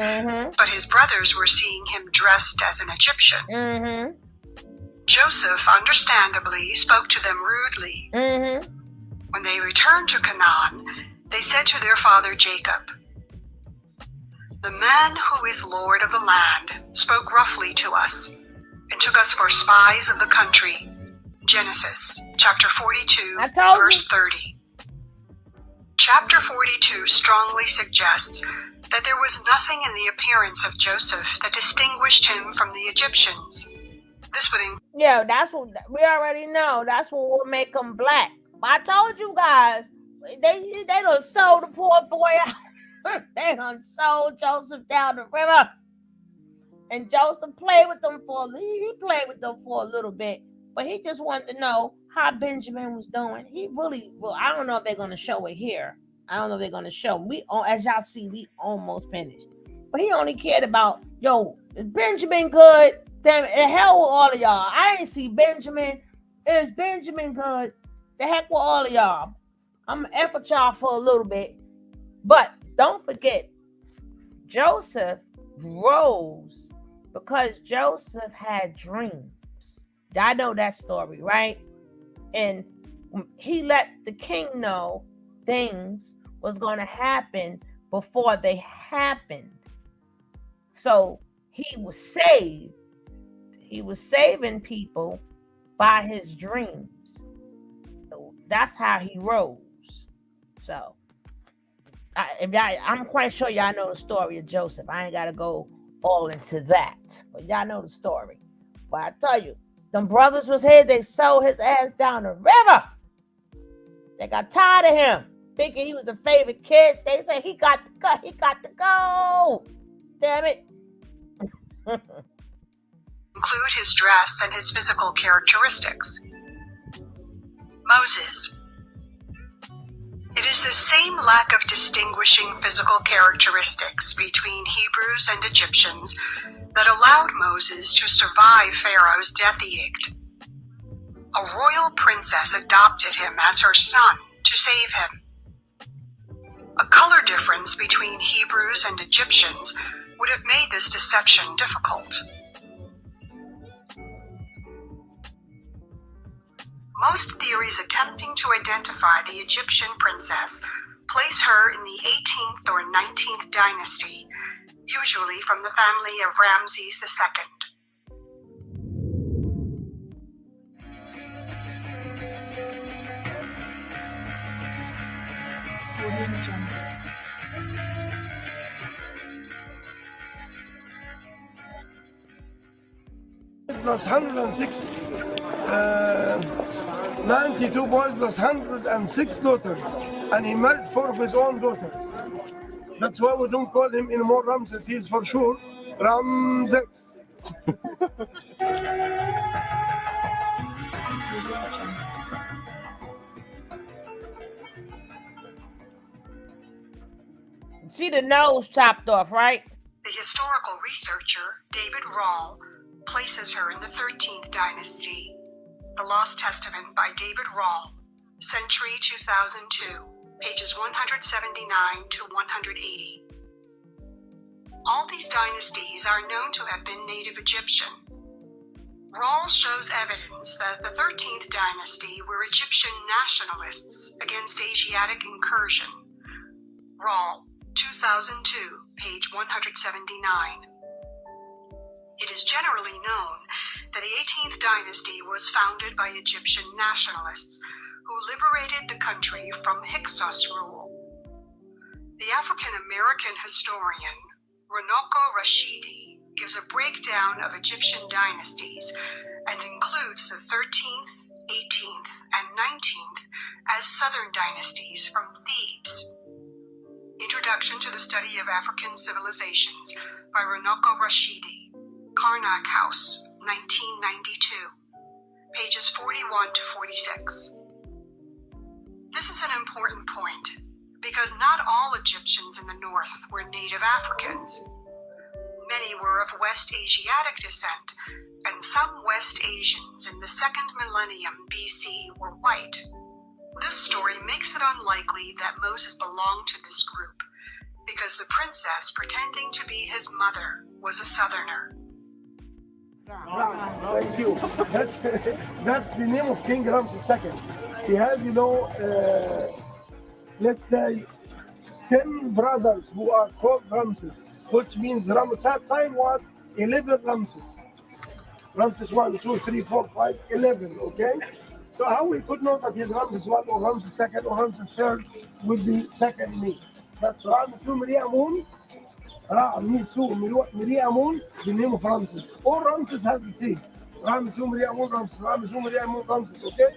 but his brothers were seeing him dressed as an Egyptian. Joseph, understandably, spoke to them rudely. When they returned to Canaan, they said to their father Jacob, "The man who is Lord of the land spoke roughly to us and took us for spies of the country." Genesis chapter 42, verse 30. Chapter 42 strongly suggests that there was nothing in the appearance of Joseph that distinguished him from the Egyptians. This would Yeah, that's what we already know. That's what will make them black. But I told you guys, they done sold the poor boy out. They done sold Joseph down the river. And Joseph played with them he played with them for a little bit. But he just wanted to know how Benjamin was doing. I don't know if they're going to show it here. I don't know if they're going to show. As y'all see, we almost finished. But he only cared about, is Benjamin good? Damn, the hell with all of y'all. I ain't see Benjamin. Is Benjamin good? The heck with all of y'all. I'm going to F with y'all for a little bit. But don't forget, Joseph rose because Joseph had dreams. I know that story, right? And he let the king know things was going to happen before they happened. So he was saved. He was saving people by his dreams. So that's how he rose. So I'm quite sure y'all know the story of Joseph. I ain't got to go all into that. But y'all know the story. But I tell you, them brothers was here. They sold his ass down the river. They got tired of him, thinking he was the favorite kid. They said he got to go. He got to go. Damn it. include his dress and his physical characteristics. Moses. It is the same lack of distinguishing physical characteristics between Hebrews and Egyptians that allowed Moses to survive Pharaoh's death edict. A royal princess adopted him as her son to save him. A color difference between Hebrews and Egyptians would have made this deception difficult. Most theories attempting to identify the Egyptian princess place her in the 18th or 19th dynasty, usually from the family of Ramses II. Plus 106, 92 boys plus 106 daughters, and he married 4 of his own daughters. That's why we don't call him anymore Ramses. He's for sure Ramses. See the nose chopped off, right? The historical researcher, David Rawl, places her in the 13th dynasty. The Lost Testament by David Rawl, Century 2002, pages 179 to 180. All these dynasties are known to have been native Egyptian. Rawl shows evidence that the 13th dynasty were Egyptian nationalists against Asiatic incursion. Rawl, 2002, page 179. It is generally known that the 18th dynasty was founded by Egyptian nationalists who liberated the country from Hyksos rule. The African-American historian Runoko Rashidi gives a breakdown of Egyptian dynasties and includes the 13th, 18th, and 19th as southern dynasties from Thebes. Introduction to the Study of African Civilizations by Runoko Rashidi, Karnak House, 1992, pages 41 to 46. This is an important point because not all Egyptians in the north were native Africans. Many were of West Asiatic descent, and some West Asians in the 2nd millennium BC were white. This story makes it unlikely that Moses belonged to this group, because the princess pretending to be his mother was a southerner. Thank you. That's the name of King Ramses II. He has, let's say, 10 brothers who are called Ramses, which means Ramses at time was 11 Ramses. Ramses 1, 2, 3, 4, 5, 11, okay? So how we could know that he's Ramses 1 or Ramses 2nd or Ramses 3rd would be second me. That's Ramses Miriamun, Miriamun, the name of Ramses. All Ramses have the same. Ramses Miriamun, Ramses, okay?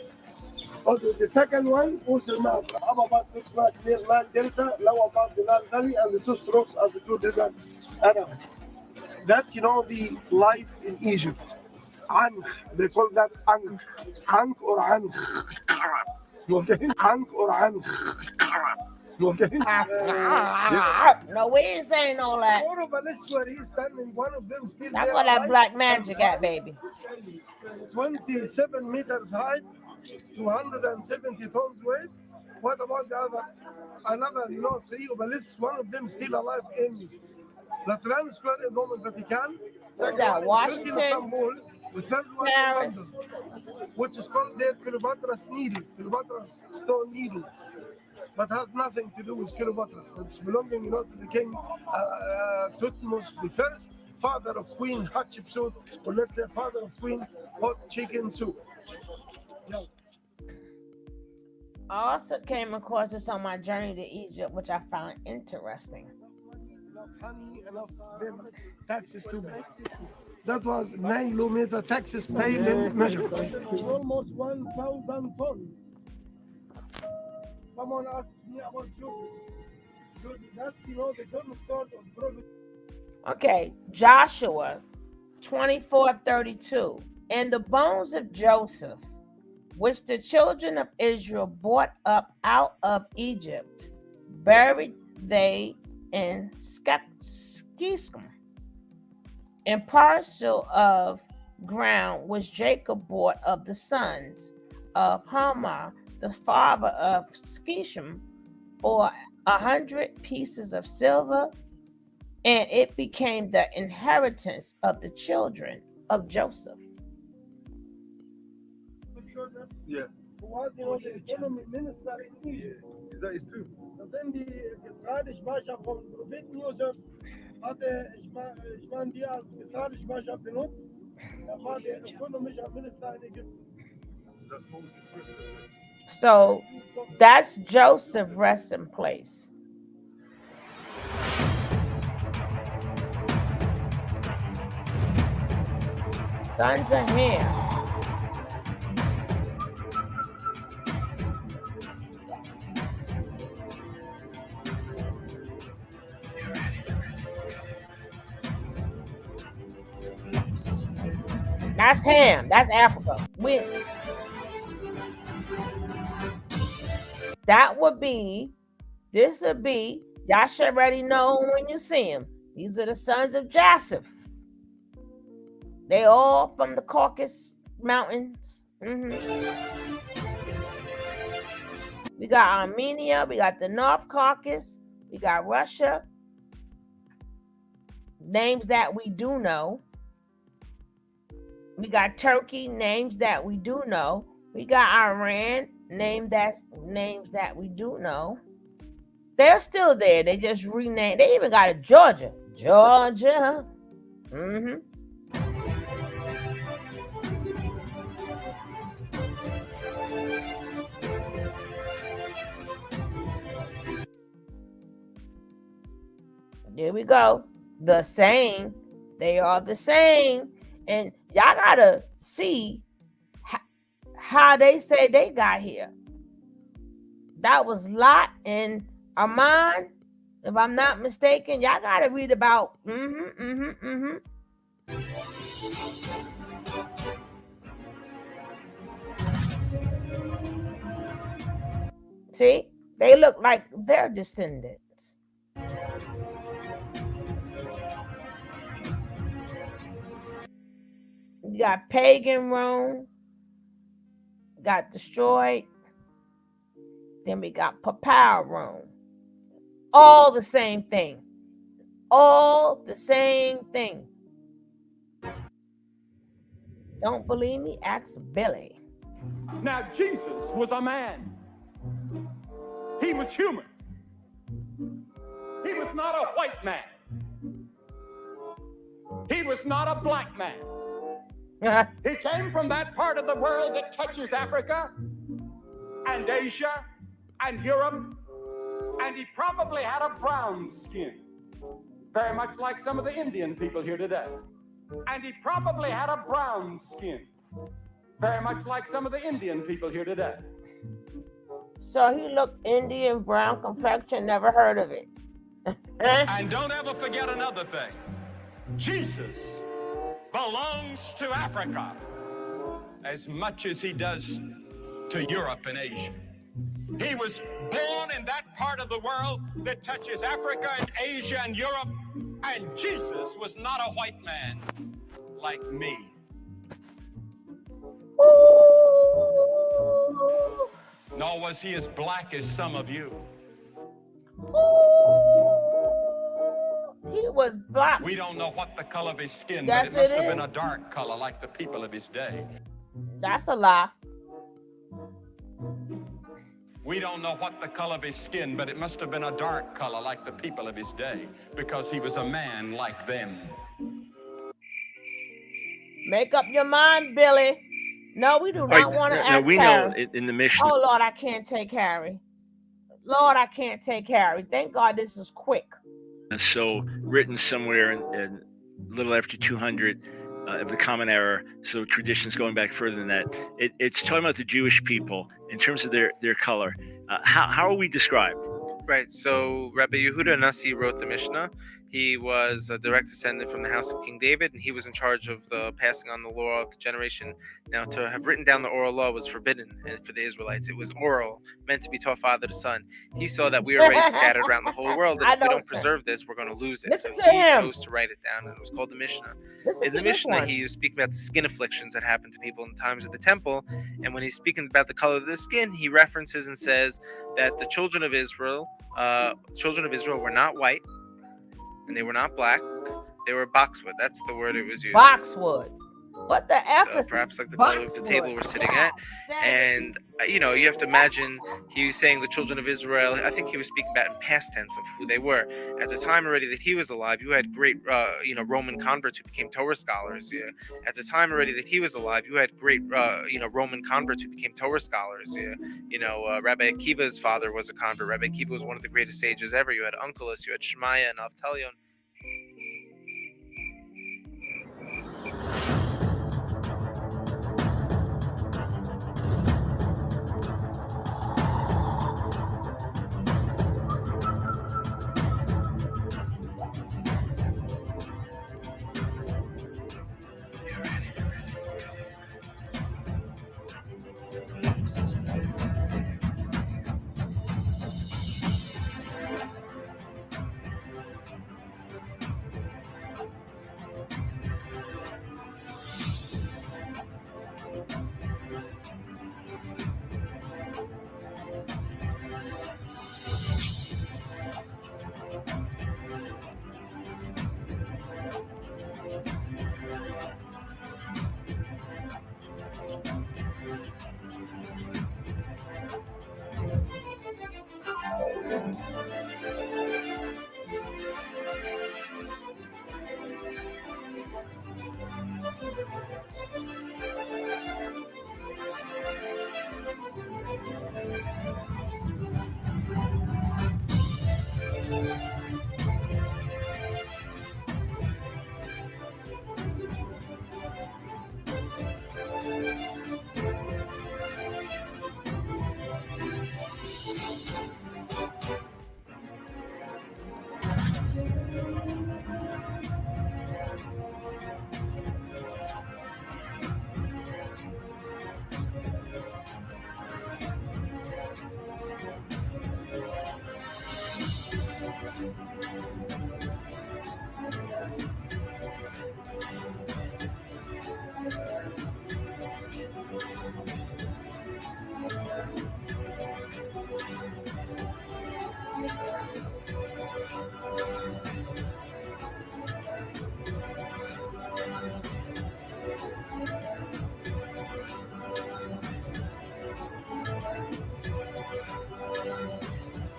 Okay, the second one, Usulman, Ababat looks like near Nile Delta, Lawabat, the Nile Valley, and the two strokes are the two deserts. That's, the life in Egypt. Ankh, they call that Ankh. Ankh or Ankh. Okay? Ankh or Ankh. Okay? No, we ain't saying all that. Four of us were here standing, one of them still That's there what that alive, black magic got, baby. 27 meters high, 270 tons weight. What about the other? Another, 3 obelisks, one of them still alive in Lateran Square in Roman Vatican. Second that, one in Washington? Turkey, Istanbul. The third one Paris? in London, which is called the Cleopatra's needle, Cleopatra's stone needle, but has nothing to do with Cleopatra. It's belonging, to the king Thutmose the First, father of Queen Hatshepsut, or let's say father of Queen Hot Chicken Soup. No. I also came across this on my journey to Egypt, which I found interesting. Enough honey, enough them taxes to pay. That was 9 kilometer taxes payment measure. Almost 1,000 tons. Someone asked me about Jordan. That's, the cornerstone of Prophet. Okay, Joshua 24:32. And the bones of Joseph, which the children of Israel brought up out of Egypt, buried they in Shechem, in parcel of ground which Jacob bought of the sons of Hamor, the father of Shechem, for 100 pieces of silver, and it became the inheritance of the children of Joseph. Yeah. Who was, the economy minister in Egypt. That is true. Then the Getradisch Bascha von Prophet Joseph hatte, ich meine, die als Getradisch Bascha benutzt. War der ökonomischer Minister in Ägypten. So that's Joseph resting place. Sons of Ham. That's Ham. That's Africa. This would be, y'all should already know when you see them. These are the sons of Joseph. They all from the Caucasus Mountains. We got Armenia, we got the North Caucasus, we got Russia. Names that we do know. We got Turkey, names that we do know. We got Iran, names that we do know. They're still there. They just renamed. They even got a Georgia. Georgia. There we go. The same They are the same. And y'all gotta see how they say they got here. That was Lot and Aman, if I'm not mistaken. Y'all gotta read about. See, they look like their descendants. You got pagan Rome, got destroyed. Then we got papal Rome. All the same thing. All the same thing. Don't believe me? Ask Billy. Now, Jesus was a man. He was human. He was not a white man. He was not a black man. He came from that part of the world that touches Africa and Asia and Europe, and he probably had a brown skin, very much like some of the Indian people here today. And he probably had a brown skin, very much like some of the Indian people here today. So he looked Indian, brown complexion, never heard of it. And don't ever forget another thing. Jesus belongs to Africa as much as he does to Europe and Asia. He was born in that part of the world that touches Africa and Asia and Europe, and Jesus was not a white man like me. Nor was he as black as some of you. He was black. We don't know what the color of his skin, Yes, but it must it have been is. a dark color like the people of his day. That's a lie. We don't know what the color of his skin, but it must have been a dark color like the people of his day, because he was a man like them. Make up your mind, Billy. No, we do not want to ask No, we Harry. know in the Mishnah. Oh, Lord, I can't take Harry. Lord, I can't take Harry. Thank God this is quick. So written somewhere in a little after 200 of the Common Era. So traditions going back further than that. It's talking about the Jewish people in terms of their color. How are we described? Right. So Rabbi Yehuda Nasi wrote the Mishnah. He was a direct descendant from the house of King David, and he was in charge of the passing on the law of the generation. Now, to have written down the oral law was forbidden for the Israelites. It was oral, meant to be taught father to son. He saw that we are already scattered around the whole world, and if we don't preserve this, we're going to lose it. Listen So to he him. chose to write it down, and it was called the Mishnah. Listen In to the this Mishnah, one. he was speaking about the skin afflictions that happened to people in the times of the temple, and when he's speaking about the color of the skin, he references and says that the children of Israel were not white, and they were not black. They were boxwood. That's the word it was used. Boxwood. What the F is Perhaps like the color of the boxwood? table we're sitting at. And, you have to imagine he was saying the children of Israel. I think he was speaking about in past tense of who they were. At the time already that he was alive, you had great, Roman converts who became Torah scholars. Yeah. At the time already that he was alive, you had great, Roman converts who became Torah scholars. Yeah. Rabbi Akiva's father was a convert. Rabbi Akiva was one of the greatest sages ever. You had Onkelos, you had Shemaiah and Avtalion.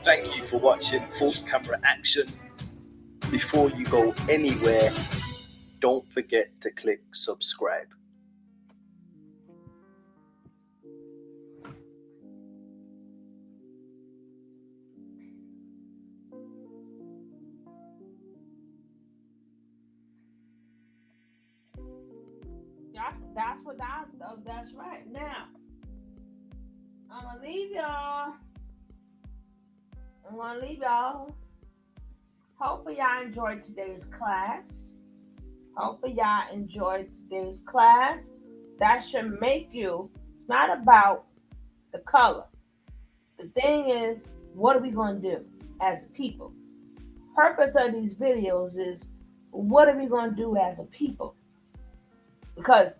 Thank you for watching False Camera Action. Before you go anywhere, don't forget to click subscribe. That's what that's right. Now, I'm gonna leave y'all. Hopefully y'all enjoyed today's class. That should make you, it's not about the color. The thing is, what are we gonna do as a people? Purpose of these videos is, what are we gonna do as a people? Because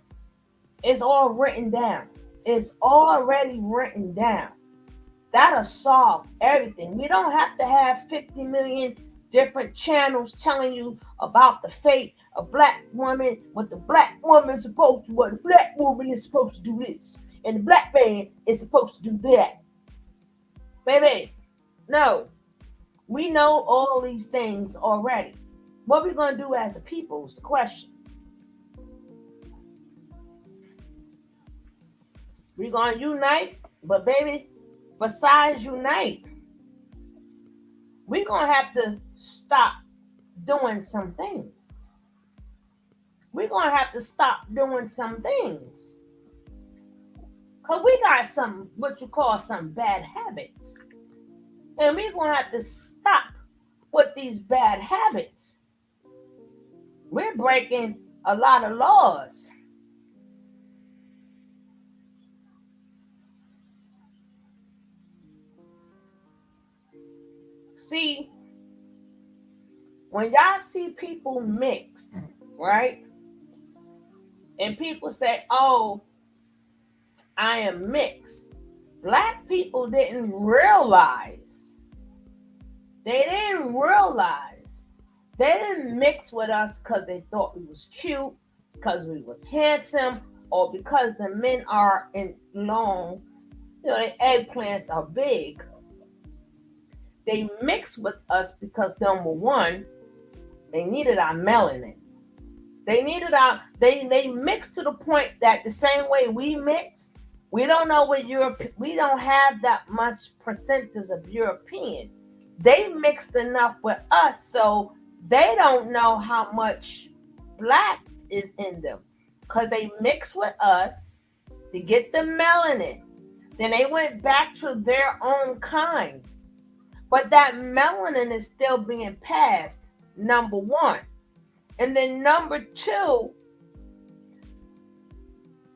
it's all written down. It's already written down. That'll solve everything. We don't have to have 50 million different channels telling you about the fate of black woman, what the black woman is supposed to, what the black woman is supposed to do this, and the black man is supposed to do that. Baby, no. We know all these things already. What are we going to do as a people is the question. We're going to unite, but baby, besides unite, we're going to have to stop doing some things. Because we got some, what you call some bad habits. And we're going to have to stop with these bad habits. We're breaking a lot of laws. See, when y'all see people mixed, right? And people say, oh, I am mixed. Black people didn't realize. They didn't mix with us because they thought we was cute, because we was handsome, or because the men are in long, the eggplants are big. They mixed with us because, number one, they needed our melanin. They mixed to the point that the same way we mixed, we don't know what we don't have that much percentage of European. They mixed enough with us, so they don't know how much black is in them. Because they mixed with us to get the melanin. Then they went back to their own kind. But that melanin is still being passed, number one. And then number two,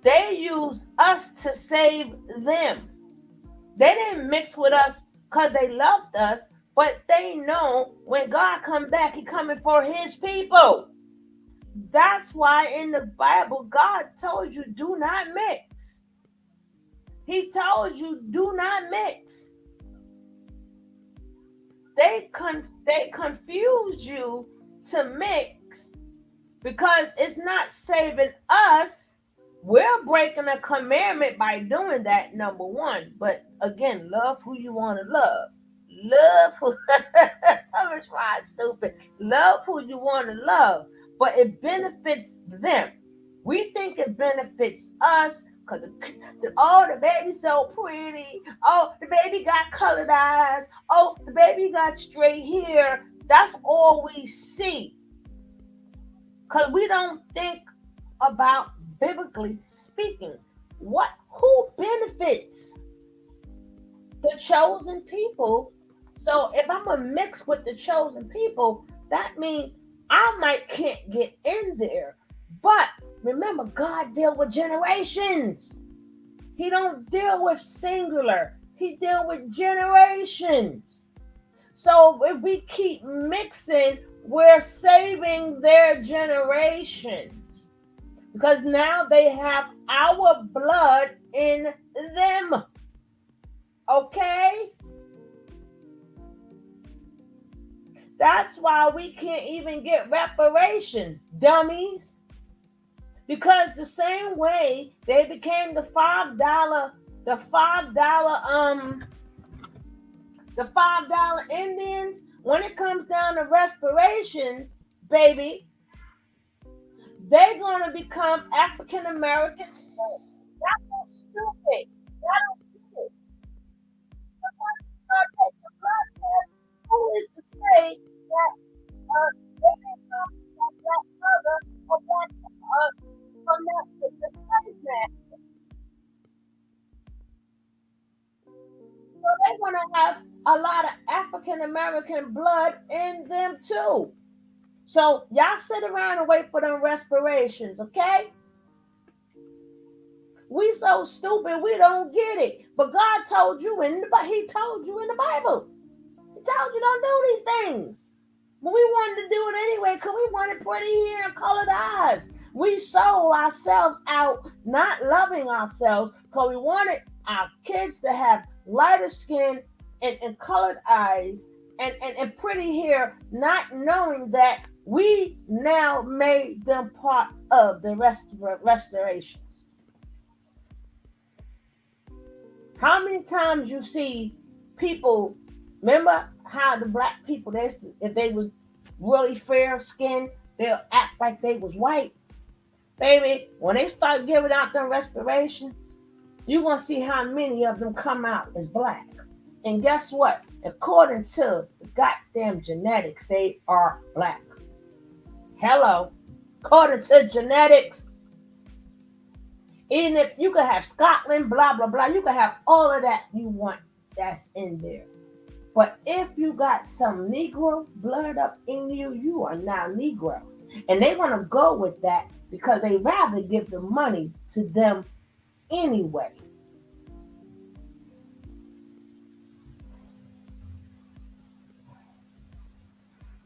they use us to save them. They didn't mix with us because they loved us, but they know when God comes back, He coming for His people. That's why in the Bible, God told you, do not mix. He told you, do not mix. They confused you to mix because it's not saving us. We're breaking a commandment by doing that, number one. But again, love who you want to love. Love who I'm trying stupid. Love who you want to love. But it benefits them. We think it benefits us because the baby's so pretty. Oh, the baby got colored eyes. Oh, the baby got straight hair. That's all we see. Because we don't think about, biblically speaking, who benefits? The chosen people. So if I'm going to mix with the chosen people, that means I can't get in there. But remember, God deals with generations. He don't deal with singular. He deals with generations. So if we keep mixing, we're saving their generations because now they have our blood in them. Okay? That's why we can't even get reparations, dummies. Because the same way they became the $5 Indians, when it comes down to reparations, baby, they're gonna become African Americans too. That's so stupid. I don't get it. But when you start taking the blood test, who is to say that they didn't come from that mother or that from that the slave master? So they're gonna have a lot of African American blood in them too. So y'all sit around and wait for them respirations, okay? We so stupid we don't get it. But God told you He told you in the Bible. He told you don't do these things. But we wanted to do it anyway because we wanted pretty hair and colored eyes. We sold ourselves out, not loving ourselves, because we wanted our kids to have lighter skin and colored eyes and pretty hair, not knowing that we now made them part of the restorations. How many times you see people, remember how the black people, if they was really fair skinned, they'll act like they was white. Baby, when they start giving out them respirations, you're going to see how many of them come out as black. And guess what? According to the goddamn genetics, they are black. Hello. According to genetics, even if you could have Scotland, blah, blah, blah, you could have all of that you want that's in there. But if you got some Negro blood up in you, you are now Negro. And they want to go with that because they rather give the money to them anyway.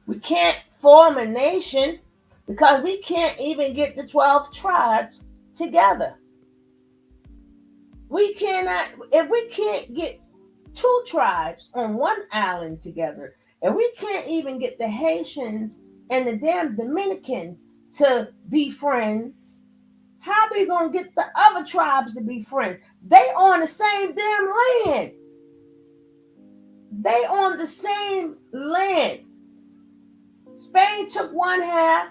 We can't form a nation because we can't even get the 12 tribes together. We cannot, if we can't get 2 tribes on one island together, and we can't even get the Haitians and the damn Dominicans to be friends, how are we going to get the other tribes to be friends? They on the same damn land. They on the same land. Spain took one half.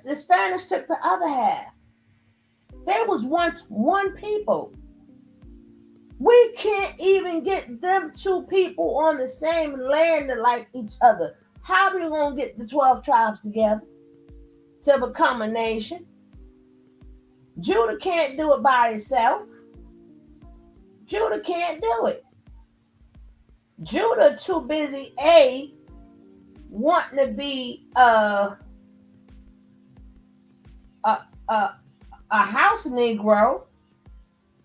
The Spanish took the other half. There was once one people. We can't even get them 2 people on the same land to like each other. How are we going to get the 12 tribes together to become a nation? Judah can't do it by itself. Judah can't do it. Judah too busy, wanting to be a house Negro.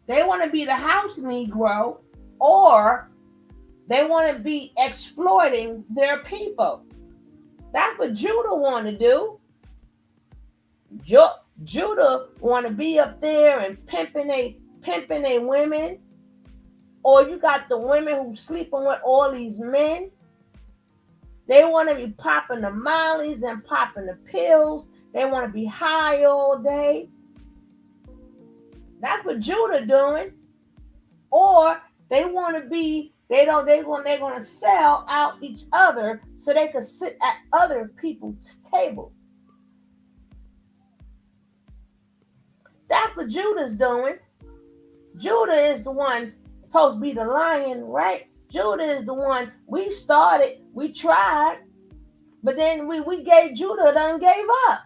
They want to be the house Negro, or they want to be exploiting their people. That's what Judah want to do. Judah want to be up there and pimping they women, or you got the women who sleeping with all these men. They want to be popping the mollies and popping the pills. They want to be high all day. That's what Judah doing. Or they want to be, they're going to sell out each other so they can sit at other people's table. That's what Judah's doing. Judah is the one supposed to be the lion, right? Judah is the one we started, we tried, but then we gave Judah, done gave up.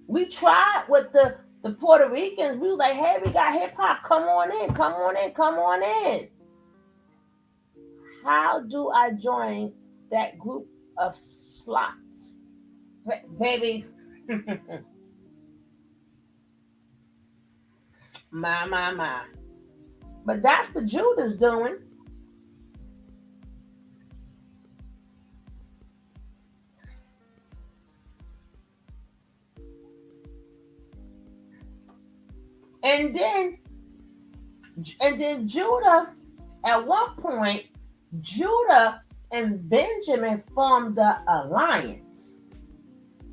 We tried with the Puerto Ricans. We was like, hey, we got hip hop. Come on in, come on in, come on in. How do I join that group of slots? Baby. My. But that's what Judah's doing. And then Judah, at one point, Judah and Benjamin formed the alliance.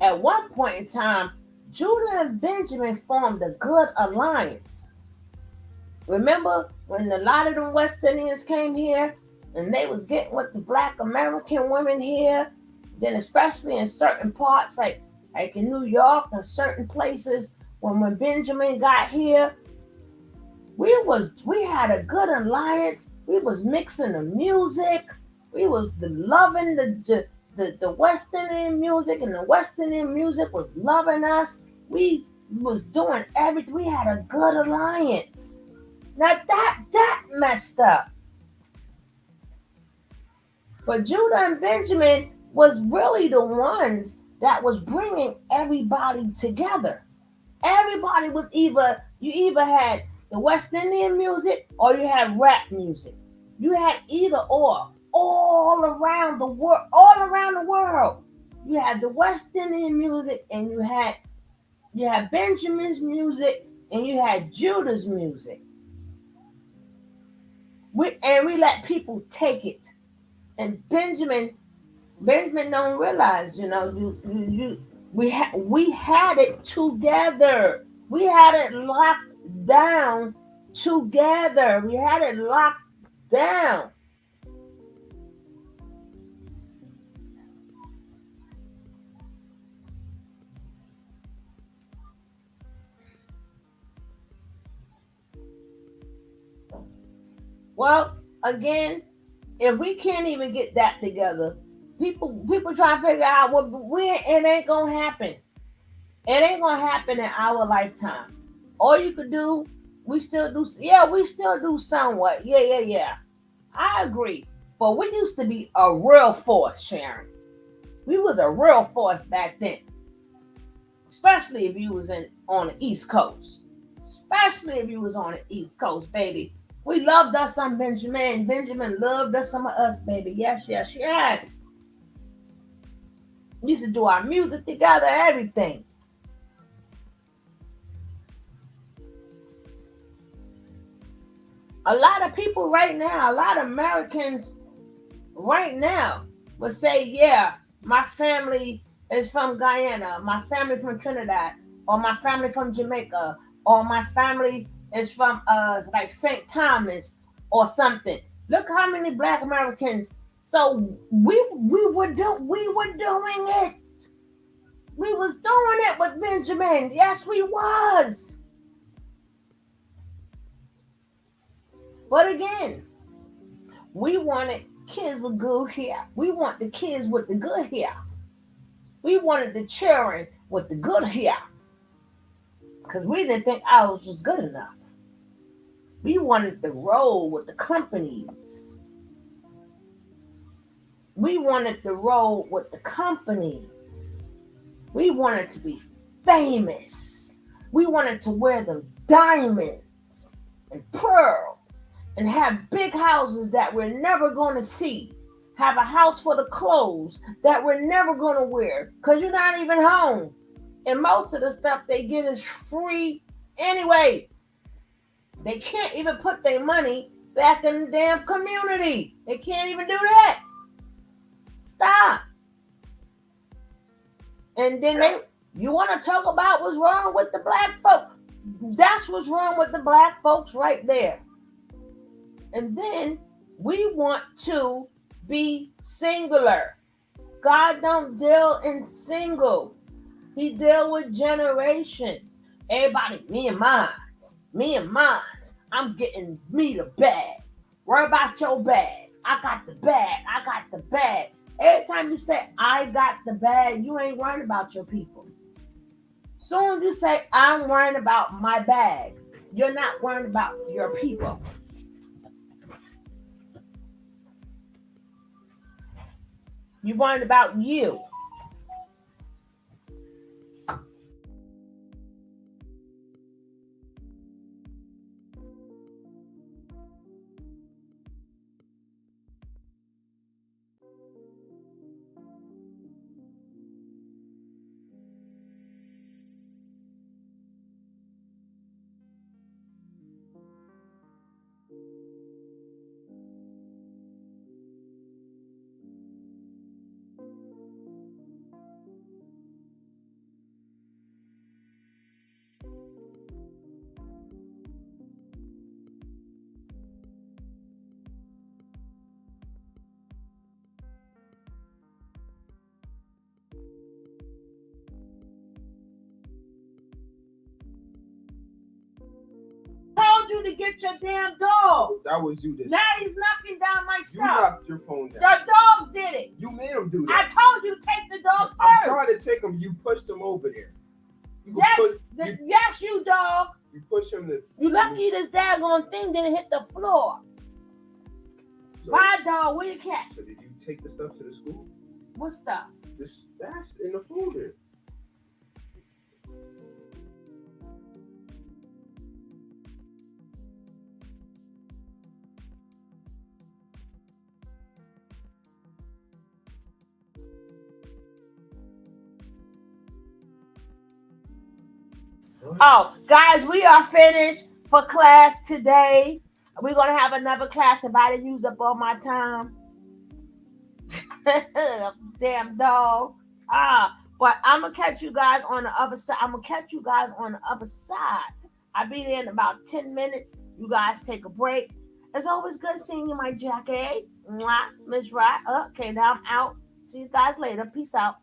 At one point in time, Judah and Benjamin formed a good alliance. Remember when a lot of the West Indians came here and they was getting with the Black American women here, then especially in certain parts like in New York and certain places, when Benjamin got here, we had a good alliance. We was mixing the music. We was loving the West Indian music, and the West Indian music was loving us. We was doing everything. We had a good alliance. Now that messed up. But Judah and Benjamin was really the ones that was bringing everybody together. Everybody was you either had the West Indian music or you had rap music. You had either or all around the world. All around the world, you had the West Indian music, and you had Benjamin's music, and you had Judah's music. We let people take it, and Benjamin don't realize, we had it together. We had it locked down together. We had it locked down. Well, again, if we can't even get that together, people try to figure out it ain't gonna happen. It ain't gonna happen in our lifetime. All you could do, we still do somewhat. Yeah. I agree. But we used to be a real force, Sharon. We was a real force back then. Especially if you was on the East Coast. Especially if you was on the East Coast, baby. We loved us some Benjamin. Benjamin loved us some of us, baby. Yes. We used to do our music together, everything. A lot of people right now, a lot of Americans right now would say, yeah, my family is from Guyana, my family from Trinidad, or my family from Jamaica, or my family is from like St. Thomas or something. Look how many Black Americans. So we were doing it. We was doing it with Benjamin. Yes, we was. But again, we wanted kids with good hair. We want the kids with the good hair. We wanted the children with the good hair. Because we didn't think ours was good enough. We wanted to roll with the companies. We wanted to roll with the companies. We wanted to be famous. We wanted to wear them diamonds and pearls and have big houses that we're never going to see. Have a house full of clothes that we're never going to wear because you're not even home. And most of the stuff they get is free anyway. They can't even put their money back in the damn community. They can't even do that. Stop. And then you want to talk about what's wrong with the Black folks. That's what's wrong with the Black folks right there. And then we want to be singular. God don't deal in single. He deal with generations. Everybody, me and mine. I'm getting me the bag. Worry about your bag. I got the bag. Every time you say, I got the bag, you ain't worrying about your people. Soon as you say, I'm worrying about my bag, you're not worrying about your people. You're worrying about you. you to get your damn dog. That was you. Now he's knocking down my You stuff. knocked your phone down. The dog did it. You made him do I that. told you take the dog I'm first. trying to take him. You pushed him over there. Yes, you dog. You push him to. You lucky this daggone thing didn't hit the floor. So, Bye, dog. Where you cat? So did you take the stuff to the school? What stuff? That's in the folder. Oh, guys, we are finished for class today. We're going to have another class if I didn't use up all my time. Damn dog. But I'm going to catch you guys on the other side. I'll be there in about 10 minutes. You guys take a break. It's always good seeing you, my Jackie. Mwah, Miss Right. Okay, now I'm out. See you guys later. Peace out.